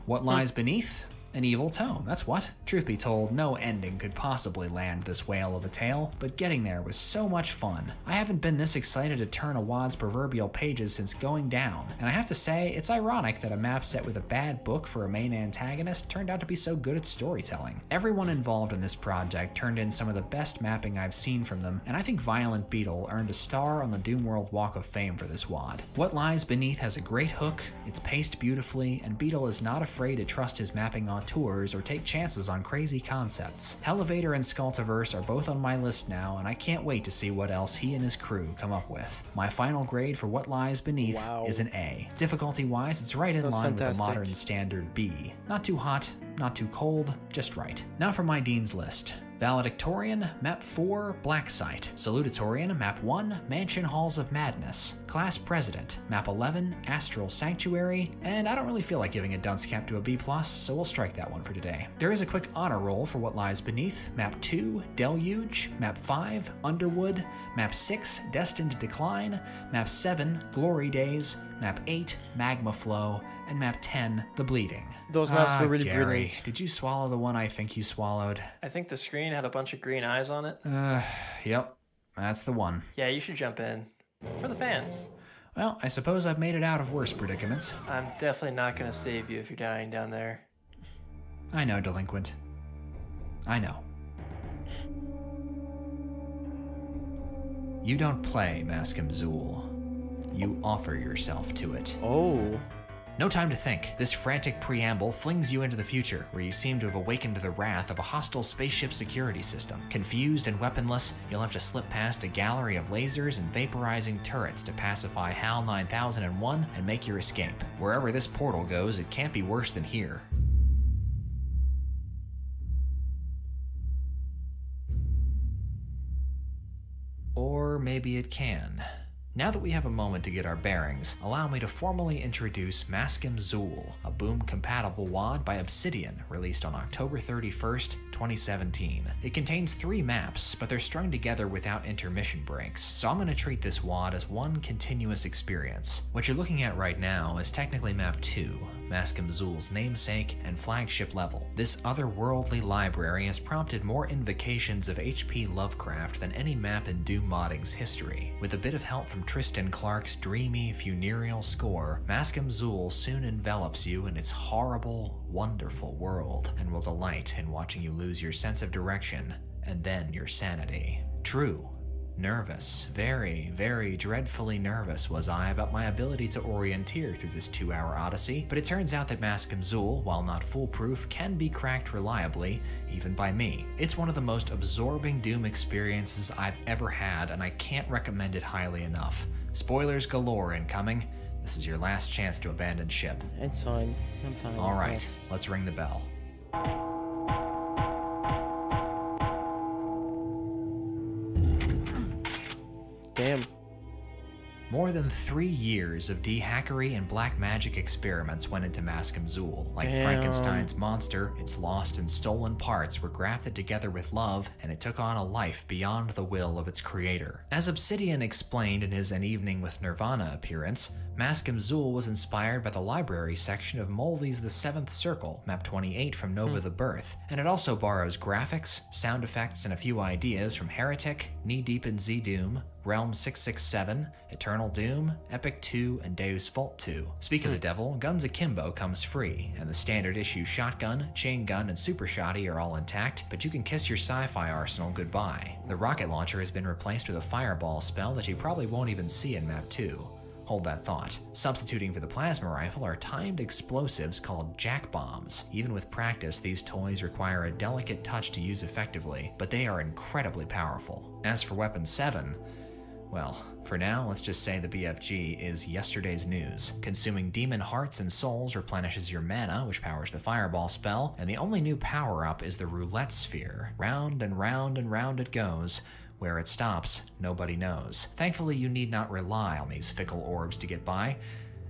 What Lies Beneath? An evil tome, that's what. Truth be told, no ending could possibly land this whale of a tale, but getting there was so much fun. I haven't been this excited to turn a wad's proverbial pages since Going Down, and I have to say, it's ironic that a map set with a bad book for a main antagonist turned out to be so good at storytelling. Everyone involved in this project turned in some of the best mapping I've seen from them, and I think Violent Beetle earned a star on the Doomworld Walk of Fame for this wad. What Lies Beneath has a great hook, it's paced beautifully, and Beetle is not afraid to trust his mapping on tours or take chances on crazy concepts. Hellevator and Sculptiverse are both on my list now, and I can't wait to see what else he and his crew come up with. My final grade for What Lies Beneath is an A. Difficulty-wise, it's right in line with the modern standard B. Not too hot, not too cold, just right. Now for my Dean's List. Valedictorian, Map 4, Black Site. Salutatorian, Map 1, Mansion Halls of Madness. Class President, Map 11, Astral Sanctuary, and I don't really feel like giving a dunce cap to a B+, so we'll strike that one for today. There is a quick honor roll for What Lies Beneath. Map 2, Deluge. Map 5, Underwood. Map 6, Destined to Decline. Map 7, Glory Days. Map 8, Magma Flow. And Map 10, The Bleeding. Those maps were really Gary, brilliant. Did you swallow the one I think you swallowed? I think the screen had a bunch of green eyes on it. Yep. That's the one. Yeah, you should jump in. For the fans. Well, I suppose I've made it out of worse predicaments. I'm definitely not going to save you if you're dying down there. I know, Delinquent. I know. You don't play Mascom Zool. You offer yourself to it. Oh. No time to think. This frantic preamble flings you into the future, where you seem to have awakened to the wrath of a hostile spaceship security system. Confused and weaponless, you'll have to slip past a gallery of lasers and vaporizing turrets to pacify HAL 9001 and make your escape. Wherever this portal goes, it can't be worse than here. Or maybe it can. Now that we have a moment to get our bearings, allow me to formally introduce Maskim Zool, a boom-compatible WAD by Obsidian, released on October 31st, 2017. It contains 3 maps, but they're strung together without intermission breaks, so I'm going to treat this WAD as one continuous experience. What you're looking at right now is technically Map 2, Maskim Zool's namesake and flagship level. This otherworldly library has prompted more invocations of H.P. Lovecraft than any map in Doom modding's history. With a bit of help from Tristan Clark's dreamy, funereal score, Maskim Zool soon envelops you in its horrible, wonderful world, and will delight in watching you lose your sense of direction, and then your sanity. True. Nervous, very, very dreadfully nervous was I about my ability to orienteer through this 2-hour odyssey, but it turns out that Maskim Zool, while not foolproof, can be cracked reliably, even by me. It's one of the most absorbing Doom experiences I've ever had, and I can't recommend it highly enough. Spoilers galore incoming. This is your last chance to abandon ship. It's fine. I'm fine. Alright, let's ring the bell. Damn. More than 3 years of de-hackery and black magic experiments went into Maskim Zool. Like Damn. Frankenstein's monster, its lost and stolen parts were grafted together with love, and it took on a life beyond the will of its creator. As Obsidian explained in his An Evening with Nirvana appearance, Maskim Zool was inspired by the library section of Moldy's The Seventh Circle, map 28 from Nova the Birth, and it also borrows graphics, sound effects, and a few ideas from Heretic, Knee Deep in Z-Doom, Realm 667, Eternal Doom, Epic 2, and Deus Vult 2. Speak of the devil, Guns Akimbo comes free, and the standard issue shotgun, chain gun, and super shotty are all intact, but you can kiss your sci-fi arsenal goodbye. The rocket launcher has been replaced with a fireball spell that you probably won't even see in map 2. Hold that thought. Substituting for the plasma rifle are timed explosives called jack bombs. Even with practice, these toys require a delicate touch to use effectively, but they are incredibly powerful. As for Weapon 7, well, for now, let's just say the BFG is yesterday's news. Consuming demon hearts and souls replenishes your mana, which powers the fireball spell, and the only new power-up is the roulette sphere. Round and round and round it goes. Where it stops, nobody knows. Thankfully, you need not rely on these fickle orbs to get by,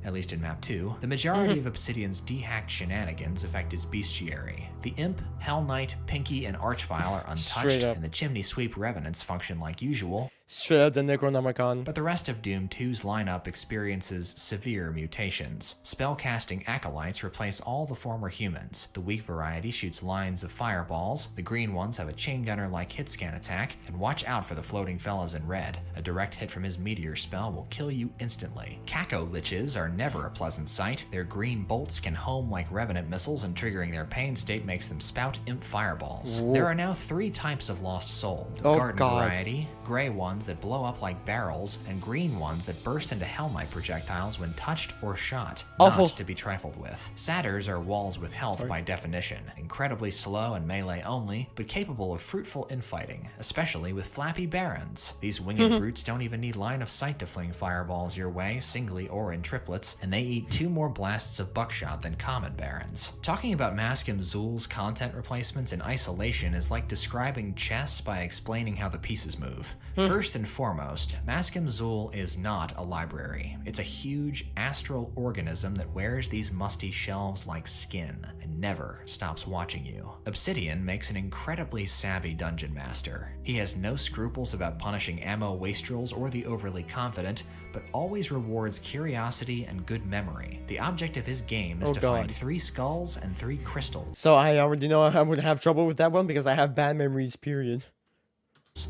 at least in map 2. The majority of Obsidian's de-hacked shenanigans affect his bestiary. The Imp, Hell Knight, Pinky, and Archvile are untouched, and the Chimney Sweep Revenants function like usual. Straight up the Necronomicon. But the rest of Doom 2's lineup experiences severe mutations. Spellcasting acolytes replace all the former humans. The weak variety shoots lines of fireballs, the green ones have a chain gunner-like hit scan attack, and watch out for the floating fellas in red. A direct hit from his meteor spell will kill you instantly. Caco Liches are never a pleasant sight. Their green bolts can home like Revenant missiles, and triggering their pain state makes them spout imp fireballs. Whoa. There are now 3 types of Lost Soul. Oh, Garden God. variety, gray ones that blow up like barrels, and green ones that burst into Hell Knight projectiles when touched or shot, Awful. not to be trifled with. Satyrs are walls with health by definition, incredibly slow and melee only, but capable of fruitful infighting, especially with flappy barons. These winged brutes don't even need line of sight to fling fireballs your way, singly or in triplets, and they eat 2 more blasts of buckshot than common barons. Talking about Maskim Zool's content replacements in isolation is like describing chess by explaining how the pieces move. First and foremost, Maskim Zool is not a library. It's a huge astral organism that wears these musty shelves like skin and never stops watching you. Obsidian makes an incredibly savvy dungeon master. He has no scruples about punishing ammo wastrels or the overly confident, but always rewards curiosity and good memory. The object of his game is to find 3 skulls and 3 crystals. So I already know I would have trouble with that one because I have bad memories, period.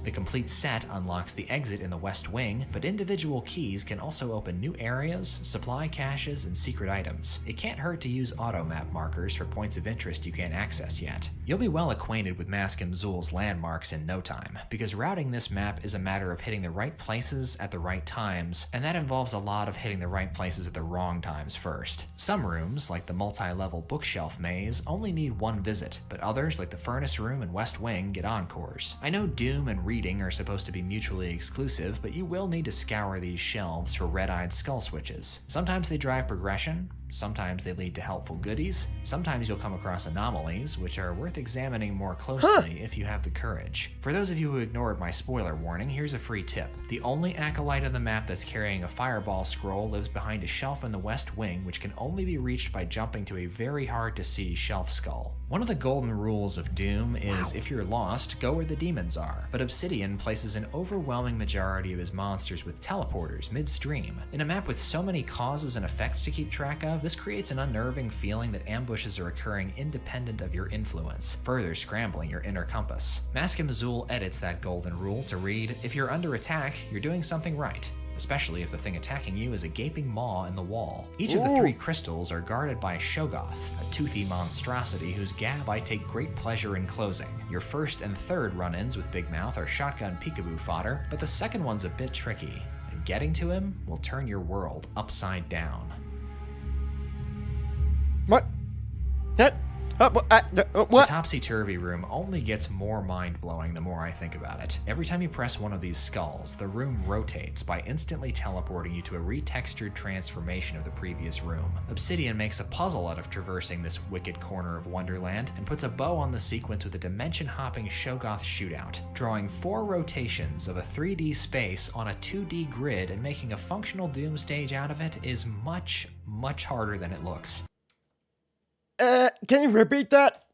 The complete set unlocks the exit in the West Wing, but individual keys can also open new areas, supply caches, and secret items. It can't hurt to use auto-map markers for points of interest you can't access yet. You'll be well acquainted with Maskim Zool's landmarks in no time, because routing this map is a matter of hitting the right places at the right times, and that involves a lot of hitting the right places at the wrong times first. Some rooms, like the multi-level bookshelf maze, only need 1 visit, but others, like the Furnace Room and West Wing, get encores. I know Doom and Reading are supposed to be mutually exclusive, but you will need to scour these shelves for red-eyed skull switches. Sometimes they drive progression, Sometimes they lead to helpful goodies. Sometimes you'll come across anomalies, which are worth examining more closely if you have the courage. For those of you who ignored my spoiler warning, here's a free tip. The only acolyte on the map that's carrying a fireball scroll lives behind a shelf in the west wing, which can only be reached by jumping to a very hard-to-see shelf skull. One of the golden rules of Doom is if you're lost, go where the demons are, but Obsidian places an overwhelming majority of his monsters with teleporters midstream. In a map with so many causes and effects to keep track of, this creates an unnerving feeling that ambushes are occurring independent of your influence, further scrambling your inner compass. Maskim Azul edits that golden rule to read, if you're under attack, you're doing something right. Especially if the thing attacking you is a gaping maw in the wall. Each of the 3 crystals are guarded by Shoggoth, a toothy monstrosity whose gab I take great pleasure in closing. Your first and third run-ins with Big Mouth are shotgun peekaboo fodder, but the second one's a bit tricky, and getting to him will turn your world upside down. What? What? The topsy-turvy room only gets more mind-blowing the more I think about it. Every time you press one of these skulls, the room rotates by instantly teleporting you to a retextured transformation of the previous room. Obsidian makes a puzzle out of traversing this wicked corner of Wonderland and puts a bow on the sequence with a dimension-hopping Shoggoth shootout. Drawing 4 rotations of a 3D space on a 2D grid and making a functional Doom stage out of it is much, much harder than it looks. Can you repeat that?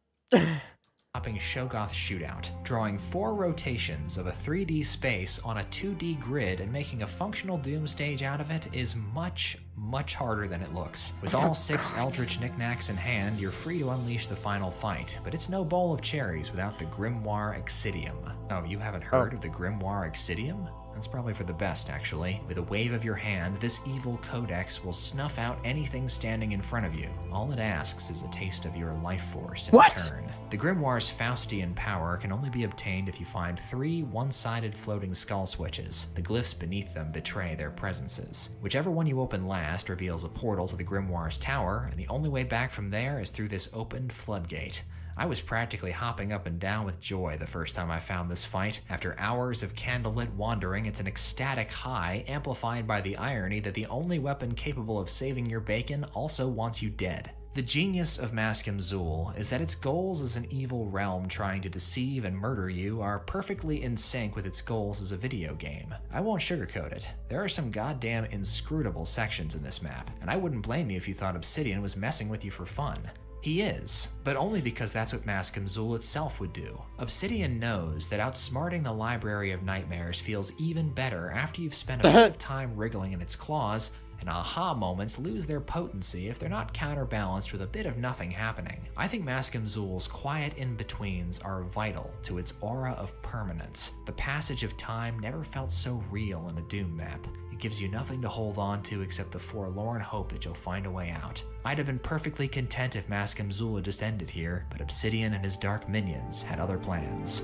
Hopping Shoggoth shootout. Drawing 4 rotations of a 3D space on a 2D grid and making a functional Doom stage out of it is much, much harder than it looks. With all 6 Eldritch knickknacks in hand, you're free to unleash the final fight, but it's no bowl of cherries without the Grimoire Excidium. Oh, you haven't heard of the Grimoire Excidium? That's probably for the best, actually. With a wave of your hand, this evil codex will snuff out anything standing in front of you. All it asks is a taste of your life force in return. The Grimoire's Faustian power can only be obtained if you find 3 one-sided floating skull switches. The glyphs beneath them betray their presences. Whichever one you open last reveals a portal to the Grimoire's tower, and the only way back from there is through this opened floodgate. I was practically hopping up and down with joy the first time I found this fight. After hours of candlelit wandering, it's an ecstatic high, amplified by the irony that the only weapon capable of saving your bacon also wants you dead. The genius of Maskim Zul is that its goals as an evil realm trying to deceive and murder you are perfectly in sync with its goals as a video game. I won't sugarcoat it. There are some goddamn inscrutable sections in this map, and I wouldn't blame you if you thought Obsidian was messing with you for fun. He is, but only because that's what Maskim Zul itself would do. Obsidian knows that outsmarting the Library of Nightmares feels even better after you've spent a bit of time wriggling in its claws, and aha moments lose their potency if they're not counterbalanced with a bit of nothing happening. I think Maskim Zul's quiet in-betweens are vital to its aura of permanence. The passage of time never felt so real in a Doom map. It gives you nothing to hold on to except the forlorn hope that you'll find a way out. I'd have been perfectly content if Maskim Zul had just ended here, but Obsidian and his dark minions had other plans.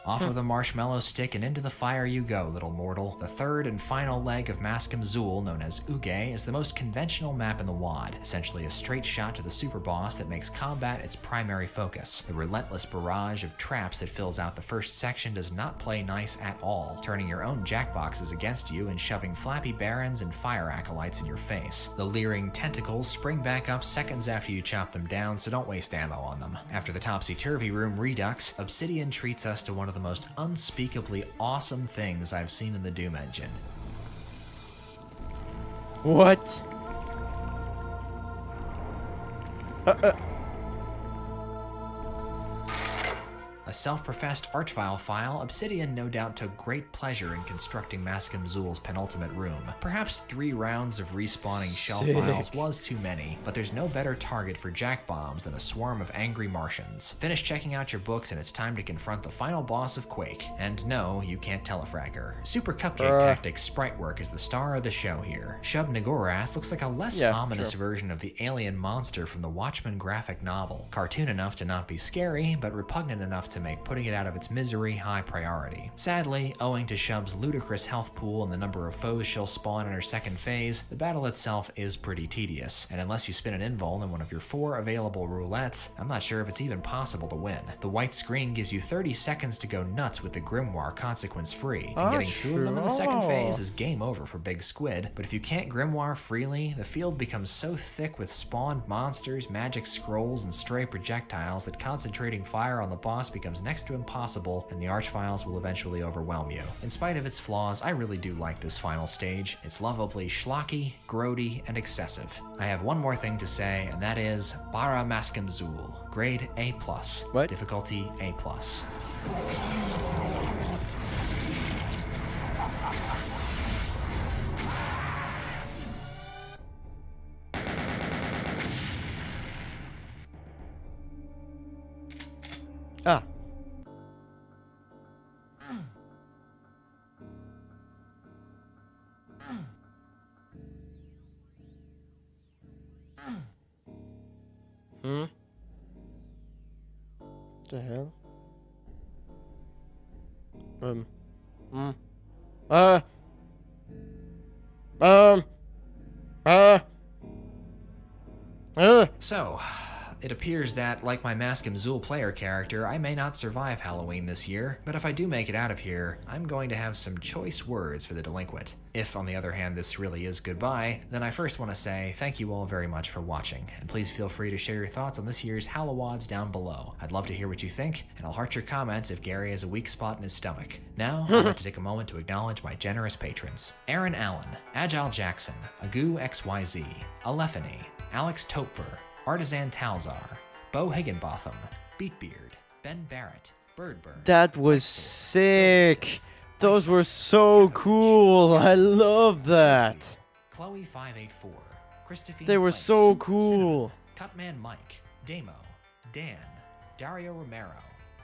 Off of the marshmallow stick and into the fire you go, little mortal. The third and final leg of Maskim Zul, known as Uge, is the most conventional map in the WoD, essentially a straight shot to the super boss that makes combat its primary focus. The relentless barrage of traps that fills out the first section does not play nice at all, turning your own jackboxes against you and shoving flappy barons and fire acolytes in your face. The leering tentacles spring back up seconds after you chop them down, so don't waste ammo on them. After the topsy-turvy room redux, Obsidian treats us to one of the most unspeakably awesome things I've seen in the Doom engine. What? A self-professed archvile file, Obsidian no doubt took great pleasure in constructing Maskim Zul's penultimate room. Perhaps 3 rounds of respawning shell files was too many, but there's no better target for jack bombs than a swarm of angry Martians. Finish checking out your books and it's time to confront the final boss of Quake. And no, you can't telefrag her. Super Cupcake Tactics sprite work is the star of the show here. Shub Nigorath looks like a less ominous version of the alien monster from the Watchmen graphic novel. Cartoon enough to not be scary, but repugnant enough to to make putting it out of its misery high priority. Sadly, owing to Shub's ludicrous health pool and the number of foes she'll spawn in her second phase, the battle itself is pretty tedious, and unless you spin an invul in one of your 4 available roulettes, I'm not sure if it's even possible to win. The white screen gives you 30 seconds to go nuts with the Grimoire consequence-free, and getting 2 of them in the second phase is game over for Big Squid, but if you can't Grimoire freely, the field becomes so thick with spawned monsters, magic scrolls, and stray projectiles that concentrating fire on the boss becomes next to impossible, and the Archviles will eventually overwhelm you. In spite of its flaws, I really do like this final stage. It's lovably schlocky, grody, and excessive. I have one more thing to say, and that is Bara Maskim Zul, grade A+, difficulty A+. Ah. The hell? So, it appears that, like my Maskim Zul player character, I may not survive Halloween this year, but if I do make it out of here, I'm going to have some choice words for the delinquent. If, on the other hand, this really is goodbye, then I first want to say thank you all very much for watching, and please feel free to share your thoughts on this year's Hallowads down below. I'd love to hear what you think, and I'll heart your comments if Gary has a weak spot in his stomach. Now, I'd like to take a moment to acknowledge my generous patrons. Aaron Allen, Agile Jackson, Agu XYZ, Alephany, Alex Topfer, Artisan Talzar, Bo Higginbotham, Beatbeard, Ben Barrett, Birdburn. That was sick. Those were so cool. I love that. Chloe 584, Christophine They were Place, so cool. Cinnamon, Cutman Mike, Damo, Dan, Dario Romero,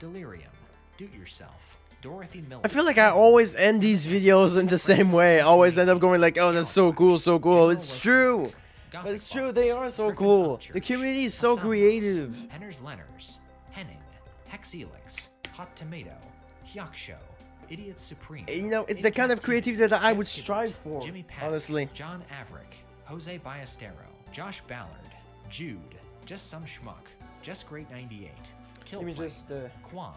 Delirium, Do Yourself, Dorothy Miller. I feel like I always end these videos in the same way. I always end up going like, oh, that's so cool, so cool. It's true. But it's true, they are so cool. The community is so creative. Henners Lenners, Henning, Hexelix, Hot Tomato, Hyaksho, Idiot Supreme. You know, it's the kind of creativity that I would strive for, Jimmy Patrick, honestly. John Averick, Jose Ballestero, Josh Ballard, Jude, Just Some Schmuck, Just Great 98, Killplay, Quan,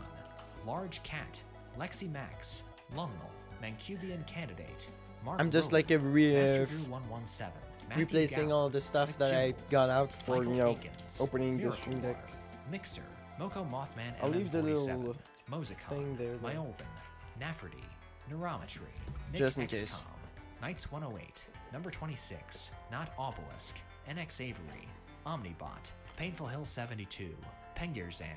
Large Cat, Lexi Max, Lungnal, Mancubian Candidate, Mark I'm just like a replacing all the stuff that I got out for, you know, opening the Stream Deck. Mixer, Moko Mothman, I'll leave the little Mozicon, thing there. Myolvin, Nafferty, Neurometry, Nick Just in case. XCOM, Knights 108, Number 26, Not Obelisk, NX Avery, Omnibot, Painful Hill 72, Pengirzan,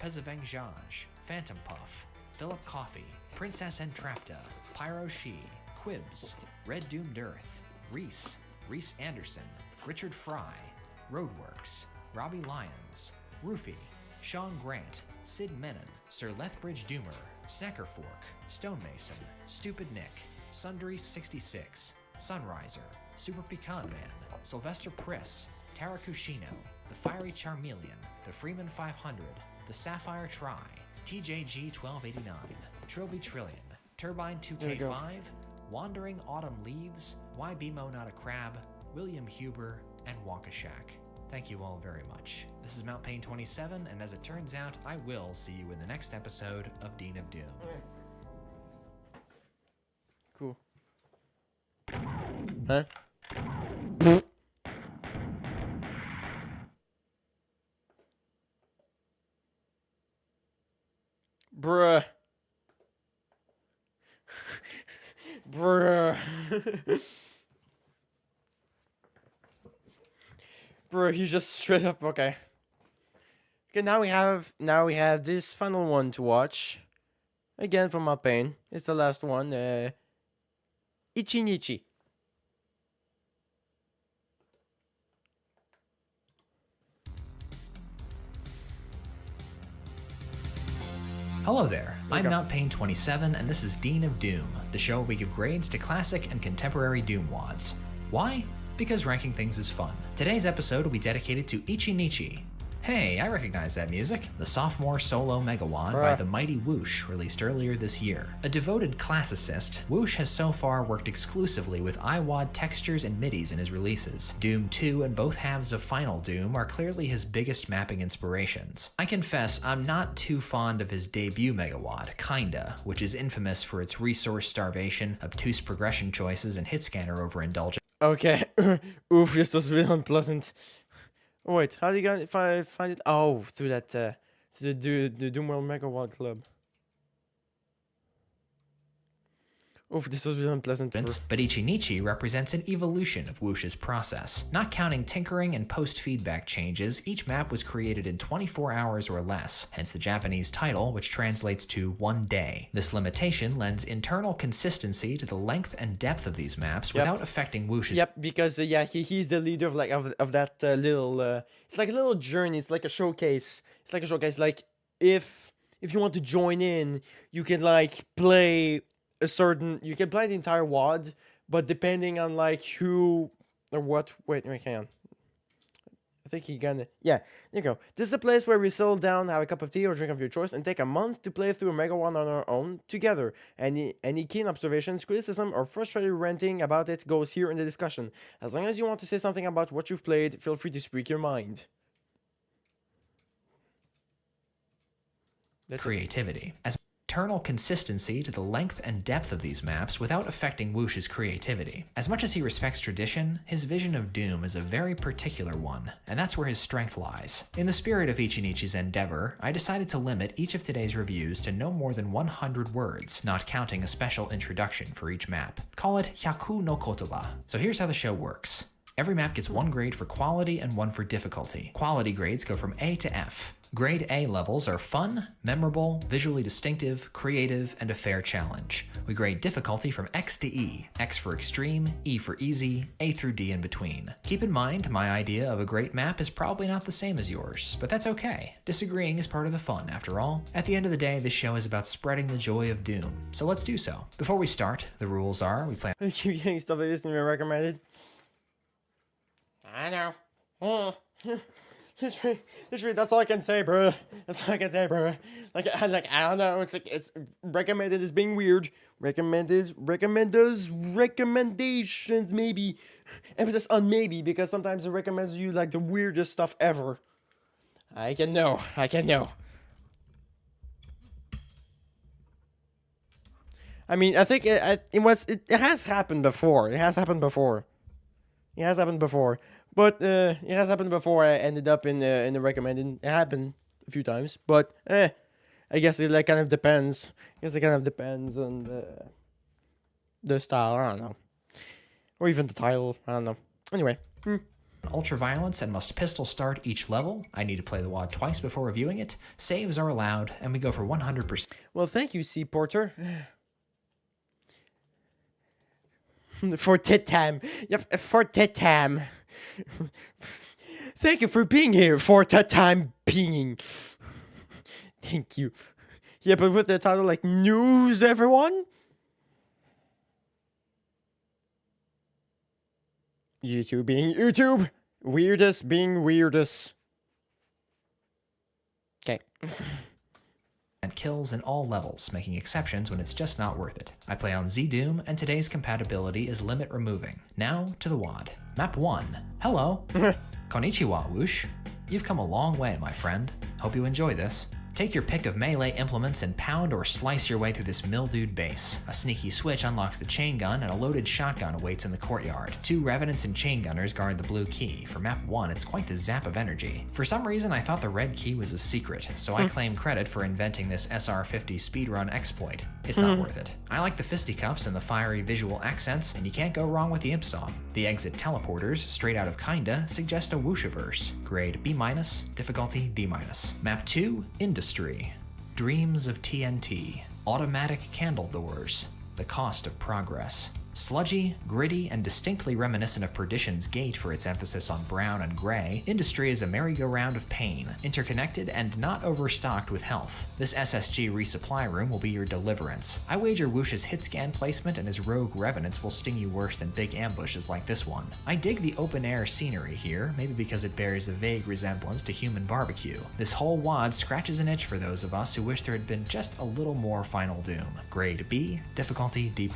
Pezaveng Janj, Phantom Puff, Philip Coffee, Princess Entrapta, Pyro She, Quibs, Red Doomed Earth, Reese Anderson, Richard Fry, Roadworks, Robbie Lyons, Roofy, Sean Grant, Sid Menon, Sir Lethbridge Doomer, Snacker Fork, Stonemason, Stupid Nick, Sundry 66, Sunriser, Super Pecan Man, Sylvester Priss, Tarakushino, The Fiery Charmeleon, The Freeman 500, The Sapphire Try, TJG 1289, Trilby Trillion, Turbine 2K5, Wandering Autumn Leaves, Why Bemo Not a Crab, William Huber, and Wonka Shack. Thank you all very much. This is Mount Pain 27, and as it turns out, I will see you in the next episode of Dean of Doom. Cool. Huh? Bruh. Bruh. Bro, he just straight up okay. Okay, now we have this final one to watch. Again from Mount Pain. It's the last one. Ichi Nichi. Hello there, I'm Mount Pain 27, and this is Dean of Doom, the show where we give grades to classic and contemporary Doom wads. Why? Because ranking things is fun. Today's episode will be dedicated to Ichi Nichi. Hey, I recognize that music. The sophomore solo Megawad by the mighty Whoosh, released earlier this year. A devoted classicist, Whoosh has so far worked exclusively with iWAD textures and MIDIs in his releases. Doom 2 and both halves of Final Doom are clearly his biggest mapping inspirations. I confess I'm not too fond of his debut Megawad, Kinda, which is infamous for its resource starvation, obtuse progression choices, and hit scanner overindulgence. Okay. Oof, this was really unpleasant. Oh, wait, how do you guys find it? Oh, through that, through the Doomworld Megawad Club. Oof, this was really unpleasant. But Ichinichi represents an evolution of Whoosh's process. Not counting tinkering and post-feedback changes, each map was created in 24 hours or less, hence the Japanese title, which translates to 1 day. This limitation lends internal consistency to the length and depth of these maps without affecting Whoosh's... Yep, because, yeah, he's the leader of, like, of that little, it's like a little journey, it's like a showcase. It's like a showcase, like, if you want to join in, you can, like, play... you can play the entire WAD, but depending on like who or what. Wait, hang on. I think you're gonna. Yeah, there you go. This is a place where we settle down, have a cup of tea or drink of your choice, and take a month to play through a Megawad on our own together. Any keen observations, criticism, or frustrated ranting about it goes here in the discussion. As long as you want to say something about what you've played, feel free to speak your mind. That's creativity. As internal consistency to the length and depth of these maps without affecting Whoosh's creativity. As much as he respects tradition, his vision of Doom is a very particular one, and that's where his strength lies. In the spirit of Ichinichi's endeavor, I decided to limit each of today's reviews to no more than 100 words, not counting a special introduction for each map. Call it Hyaku no Kotoba. So here's how the show works. Every map gets 1 grade for quality and 1 for difficulty. Quality grades go from A to F. Grade A levels are fun, memorable, visually distinctive, creative, and a fair challenge. We grade difficulty from X to E, X for extreme, E for easy, A through D in between. Keep in mind, my idea of a great map is probably not the same as yours, but that's okay. Disagreeing is part of the fun, after all. At the end of the day, this show is about spreading the joy of Doom, so let's do so. Before we start, the rules are, we plan- I keep getting stuff like this and recommended. I know. Literally, that's all I can say, bro. That's all I can say, bro. Like I don't know. It's like it's recommended as being weird. Recommendations, maybe. Emphasis on maybe, because sometimes it recommends you like the weirdest stuff ever. I can know. I mean, I think it has happened before. It has happened before. But it has happened before. I ended up in the recommended. It happened a few times, but I guess it like kind of depends. On the style. I don't know, or even the title. I don't know. Anyway. Ultraviolence and must pistol start each level. I need to play the WAD twice before reviewing it. Saves are allowed, and we go for 100%. Well, thank you, C. Porter. For tit time. Yep, for tit time. Thank you for being here for the time being. Thank you. Yeah, but with the title like News, everyone? YouTube being YouTube. Weirdest being weirdest. Okay. And kills in all levels, making exceptions when it's just not worth it. I play on Z-Doom, and today's compatibility is limit removing. Now to the WAD. Map 1. Hello. Konnichiwa, Whoosh. You've come a long way, my friend. Hope you enjoy this. Take your pick of melee implements and pound or slice your way through this mildewed base. A sneaky switch unlocks the chain gun, and a loaded shotgun awaits in the courtyard. 2 revenants and chain gunners guard the blue key. For map 1, it's quite the zap of energy. For some reason, I thought the red key was a secret, so I claim credit for inventing this SR50 speedrun exploit. It's not worth it. I like the fisticuffs and the fiery visual accents, and you can't go wrong with the Impsong. The exit teleporters, straight out of Kinda, suggest a Whooshiverse. Grade B-, difficulty D-. Map 2, Industry. Dreams of TNT. Automatic candle doors. The cost of progress. Sludgy, gritty, and distinctly reminiscent of Perdition's Gate for its emphasis on brown and gray, Industry is a merry-go-round of pain, interconnected and not overstocked with health. This SSG resupply room will be your deliverance. I wager Whoosh's hit scan placement and his rogue revenants will sting you worse than big ambushes like this one. I dig the open-air scenery here, maybe because it bears a vague resemblance to human barbecue. This whole wad scratches an itch for those of us who wish there had been just a little more Final Doom. Grade B, difficulty D+.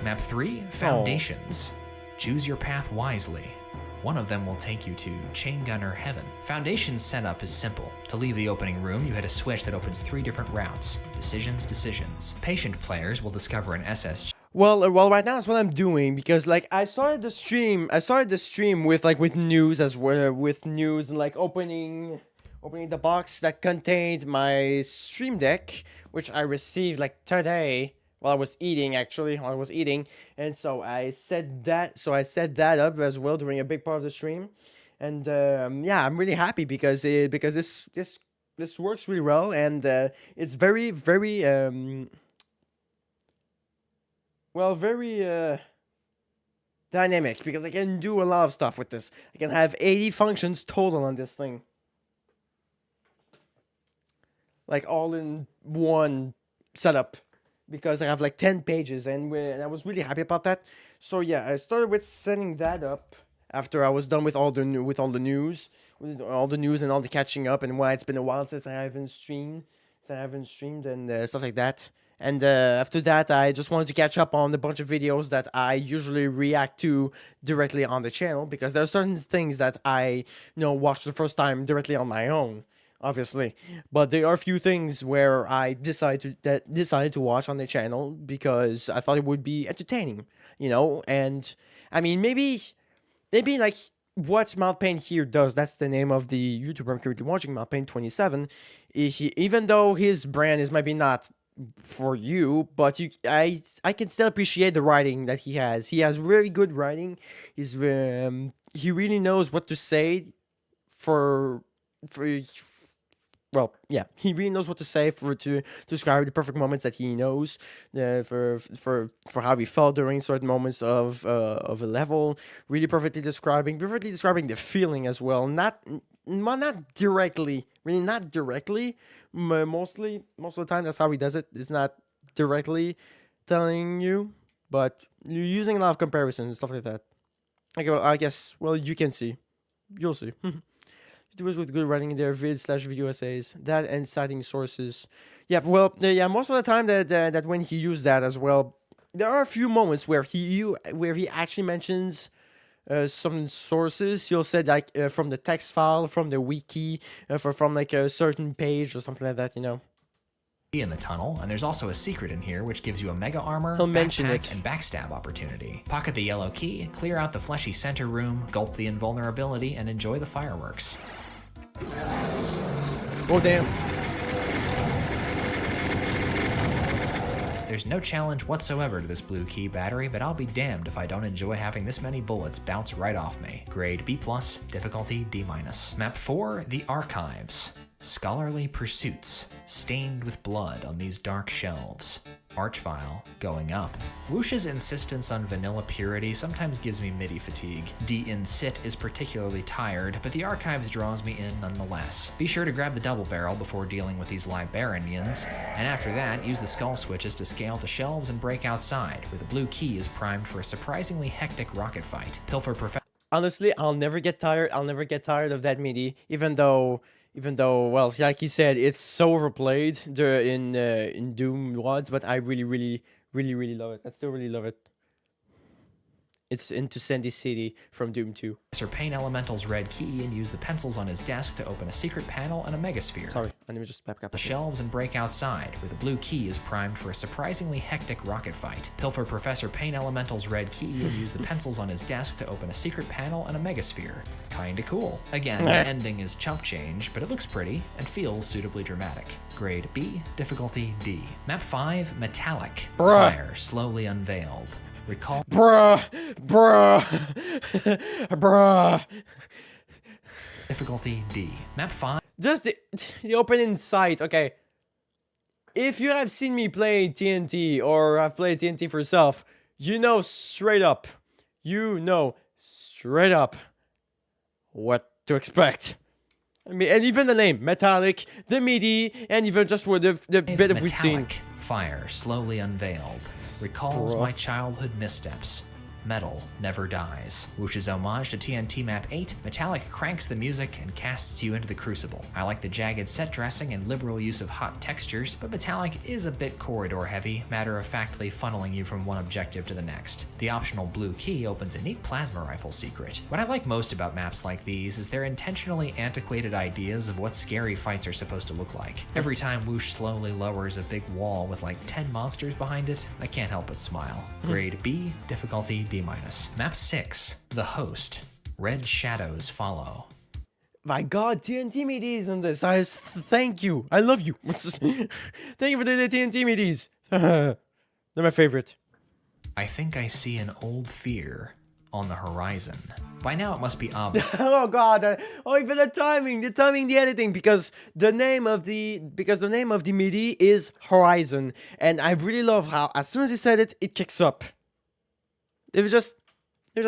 Map 3, Foundations. Choose your path wisely. One of them will take you to Chain Gunner Heaven. Foundation's setup is simple. To leave the opening room, you hit a switch that opens 3 different routes. Decisions. Patient players will discover an SSG. Well, right now that's what I'm doing because like I started the stream with news as well, with news and like opening the box that contained my Stream Deck, which I received like today. While I was eating, and so I set that up as well during a big part of the stream, and yeah, I'm really happy because this works really well, and it's very dynamic because I can do a lot of stuff with this. I can have 80 functions total on this thing, like all in one setup. Because I have like 10 pages and I was really happy about that. So yeah, I started with setting that up after I was done with all the news and all the catching up and why it's been a while since I haven't streamed and stuff like that. And after that, I just wanted to catch up on a bunch of videos that I usually react to directly on the channel because there are certain things that I watch for the first time directly on my own. Obviously, but there are a few things where I decided to watch on the channel because I thought it would be entertaining, and I mean maybe like what Malpain here does. That's the name of the YouTuber I'm currently watching, Malpain27. Even though his brand is maybe not for you, but I can still appreciate the writing that he has. He has very good writing. He really knows what to say well, yeah, he really knows what to say to describe the perfect moments that he knows for how he felt during certain moments of a level. Really perfectly describing the feeling as well. Not directly, really not directly. Most of the time, that's how he does it. It's not directly telling you, but you're using a lot of comparisons and stuff like that. Okay, well, I guess, well, you can see, you'll see. YouTubers with good writing in their vid/video essays, that and citing sources. Yeah, well, yeah, most of the time that when he used that as well, there are a few moments where he actually mentions some sources. He'll say like from the text file, from the wiki, from like a certain page or something like that, In the tunnel, and there's also a secret in here which gives you a mega armor, he'll mention backpack, it, and backstab opportunity. Pocket the yellow key, clear out the fleshy center room, gulp the invulnerability, and enjoy the fireworks. Oh damn. There's no challenge whatsoever to this blue key battery, but I'll be damned if I don't enjoy having this many bullets bounce right off me. Grade B+, difficulty D-. Map 4, The Archives. Scholarly pursuits, stained with blood on these dark shelves. Arch file going up. Whoosh's insistence on vanilla purity sometimes gives me MIDI fatigue. D-In-Sit is particularly tired, but the Archives draws me in nonetheless. Be sure to grab the double barrel before dealing with these librarians, and after that, use the skull switches to scale the shelves and break outside, where the blue key is primed for a surprisingly hectic rocket fight. Pilfer Professor. Honestly, I'll never get tired of that MIDI, even though, well, like he said, it's so overplayed in Doom WADs, but I really love it. I still really love it. It's into Sandy City from Doom 2. Professor Pain Elemental's red key and use the pencils on his desk to open a secret panel and a megasphere. Sorry, let me just back up. The shelves and break outside, where the blue key is primed for a surprisingly hectic rocket fight. Pilfer Professor Pain Elemental's red key and use the pencils on his desk to open a secret panel and a megasphere. Kinda cool. Again, the ending is chump change, but it looks pretty and feels suitably dramatic. Grade B, difficulty D. Map 5, Metallic. Bruh. Fire slowly unveiled. Recall. Bruh. Difficulty D. Map 5. Just the opening sight, okay. If you have seen me play TNT or have played TNT for yourself, you know straight up, what to expect. I mean, and even the name, Metallic, the MIDI, and even just with the bit of we've seen. Metallic fire slowly unveiled recalls Bruh. my childhood missteps. Metal never dies. Whoosh's homage to TNT Map 8, Metallic cranks the music and casts you into the crucible. I like the jagged set dressing and liberal use of hot textures, but Metallic is a bit corridor heavy, matter-of-factly funneling you from one objective to the next. The optional blue key opens a neat plasma rifle secret. What I like most about maps like these is their intentionally antiquated ideas of what scary fights are supposed to look like. Every time Whoosh slowly lowers a big wall with like 10 monsters behind it, I can't help but smile. Grade B, difficulty D-. Map 6, The Host. Red shadows follow. My God, TNT MIDIs on this. Thank you. I love you. Thank you for the TNT MIDIs. They're my favorite. I think I see an old fear on the horizon. By now it must be obvious. Oh God! Even the timing, the editing, because the name of the MIDI is Horizon, and I really love how as soon as he said it, it kicks up. It was just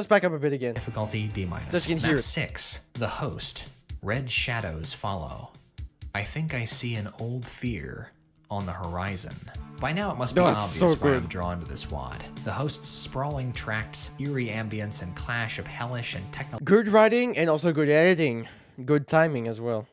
back up a bit again. Difficulty D-. Just can hear Map it. 6, The Host. Red shadows follow. I think I see an old fear on the horizon. By now it must be Oh, it's obvious so why I'm good. drawn to this wad. The Host's sprawling tracts, eerie ambience, and clash of hellish and technological Good writing and also good editing. Good timing as well.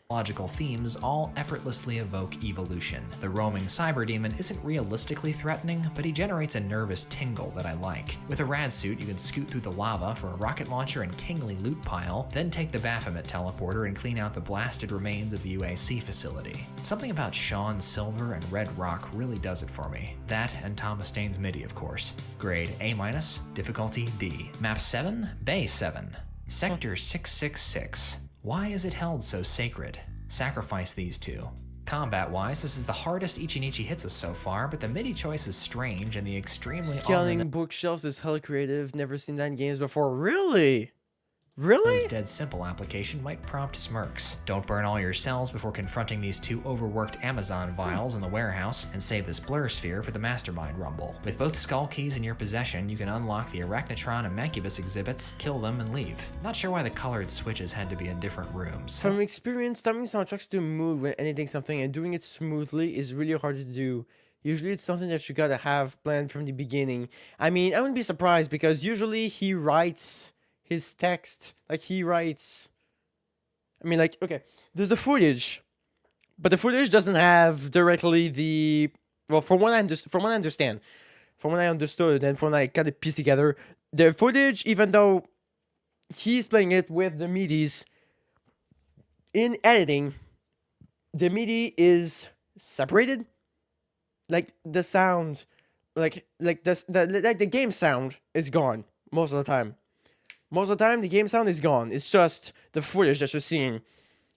themes all effortlessly evoke evolution. The roaming cyber demon isn't realistically threatening, but he generates a nervous tingle that I like. With a rad suit, you can scoot through the lava for a rocket launcher and kingly loot pile, then take the Baphomet teleporter and clean out the blasted remains of the UAC facility. Something about Sean Silver and Red Rock really does it for me. That and Thomas Stain's MIDI, of course. Grade A-, difficulty D. Map 7, Bay 7. Sector 666. Why is it held so sacred? Sacrifice these two. Combat-wise, this is the hardest Ichinichi hits us so far, but the MIDI choice is strange and the extremely Scanning bookshelves is hella creative. Never seen that in games before. Really? Really? This dead simple application might prompt smirks. Don't burn all your cells before confronting these two overworked Amazon vials in the warehouse, and save this blur sphere for the Mastermind Rumble. With both skull keys in your possession, you can unlock the Arachnotron and Mancubus exhibits, kill them, and leave. Not sure why the colored switches had to be in different rooms. From experience, timing soundtracks to move when editing something and doing it smoothly is really hard to do. Usually it's something that you gotta have planned from the beginning. I mean, I wouldn't be surprised because usually he writes his text, like he writes, I mean, like, okay, there's the footage, but the footage doesn't have directly the, well, from what I understood, and from what I kind of piece together, the footage, even though he's playing it with the MIDIs, in editing, the MIDI is separated, like the sound, like the game sound is gone most of the time. Most of the time, the game sound is gone. It's just the footage that you're seeing.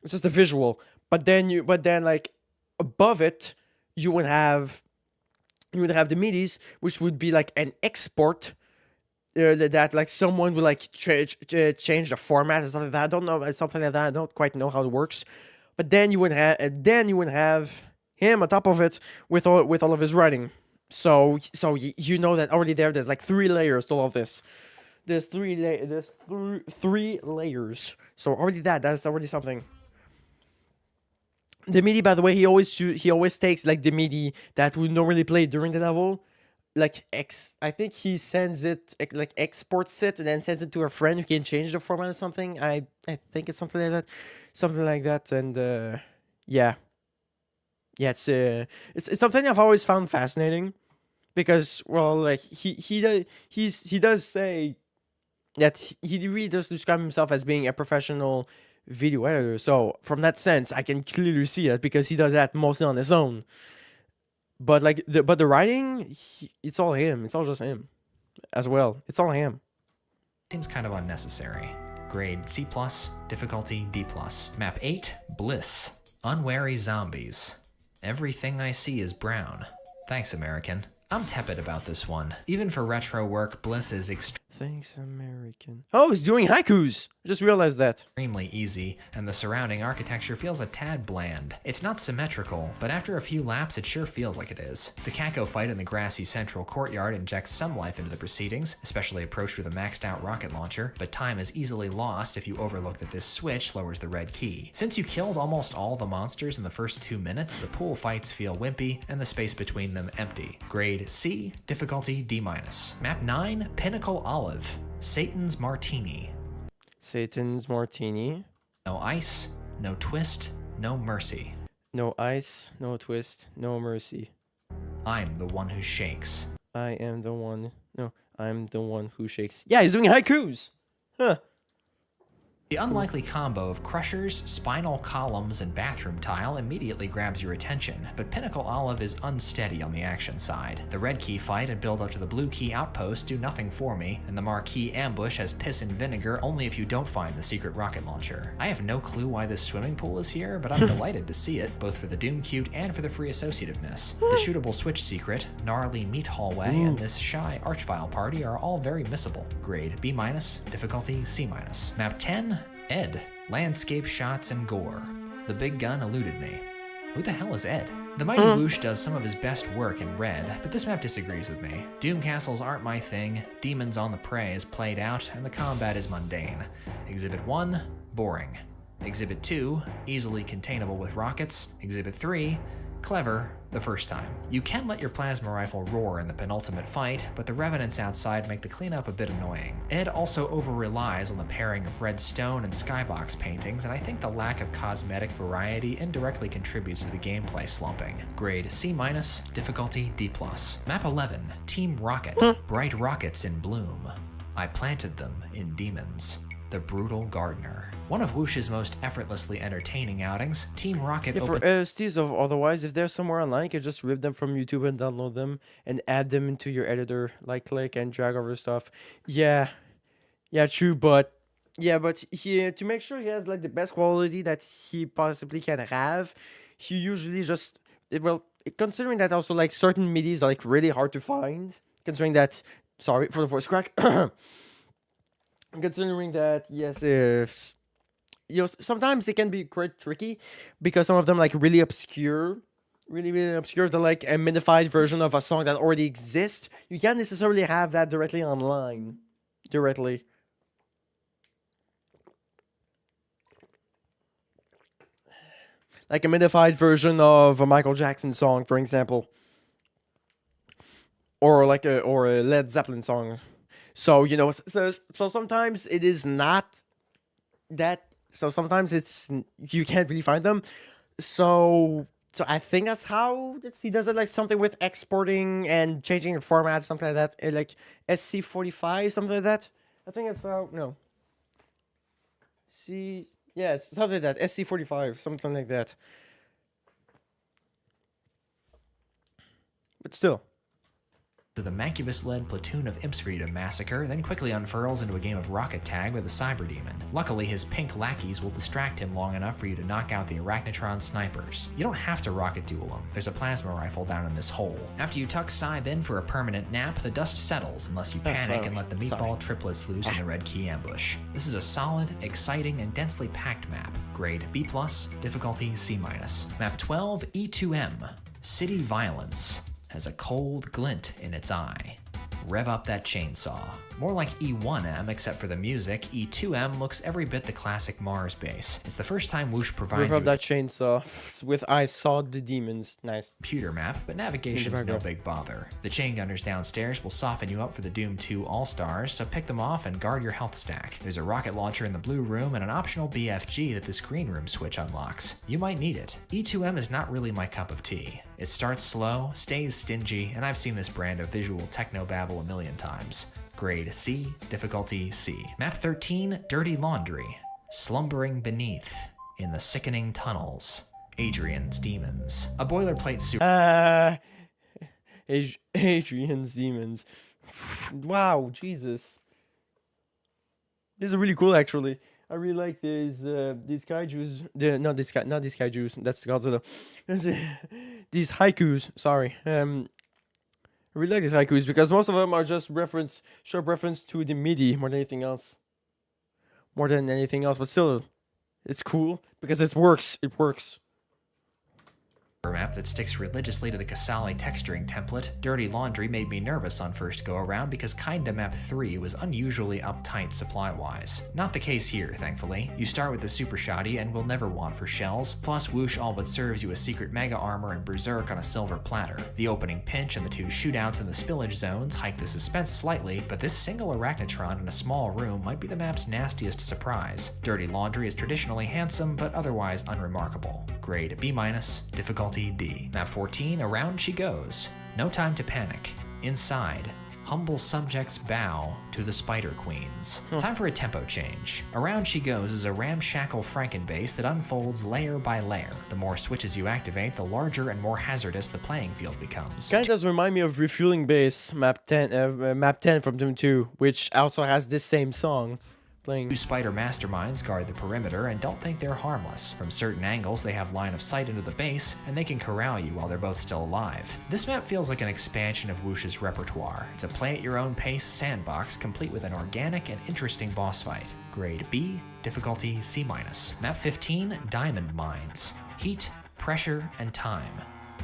It's just the visual. But then like above it, you would have the MIDIs, which would be like an export. That like someone would like change the format and something like that. I don't know, something like that. I don't quite know how it works. But then you would have him on top of it with all of his writing. So you know that already there's like 3 layers to all of this. There's three layers. So already that's already something. The MIDI, by the way, he always takes like the MIDI that would normally play during the level, like I think he sends it, like exports it and then sends it to a friend who can change the format or something. I think it's something like that, and yeah, it's something I've always found fascinating, because, well, like he does say that he really does describe himself as being a professional video editor. So from that sense, I can clearly see that, because he does that mostly on his own. But like the writing, it's all him. It's all just him, as well. It's all him. Seems kind of unnecessary. Grade C+, difficulty D+. Map 8, Bliss. Unwary zombies. Everything I see is brown. Thanks, American. I'm tepid about this one. Even for retro work, Bliss is Thanks, American. Oh, he's doing haikus. I just realized that. extremely easy, and the surrounding architecture feels a tad bland. It's not symmetrical, but after a few laps, it sure feels like it is. The Kako fight in the grassy central courtyard injects some life into the proceedings, especially approached with a maxed out rocket launcher, but time is easily lost if you overlook that this switch lowers the red key. Since you killed almost all the monsters in the first 2 minutes, the pool fights feel wimpy, and the space between them empty. Grade C, difficulty D-. Map 9, Pinnacle Olive. Satan's Martini. Satan's Martini. No ice, no twist, no mercy. No ice, no twist, no mercy. I'm the one who shakes. I am the one. No, I'm the one who shakes. Yeah, he's doing haikus. Huh. The unlikely combo of crushers, spinal columns, and bathroom tile immediately grabs your attention, but Pinnacle Olive is unsteady on the action side. The red key fight and build up to the blue key outpost do nothing for me, and the marquee ambush has piss and vinegar only if you don't find the secret rocket launcher. I have no clue why this swimming pool is here, but I'm delighted to see it, both for the Doom cute and for the free associativeness. The shootable switch secret, gnarly meat hallway, and this shy archvile party are all very missable. Grade B-, difficulty C-. Map 10, Ed. Landscape shots and gore. The big gun eluded me. Who the hell is Ed? The Mighty Whoosh does some of his best work in red, but this map disagrees with me. Doom castles aren't my thing, Demons on the Prey is played out, and the combat is mundane. Exhibit 1, boring. Exhibit 2, easily containable with rockets. Exhibit 3, clever the first time. You can let your plasma rifle roar in the penultimate fight, but the revenants outside make the cleanup a bit annoying. Ed also over-relies on the pairing of red stone and skybox paintings, and I think the lack of cosmetic variety indirectly contributes to the gameplay slumping. Grade C-, difficulty D+. Map 11, Team Rocket. Bright rockets in bloom. I planted them in demons. The Brutal Gardener. One of Whoosh's most effortlessly entertaining outings, Team Rocket Yeah, for Steve, otherwise, if they're somewhere online, you can just rip them from YouTube and download them and add them into your editor, like click and drag over stuff. Yeah, true, but he, to make sure he has like the best quality that he possibly can have, he usually just considering that also like certain midis are like really hard to find. Considering that, sorry for the voice crack. Considering that, yes, if sometimes it can be quite tricky because some of them like really obscure, really obscure. They're like a minified version of a song that already exists. You can't necessarily have that directly online, like a minified version of a Michael Jackson song, for example, or like a Led Zeppelin song. So, so sometimes it is not that. So sometimes you can't really find them. So I think that's how he does it, like something with exporting and changing the format, something like that. Like SC45, something like that. I think it's something like that. SC45, something like that. But still. To the Mancubus-led platoon of Impsfried to massacre, then quickly unfurls into a game of rocket tag with a cyber demon. Luckily, his pink lackeys will distract him long enough for you to knock out the Arachnotron snipers. You don't have to rocket duel him. There's a plasma rifle down in this hole. After you tuck Cyb in for a permanent nap, the dust settles unless you panic and let the meatball triplets loose in the red key ambush. This is a solid, exciting, and densely packed map. Grade B+, difficulty C-. Map 12, E2M. City Violence. Has a cold glint in its eye. Rev up that chainsaw. More like E1M, except for the music, E2M looks every bit the classic Mars base. It's the first time Whoosh provides you that chainsaw with I saw the demons. Nice. Computer map, but navigation's no big bother. The chain gunners downstairs will soften you up for the Doom 2 All-Stars, so pick them off and guard your health stack. There's a rocket launcher in the blue room and an optional BFG that this green room switch unlocks. You might need it. E2M is not really my cup of tea. It starts slow, stays stingy, and I've seen this brand of visual technobabble a million times. Grade C, difficulty C. Map 13, Dirty Laundry. Slumbering beneath, in the sickening tunnels, Adrian's Demons. A boilerplate suit. Adrian's Demons. Wow, Jesus. This is really cool, actually. I really like these kaijus. Not these kaijus. That's Godzilla. These haikus. Sorry. I I really like these haikus because most of them are just sharp reference to the MIDI more than anything else. More than anything else, but still, it's cool because it works. It works. Map that sticks religiously to the Casale texturing template, Dirty Laundry made me nervous on first go around because Kinda Map 3 was unusually uptight supply-wise. Not the case here, thankfully. You start with the Super Shoddy and will never want for shells, plus Whoosh all but serves you a secret Mega Armor and Berserk on a silver platter. The opening pinch and the two shootouts in the spillage zones hike the suspense slightly, but this single Arachnotron in a small room might be the map's nastiest surprise. Dirty Laundry is traditionally handsome, but otherwise unremarkable. Grade B-, difficulty D. Map 14, Around She Goes. No time to panic. Inside, humble subjects bow to the Spider Queens. Time for a tempo change. Around She Goes is a ramshackle Frankenbase that unfolds layer by layer. The more switches you activate, the larger and more hazardous the playing field becomes. Kind of does remind me of Refueling Base map 10 from Doom 2, which also has this same song. Playing. Two spider masterminds guard the perimeter and don't think they're harmless. From certain angles, they have line of sight into the base, and they can corral you while they're both still alive. This map feels like an expansion of Whoosh's repertoire. It's a play-at-your-own-pace sandbox, complete with an organic and interesting boss fight. Grade B, difficulty C-. Map 15, Diamond Mines. Heat, pressure, and time.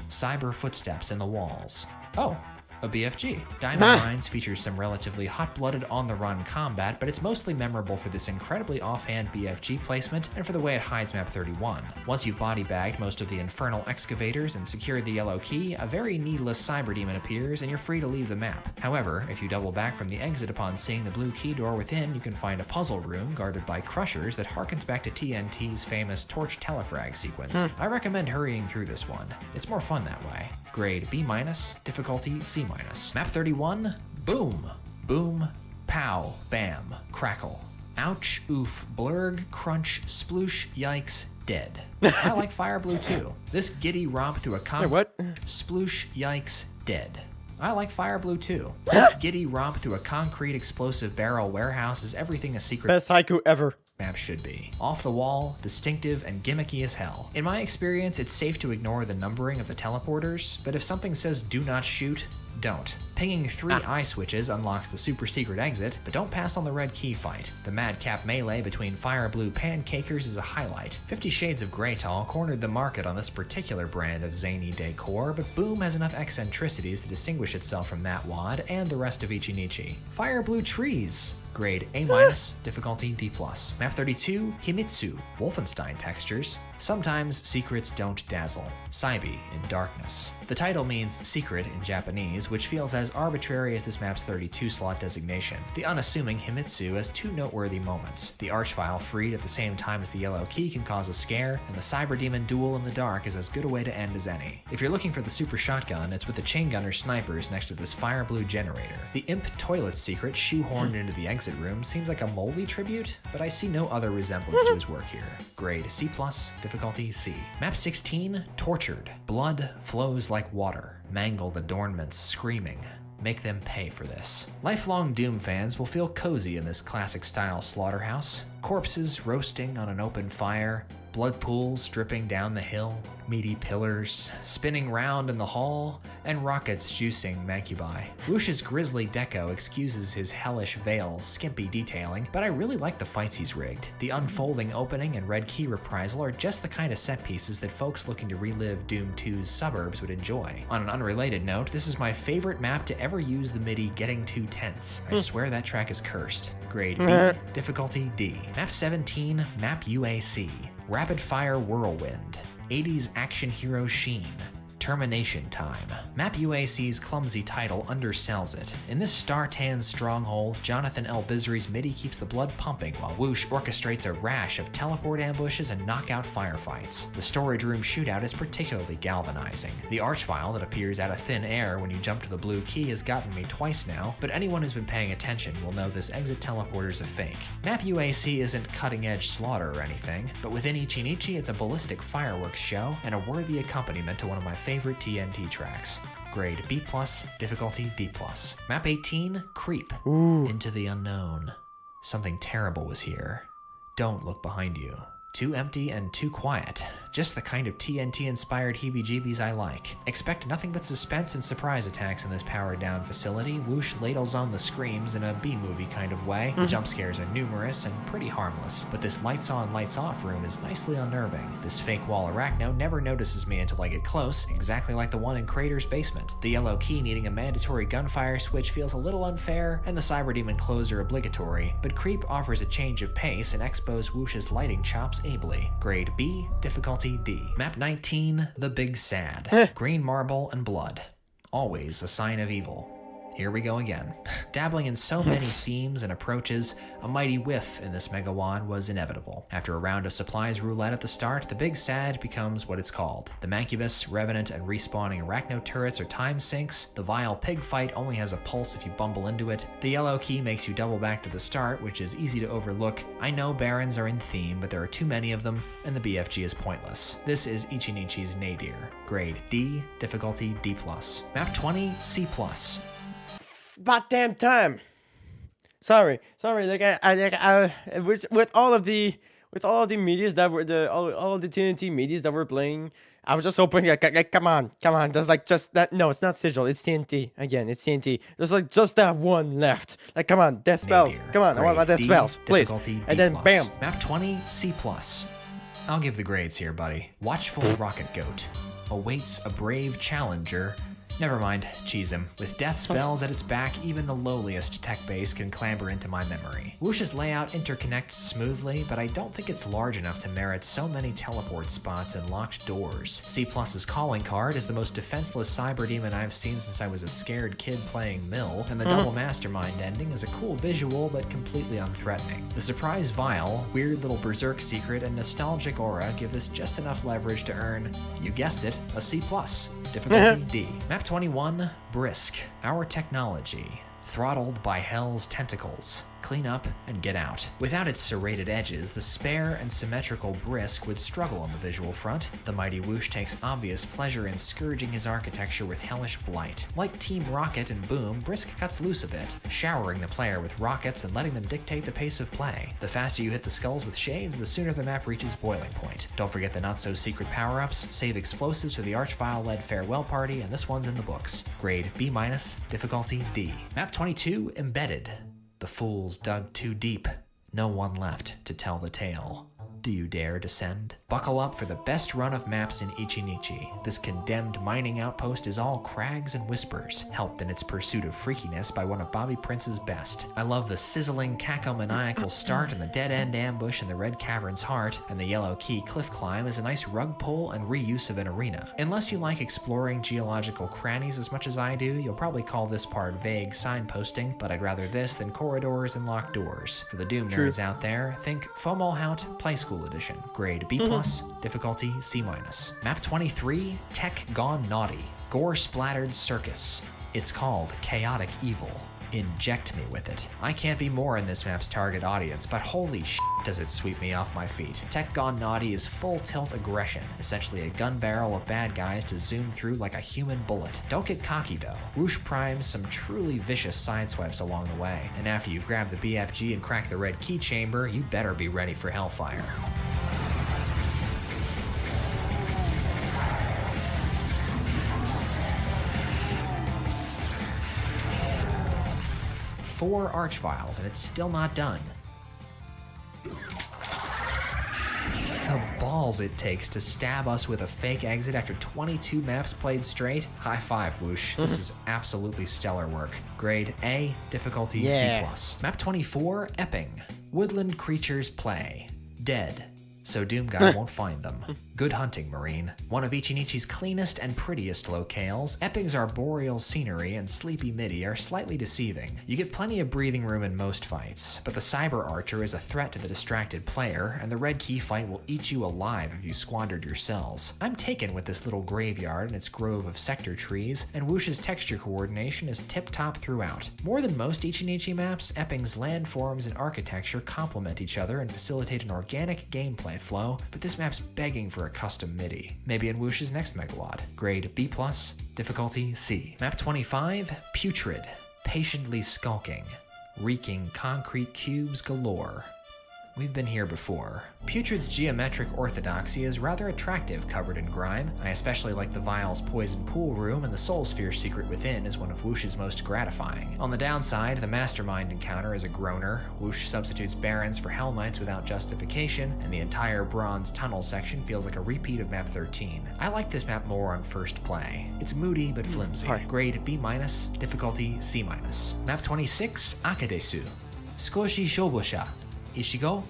Cyber footsteps in the walls. Oh, a BFG. Diamond Mines features some relatively hot-blooded on-the-run combat, but it's mostly memorable for this incredibly offhand BFG placement and for the way it hides map 31. Once you've body-bagged most of the infernal excavators and secured the yellow key, a very needless cyber demon appears and you're free to leave the map. However, if you double back from the exit upon seeing the blue key door within, you can find a puzzle room guarded by crushers that harkens back to TNT's famous Torch Telefrag sequence. I recommend hurrying through this one. It's more fun that way. Grade B-, difficulty C-. Map 31, Boom. Boom, pow, bam, crackle. Ouch, oof, blurg, crunch, sploosh, yikes, dead. I like Fire Blue too. This giddy romp through a what? Sploosh, yikes, dead. I like Fire Blue too. This giddy romp through a concrete explosive barrel warehouse is everything a secret Best haiku ever. Map should be. Off the wall, distinctive, and gimmicky as hell. In my experience, it's safe to ignore the numbering of the teleporters, but if something says do not shoot, don't. Pinging 3 eye switches unlocks the super secret exit, but don't pass on the red key fight. The madcap melee between Fire Blue pancakers is a highlight. 50 Shades of Greytall cornered the market on this particular brand of zany decor, but Boom has enough eccentricities to distinguish itself from Matt Wad and the rest of Ichinichi. Fire Blue trees. Grade A-, difficulty D+. Map 32, Himitsu, Wolfenstein textures. Sometimes secrets don't dazzle. Saibi in darkness. The title means secret in Japanese, which feels as arbitrary as this map's 32-slot designation. The unassuming Himitsu has 2 noteworthy moments. The Archvile freed at the same time as the yellow key can cause a scare, and the Cyber Demon duel in the dark is as good a way to end as any. If you're looking for the super shotgun, it's with the Chain Gunner snipers next to this Fire Blue generator. The Imp toilet secret shoehorned into the exit room seems like a Moldy tribute, but I see no other resemblance to his work here. Grade C+, difficulty C. Map 16, Tortured. Blood flows like water. Mangle the adornments, screaming. Make them pay for this. Lifelong Doom fans will feel cozy in this classic-style slaughterhouse. Corpses roasting on an open fire, blood pools dripping down the hill, meaty pillars spinning round in the hall, and rockets juicing Mancubi. Whoosh's grisly deco excuses his hellish veil's skimpy detailing, but I really like the fights he's rigged. The unfolding opening and red key reprisal are just the kind of set pieces that folks looking to relive Doom 2's suburbs would enjoy. On an unrelated note, this is my favorite map to ever use the MIDI Getting Too Tense. I swear that track is cursed. Grade B, difficulty D. Map 17, Map UAC. Rapid Fire Whirlwind. 80s action hero sheen. Termination Time. Map UAC's clumsy title undersells it. In this Star-Tan stronghold, Jonathan L. Bizri's MIDI keeps the blood pumping while Whoosh orchestrates a rash of teleport ambushes and knockout firefights. The storage room shootout is particularly galvanizing. The Archvile that appears out of thin air when you jump to the blue key has gotten me twice now, but anyone who's been paying attention will know this exit teleporter's a fake. Map UAC isn't cutting-edge slaughter or anything, but within Ichinichi it's a ballistic fireworks show and a worthy accompaniment to one of my favorite TNT tracks. Grade B+, difficulty D+. Map 18, Creep. Into the unknown. Something terrible was here. Don't look behind you. Too empty and too quiet. Just the kind of TNT-inspired heebie-jeebies I like. Expect nothing but suspense and surprise attacks in this powered-down facility. Whoosh ladles on the screams in a B-movie kind of way. The jump scares are numerous and pretty harmless, but this lights-on, lights-off room is nicely unnerving. This fake wall arachno never notices me until I get close, exactly like the one in Crater's basement. The yellow key needing a mandatory gunfire switch feels a little unfair, and the Cyberdemon clothes are obligatory, but Creep offers a change of pace and expos Whoosh's lighting chops ably. Grade B, difficulty D. Map 19, The Big Sad. Green marble and blood. Always a sign of evil. Here we go again. Dabbling in so many themes and approaches, a mighty whiff in this Megawad was inevitable. After a round of supplies roulette at the start, the Big Sad becomes what it's called. The Mancubus, Revenant, and respawning Arachno turrets are time sinks. The vile pig fight only has a pulse if you bumble into it. The yellow key makes you double back to the start, which is easy to overlook. I know Barons are in theme, but there are too many of them, and the BFG is pointless. This is Ichinichi's Nadir. Grade D, difficulty D+. Map 20, C+. About damn time. Sorry. With all of the medias that were all of the TNT medias that were playing, I was just hoping like come on. There's just that. No, it's not Sigil. It's TNT again. It's TNT. There's just that one left. Come on, death spells. Come on, I want my death spells, please. And then bam. Map 20, C+. I'll give the grades here, buddy. Watchful Rocket Goat awaits a brave challenger. Never mind, cheese him. With death spells at its back, even the lowliest tech base can clamber into my memory. Whoosh's layout interconnects smoothly, but I don't think it's large enough to merit so many teleport spots and locked doors. C+'s calling card is the most defenseless Cyberdemon I've seen since I was a scared kid playing Mill, and the double mastermind ending is a cool visual but completely unthreatening. The surprise vial, weird little berserk secret, and nostalgic aura give this just enough leverage to earn, you guessed it, a C+. Difficulty D. Map 21, Brisk. Our technology. Throttled by Hell's tentacles. Clean up and get out. Without its serrated edges, the spare and symmetrical Brisk would struggle on the visual front. The mighty Whoosh takes obvious pleasure in scourging his architecture with hellish blight. Like Team Rocket and Boom, Brisk cuts loose a bit, showering the player with rockets and letting them dictate the pace of play. The faster you hit the skulls with shades, the sooner the map reaches boiling point. Don't forget the not-so-secret power-ups, save explosives for the Archvile-led farewell party, and this one's in the books. Grade B-, difficulty D. Map 22, Embedded. The fools dug too deep. No one left to tell the tale. Do you dare descend? Buckle up for the best run of maps in Ichinichi. This condemned mining outpost is all crags and whispers, helped in its pursuit of freakiness by one of Bobby Prince's best. I love the sizzling, cacomaniacal start and the dead-end ambush in the Red Cavern's heart, and the Yellow Key cliff climb is a nice rug pull and reuse of an arena. Unless you like exploring geological crannies as much as I do, you'll probably call this part vague signposting, but I'd rather this than corridors and locked doors. For the Doom nerds out there, think Fomalhaut Play School Edition. Grade B+, difficulty C-. Map 23, Tech Gone Naughty. Gore-splattered circus. It's called Chaotic Evil. Inject me with it. I can't be more in this map's target audience, but holy shit does it sweep me off my feet. Tech Gone Naughty is full tilt aggression, essentially a gun barrel of bad guys to zoom through like a human bullet. Don't get cocky though. Whoosh primes some truly vicious sideswipes along the way, and after you grab the BFG and crack the red key chamber, you better be ready for hellfire. Four Archviles, and it's still not done. The balls it takes to stab us with a fake exit after 22 maps played straight. High five, Whoosh. This is absolutely stellar work. Grade A, difficulty C+. Map 24, Epping. Woodland creatures play. Dead. So Doomguy won't find them. Good hunting, Marine. One of Ichinichi's cleanest and prettiest locales, Epping's arboreal scenery and sleepy midi are slightly deceiving. You get plenty of breathing room in most fights, but the Cyber Archer is a threat to the distracted player, and the Red Key fight will eat you alive if you squandered your cells. I'm taken with this little graveyard and its grove of sector trees, and Whoosh's texture coordination is tip-top throughout. More than most Ichinichi maps, Epping's landforms and architecture complement each other and facilitate an organic gameplay flow, but this map's begging for a custom MIDI. Maybe in Whoosh's next Megawad. Grade B+, difficulty C. Map 25, Putrid. Patiently skulking. Reeking concrete cubes galore. We've been here before. Putrid's geometric orthodoxy is rather attractive covered in grime. I especially like the Vial's poison pool room, and the Soul Sphere secret within is one of Whoosh's most gratifying. On the downside, the Mastermind encounter is a groaner. Whoosh substitutes Barons for Hell Knights without justification, and the entire Bronze Tunnel section feels like a repeat of map 13. I like this map more on first play. It's moody but flimsy. Grade B-, difficulty C-. Map 26, Akadesu. Skoshi Shobosha. Ishigo,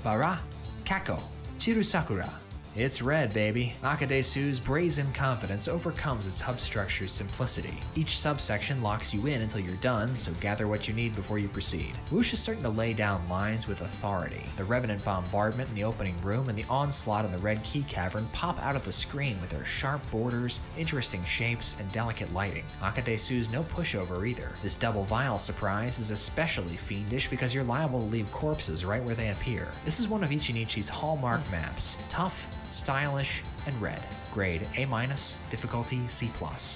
Bara, Kako, Chirusakura. It's red, baby. Akadesu's brazen confidence overcomes its hub structure's simplicity. Each subsection locks you in until you're done, so gather what you need before you proceed. Whoosh is starting to lay down lines with authority. The Revenant bombardment in the opening room and the onslaught in the Red Key Cavern pop out of the screen with their sharp borders, interesting shapes, and delicate lighting. Akadesu's no pushover either. This double Vial surprise is especially fiendish because you're liable to leave corpses right where they appear. This is one of Ichinichi's hallmark maps. Tough, stylish, and red. Grade A-, difficulty C+.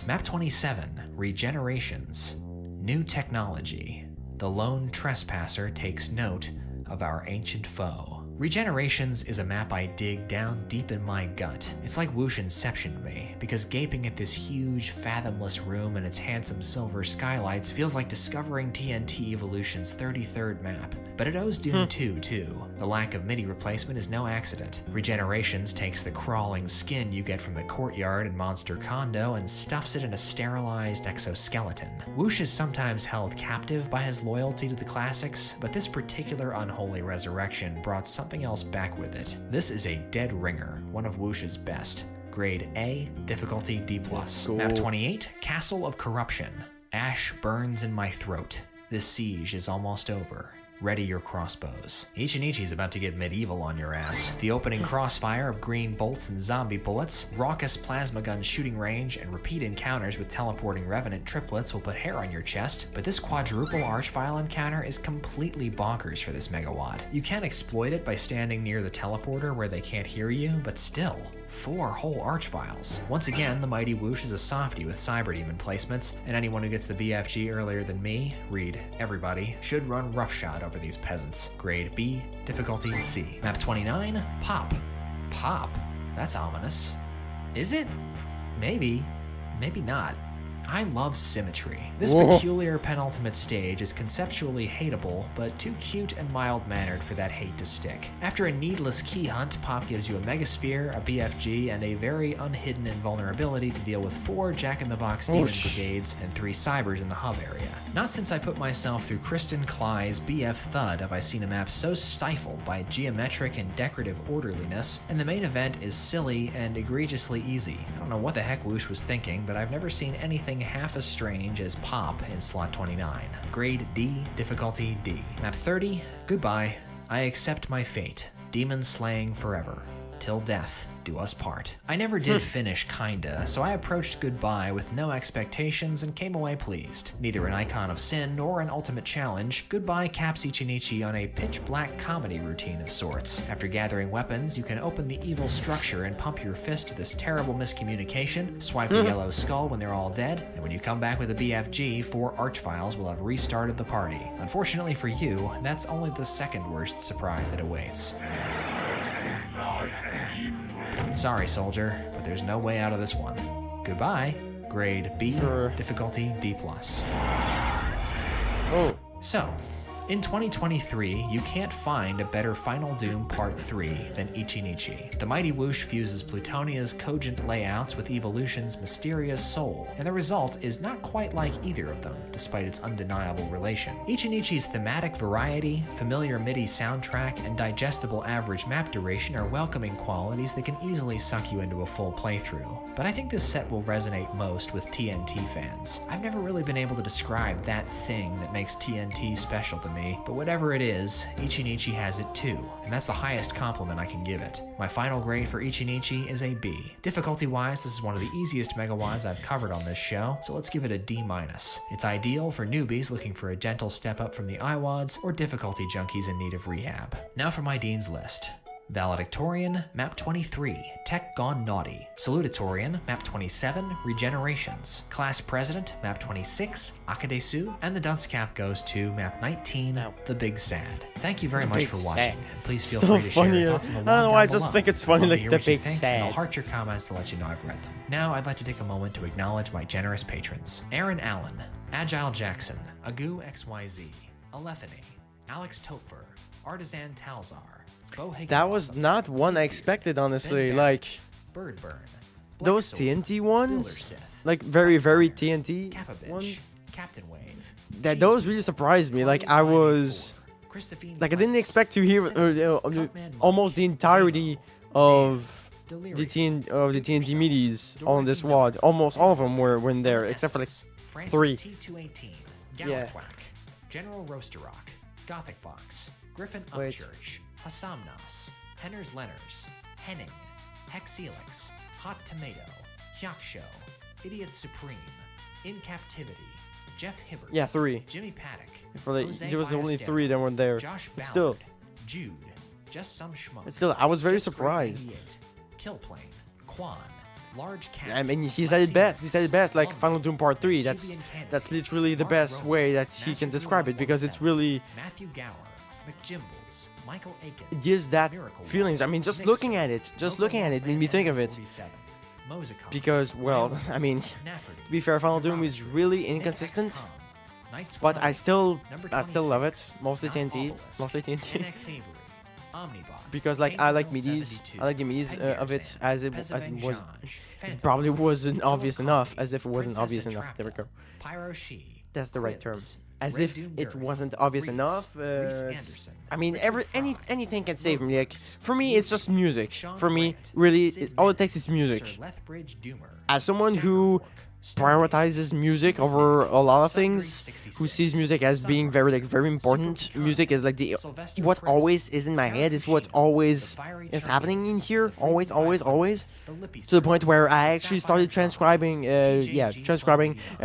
Map 27, Regenerations. New technology. The lone trespasser takes note of our ancient foe. Regenerations is a map I dig down deep in my gut. It's like Whoosh inceptioned me, because gaping at this huge, fathomless room and its handsome silver skylights feels like discovering TNT Evolution's 33rd map. But it owes Doom 2 too. The lack of MIDI replacement is no accident. Regenerations takes the crawling skin you get from the courtyard in Monster Condo and stuffs it in a sterilized exoskeleton. Whoosh is sometimes held captive by his loyalty to the classics, but this particular unholy resurrection brought something else back with it. This is a dead ringer, one of Whoosh's best. Grade A, difficulty D+. Cool. Map 28, Castle of Corruption. Ash burns in my throat. This siege is almost over. Ready your crossbows. Ichinichi's about to get medieval on your ass. The opening crossfire of green bolts and zombie bullets, raucous plasma gun shooting range, and repeat encounters with teleporting Revenant triplets will put hair on your chest, but this quadruple Archvile encounter is completely bonkers for this megawatt. You can exploit it by standing near the teleporter where they can't hear you, but still. 4 whole Archviles. Once again, the mighty Whoosh is a softie with Cyberdemon placements, and anyone who gets the BFG earlier than me, read everybody, should run roughshod over these peasants. Grade B, difficulty C. Map 29, Pop. Pop? That's ominous. Is it? Maybe. Maybe not. I love symmetry. This peculiar penultimate stage is conceptually hateable, but too cute and mild-mannered for that hate to stick. After a needless key hunt, Pop gives you a Megasphere, a BFG, and a very unhidden invulnerability to deal with 4 Jack-in-the-Box Demon Brigades and 3 Cybers in the hub area. Not since I put myself through Kristen Klei's BF Thud have I seen a map so stifled by geometric and decorative orderliness, and the main event is silly and egregiously easy. I don't know what the heck Whoosh was thinking, but I've never seen anything half as strange as Pop in slot 29. Grade D, difficulty D. Map 30, goodbye. I accept my fate. Demon slaying forever. Till death do us part. I never did finish kinda, so I approached goodbye with no expectations and came away pleased. Neither an icon of sin nor an ultimate challenge, goodbye caps Ichinichi on a pitch-black comedy routine of sorts. After gathering weapons, you can open the evil structure and pump your fist to this terrible miscommunication, swipe the yellow skull when they're all dead, and when you come back with a BFG, 4 Archviles will have restarted the party. Unfortunately for you, that's only the second worst surprise that awaits. Sorry, soldier, but there's no way out of this one. Goodbye. Grade B, difficulty D+. Oh. So, in 2023, you can't find a better Final Doom Part 3 than Ichinichi. The mighty Whoosh fuses Plutonia's cogent layouts with Evolution's mysterious soul, and the result is not quite like either of them, despite its undeniable relation. Ichinichi's thematic variety, familiar MIDI soundtrack, and digestible average map duration are welcoming qualities that can easily suck you into a full playthrough. But I think this set will resonate most with TNT fans. I've never really been able to describe that thing that makes TNT special to me, but whatever it is, Ichinichi has it too, and that's the highest compliment I can give it. My final grade for Ichinichi is a B. Difficulty-wise, this is one of the easiest megawads I've covered on this show, so let's give it a D-. It's ideal for newbies looking for a gentle step up from the IWADs or difficulty junkies in need of rehab. Now for my Dean's List. Valedictorian, map 23, Tech Gone Naughty. Salutatorian, map 27, Regenerations. Class President, map 26, Akadesu. And the dunce cap goes to map 19, The Big Sad. Thank you very much Big for Sad. watching. And please feel So free to share funny. your thoughts in the I don't know log why, I down just below. think it's funny, Love to like hear The what you Big think, Sad. and I'll heart your comments to let you know I've read them. Now I'd like to take a moment to acknowledge my generous patrons. Aaron Allen, Agile Jackson, Agu XYZ, Alephany, Alex Topfer, Artisan Talzar, Bo That was not one I expected, honestly. Like, Birdburn, those TNT ones, like very TNT ones, Captain Wave, that those really surprised me. Like I was, like I didn't expect to hear almost the entirety of the TNT midis on this WAD. Almost all of them were in there, except for like 3. T218, Yeah. Galakwack, General Roaster Rock, Gothic Box, Griffin Wait. Upchurch, Hasamnas, Henner's Lenners, Henning, Hexelix, Hot Tomato, Hyaksho, Idiot Supreme, In Captivity, Jeff Hibbert, Yeah, 3. Jimmy Paddock, For the, Jose there was only Ballesteros, 3 that were there. Josh But still, Ballard, Jude, Just Some Schmuck, but still, I was very Just Great surprised. 98, Killplane, Quan, Large Cat. I mean, he said it best. He said it best. Like Lumber, Final Doom Part 3. That's Cubian Cannon, literally the Mark best Rowan, way that he can Master describe it, because it's really, Matthew Gower, McJimbles, Michael Aikens, it gives that Miracle feelings. I mean, just Nixon, looking at it, made me think of it. Mozicon, Because, well, I mean, to be fair, Final Doom is really inconsistent, but I still love it. Mostly TNT, because like I like midis, I like the midis of it as it was. It probably wasn't obvious enough, as if it wasn't obvious enough. There we go. That's the right term. As if it wasn't obvious enough. I mean, anything can save me. Like for me, it's just music. For me, really, all it takes is music. As someone who prioritizes music over a lot of things, who sees music as being very important, music is like the what always is in my head, is what always is happening in here, always, to the point where I actually started transcribing a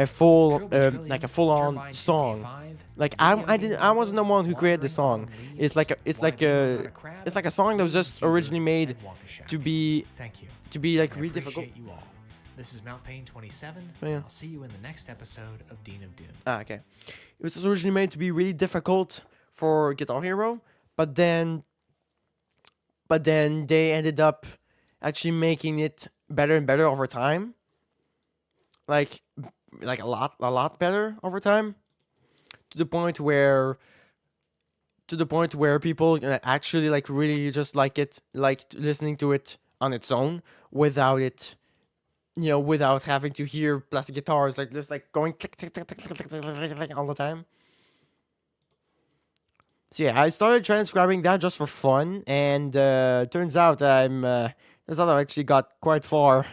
full-on song. Like I wasn't the one who created the song. It's like a song that was just originally made to be like really difficult. This is Mount Pain 27. Yeah. I'll see you in the next episode of Dean of Doom. Okay. It was originally made to be really difficult for Guitar Hero, but then they ended up actually making it better and better over time. Like a lot better over time, to the point where people actually like really just like it, like listening to it on its own without it. Without having to hear plastic guitars like just like going click, click, click, click, click, click, click, click, all the time. So yeah, I started transcribing that just for fun, and turns out I actually got quite far.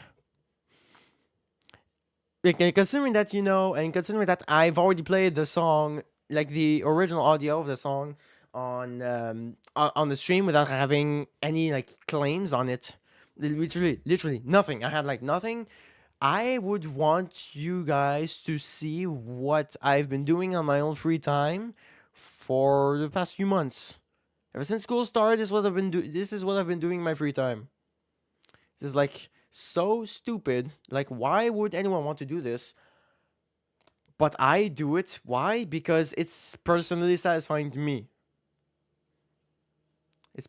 Considering that I've already played the song, like the original audio of the song, on the stream without having any like claims on it. Literally nothing. I had like nothing. I would want you guys to see what I've been doing on my own free time for the past few months. Ever since school started, this is what I've been doing in my free time. This is like so stupid. Like, why would anyone want to do this? But I do it. Why? Because it's personally satisfying to me. It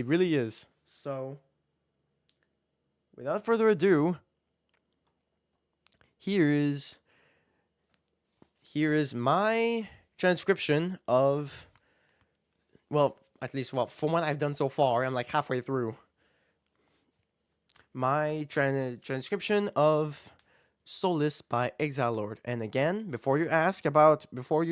really is. So, without further ado, here is my transcription of, from what I've done so far. I'm like halfway through my transcription of Soulless by Exile Lord. And again, before you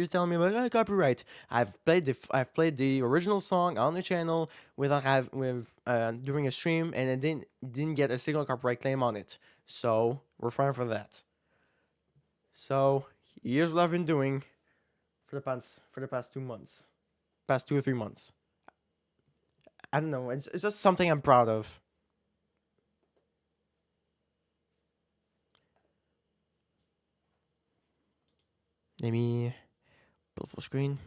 tell me about copyright, I've played the original song on the channel during a stream, and I didn't get a single copyright claim on it. So we're fine for that. So here's what I've been doing for the past 2 months, past 2 or 3 months. I don't know. It's just something I'm proud of. Let me put full screen.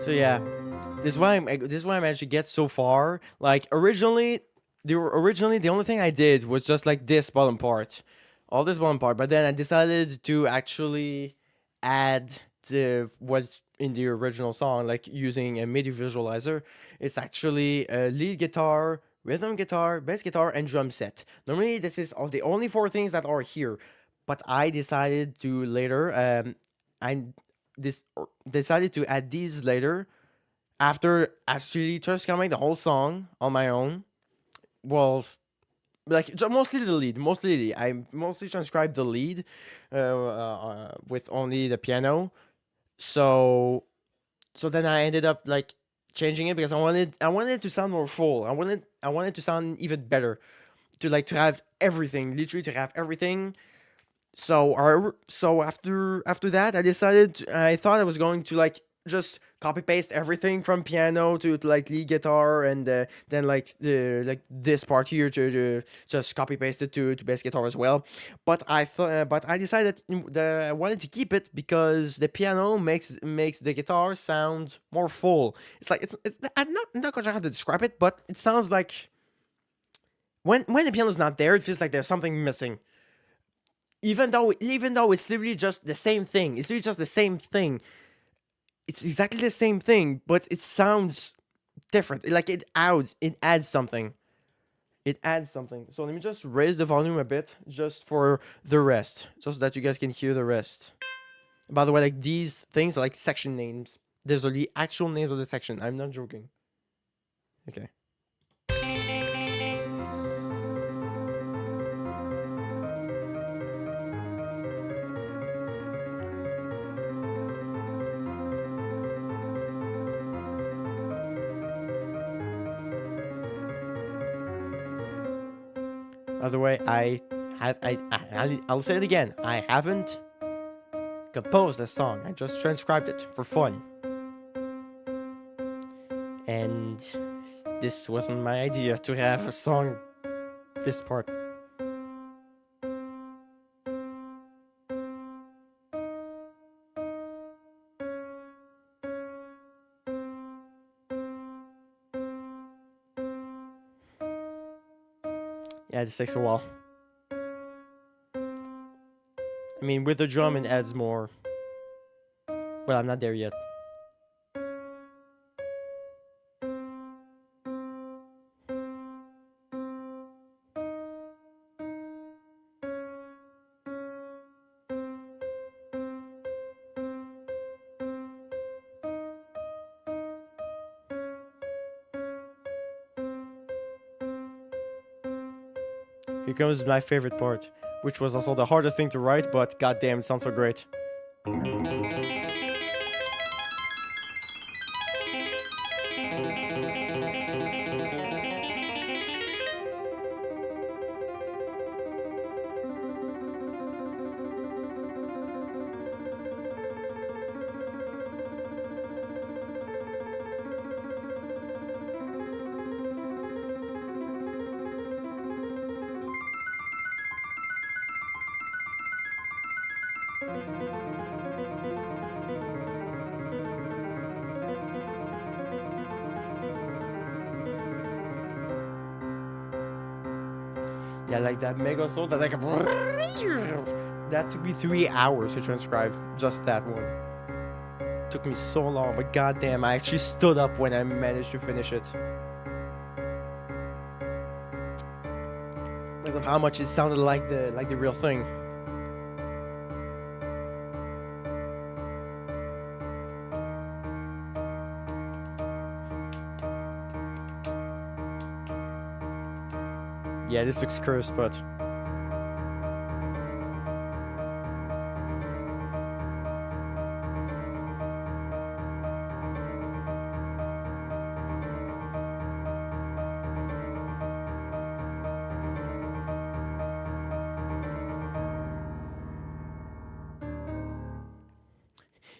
So yeah, this is why I managed to get so far. Like originally, the only thing I did was just like this bottom part, all this bottom part. But then I decided to actually add the what's in the original song, like using a MIDI visualizer. It's actually a lead guitar, rhythm guitar, bass guitar, and drum set. Normally, this is all the only four things that are here, but I decided to later. I this decided to add these later after actually transcribing the whole song on my own. Well, like mostly the lead, I mostly transcribed the lead with only the piano. So then I ended up like changing it because I wanted it to sound more full. I wanted to sound even better, to have everything, literally to have everything. So after that, I thought I was going to like just copy paste everything from piano to like lead guitar, and then like this part here to just copy paste it to bass guitar as well. But I decided that I wanted to keep it because the piano makes the guitar sound more full. It's like it's I'm not gonna know how to describe it, but it sounds like when the piano's not there, it feels like there's something missing. Even though it's literally just the same thing. It's literally just the same thing. It's exactly the same thing, but it sounds different. Like it adds something. It adds something. So let me just raise the volume a bit just for the rest, just so that you guys can hear the rest. By the way, like these things are like section names. These are the actual names of the section. I'm not joking. Okay. By the way, I'll say it again. I haven't composed a song. I just transcribed it for fun. And this wasn't my idea to have a song this part. Yeah, this takes a while. I mean, with the drum it adds more. But I'm not there yet. Here comes my favorite part, which was also the hardest thing to write, but goddamn, it sounds so great. Yeah, like that mega soul that like that took me 3 hours to transcribe, just that one. Took me so long, but goddamn, I actually stood up when I managed to finish it. Because of how much it sounded like the real thing. Yeah, this looks cursed, but...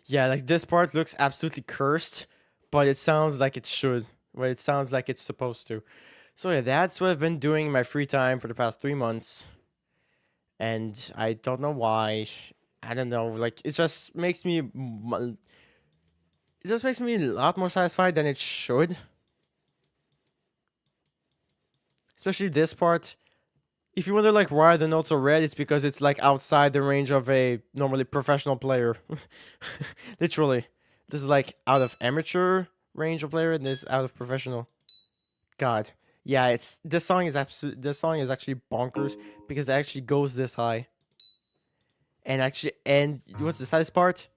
Yeah, like this part looks absolutely cursed, but it sounds like it should. Well, it sounds like it's supposed to. So yeah, that's what I've been doing in my free time for the past 3 months. And I don't know why. I don't know, like, it just makes me... it just makes me a lot more satisfied than it should. Especially this part. If you wonder like why the notes are red, it's because it's like outside the range of a normally professional player. Literally. This is like out of amateur range of player and this is out of professional. God. Yeah, this song is actually bonkers because it actually goes this high. And what's the saddest part?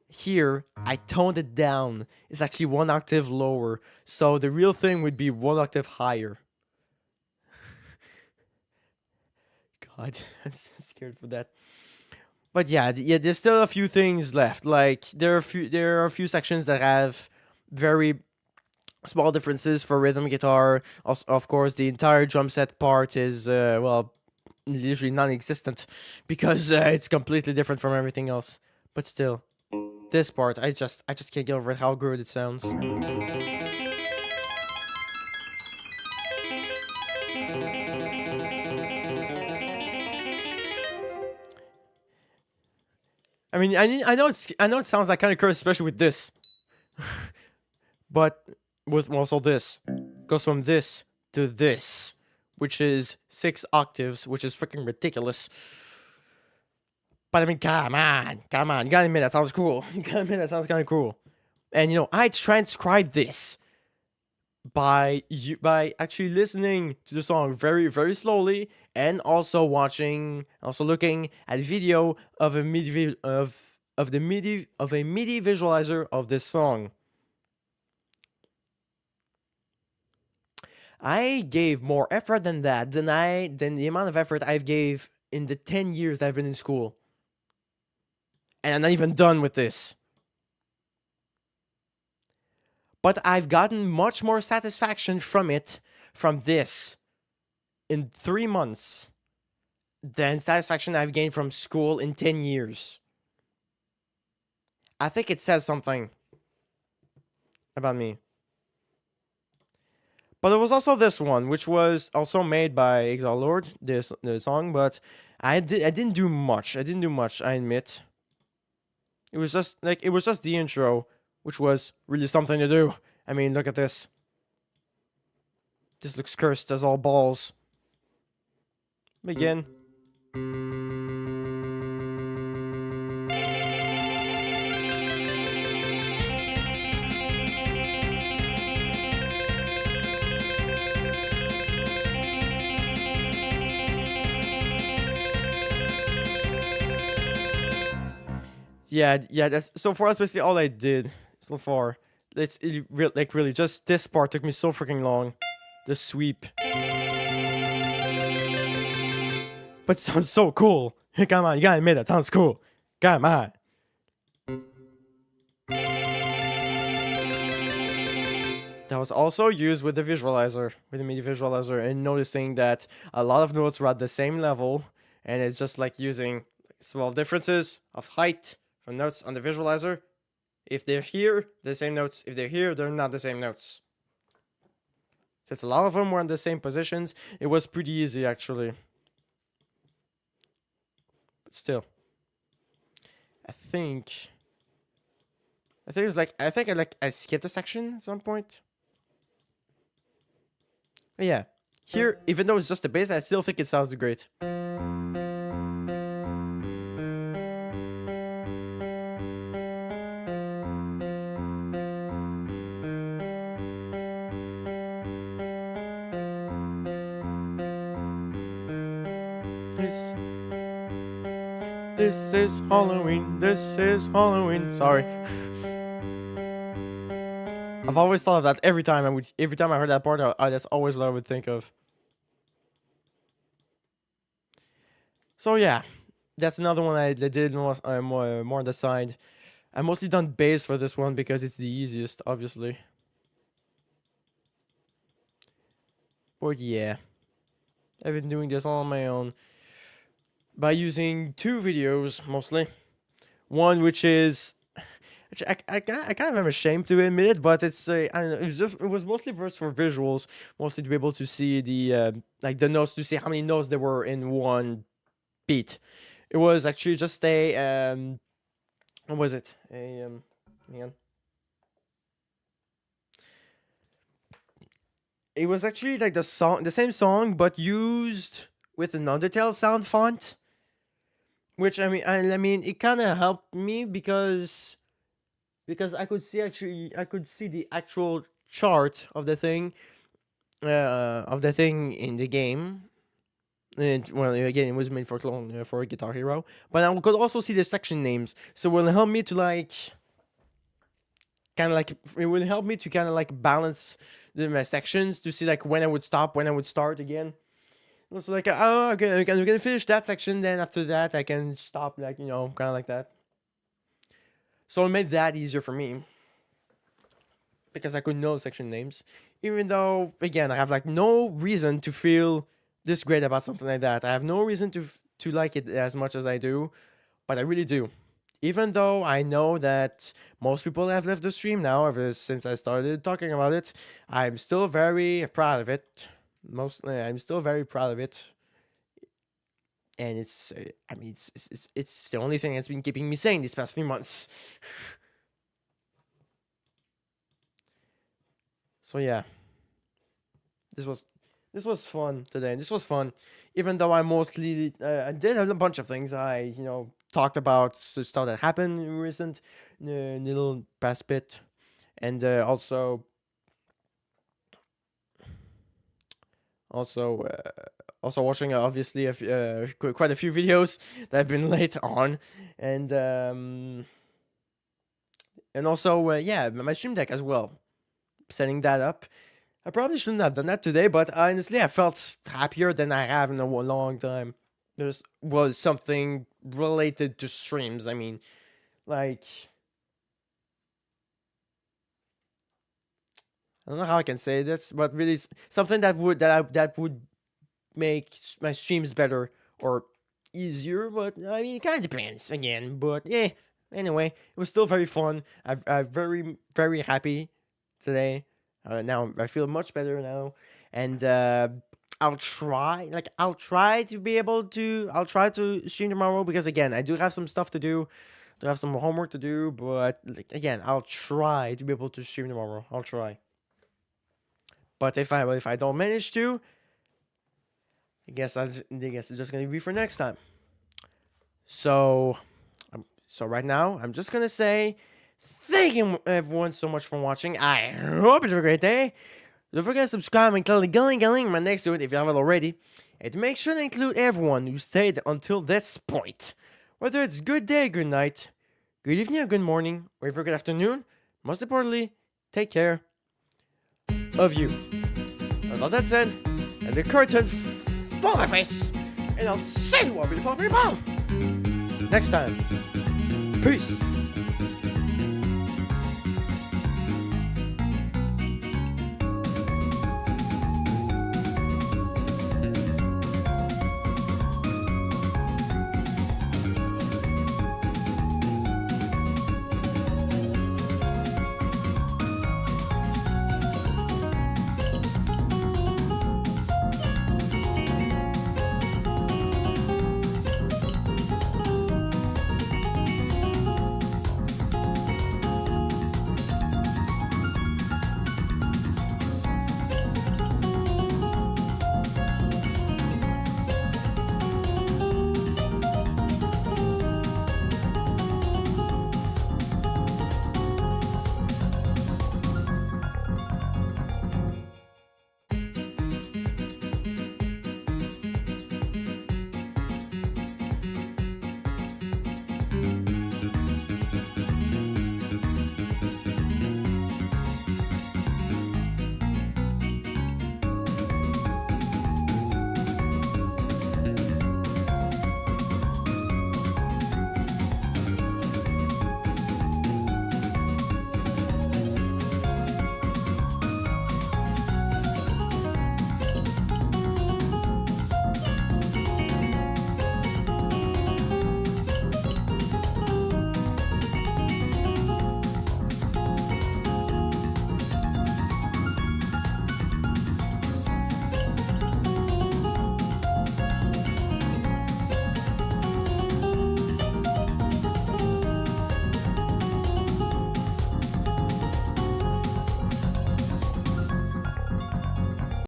Here, I toned it down. It's actually 1 octave lower. So the real thing would be 1 octave higher. God, I'm so scared for that. But yeah, there's still a few things left. Like there are a few sections that have very small differences for rhythm guitar. Also, of course, the entire drum set part is well, literally non-existent because it's completely different from everything else. But still, this part, I just can't get over it, how good it sounds. I mean, I know it sounds like kind of cursed, especially with this, but with also this goes from this to this, which is 6 octaves, which is freaking ridiculous. But I mean, come on, you gotta admit that sounds cool. You gotta admit that sounds kind of cool. And you know, I transcribed this by actually listening to the song very, very slowly, and also looking at video of a MIDI visualizer of this song. I gave more effort than that than the amount of effort I've gave in the 10 years that I've been in school. And I'm not even done with this. But I've gotten much more satisfaction from this, in 3 months, than satisfaction I've gained from school in 10 years. I think it says something about me. But there was also this one, which was also made by Exile Lord, the song, but I didn't do much. I admit. It was just the intro, which was really something to do. I mean, look at this. This looks cursed as all balls. Begin. Yeah, that's so far. That's basically all I did so far. Really, just this part took me so freaking long. The sweep. But it sounds so cool. Come on, you gotta admit it sounds cool. Come on. That was also used with the visualizer, with the MIDI visualizer, and noticing that a lot of notes were at the same level, and it's just like using small differences of height from notes on the visualizer. If they're here, they're the same notes. If they're here, they're not the same notes. Since a lot of them were in the same positions, it was pretty easy actually. But still, I think it's like I skipped a section at some point. But yeah, here, even though it's just the bass, I still think it sounds great. This is Halloween. This is Halloween. Sorry. I've always thought of that every time I heard that part. That's always what I would think of. So yeah, that's another one I did more on the side. I mostly done bass for this one because it's the easiest, obviously. But yeah, I've been doing this all on my own by using 2 videos mostly. One which is, I kind of am ashamed to admit it, but it's I don't know, it was mostly for visuals, mostly to be able to see the like the notes, to see how many notes there were in one beat. It was actually just a what was it? Hang on. it was actually like the same song, but used with an Undertale sound font. Which I mean, it kind of helped me because I could see the actual chart of the thing in the game. And well, again, it was made for clone for Guitar Hero, but I could also see the section names, so it will help me to balance my sections to see like when I would stop, when I would start again. It's like, oh, okay, I'm gonna finish that section, then after that I can stop, like, kind of like that. So it made that easier for me because I could know section names, even though again I have like no reason to feel this great about something like that. I have no reason to like it as much as I do, but I really do. Even though I know that most people have left the stream now ever since I started talking about it, I'm still very proud of it. I'm still very proud of it. And it's the only thing that's been keeping me sane these past few months. So yeah. This was fun today. This was fun. Even though I mostly I did have a bunch of things I talked about, stuff that happened in recent little past bit, and also watching obviously quite a few videos that have been late on, and also yeah, my stream deck as well, setting that up. I probably shouldn't have done that today, but honestly, I felt happier than I have in a long time. There was something related to streams. I mean, like, I don't know how I can say this, but really something that would make my streams better or easier. But I mean, it kind of depends again. But yeah, anyway, it was still very fun. I'm very, very happy today. Now I feel much better now, and I'll try to stream tomorrow, because again I do have some stuff to do, have some homework to do, but again I'll try to be able to stream tomorrow. I'll try. But if I don't manage to, I guess it's just gonna be for next time. So right now I'm just gonna say, thank you everyone so much for watching. I hope you have a great day. Don't forget to subscribe and click the link right next to it if you haven't already. And make sure to include everyone who stayed until this point. Whether it's good day, good night, good evening or good morning, or even good afternoon, most importantly, take care of you. And all that said, and the curtain for my face, and I'll see you all beautiful people next time. Peace.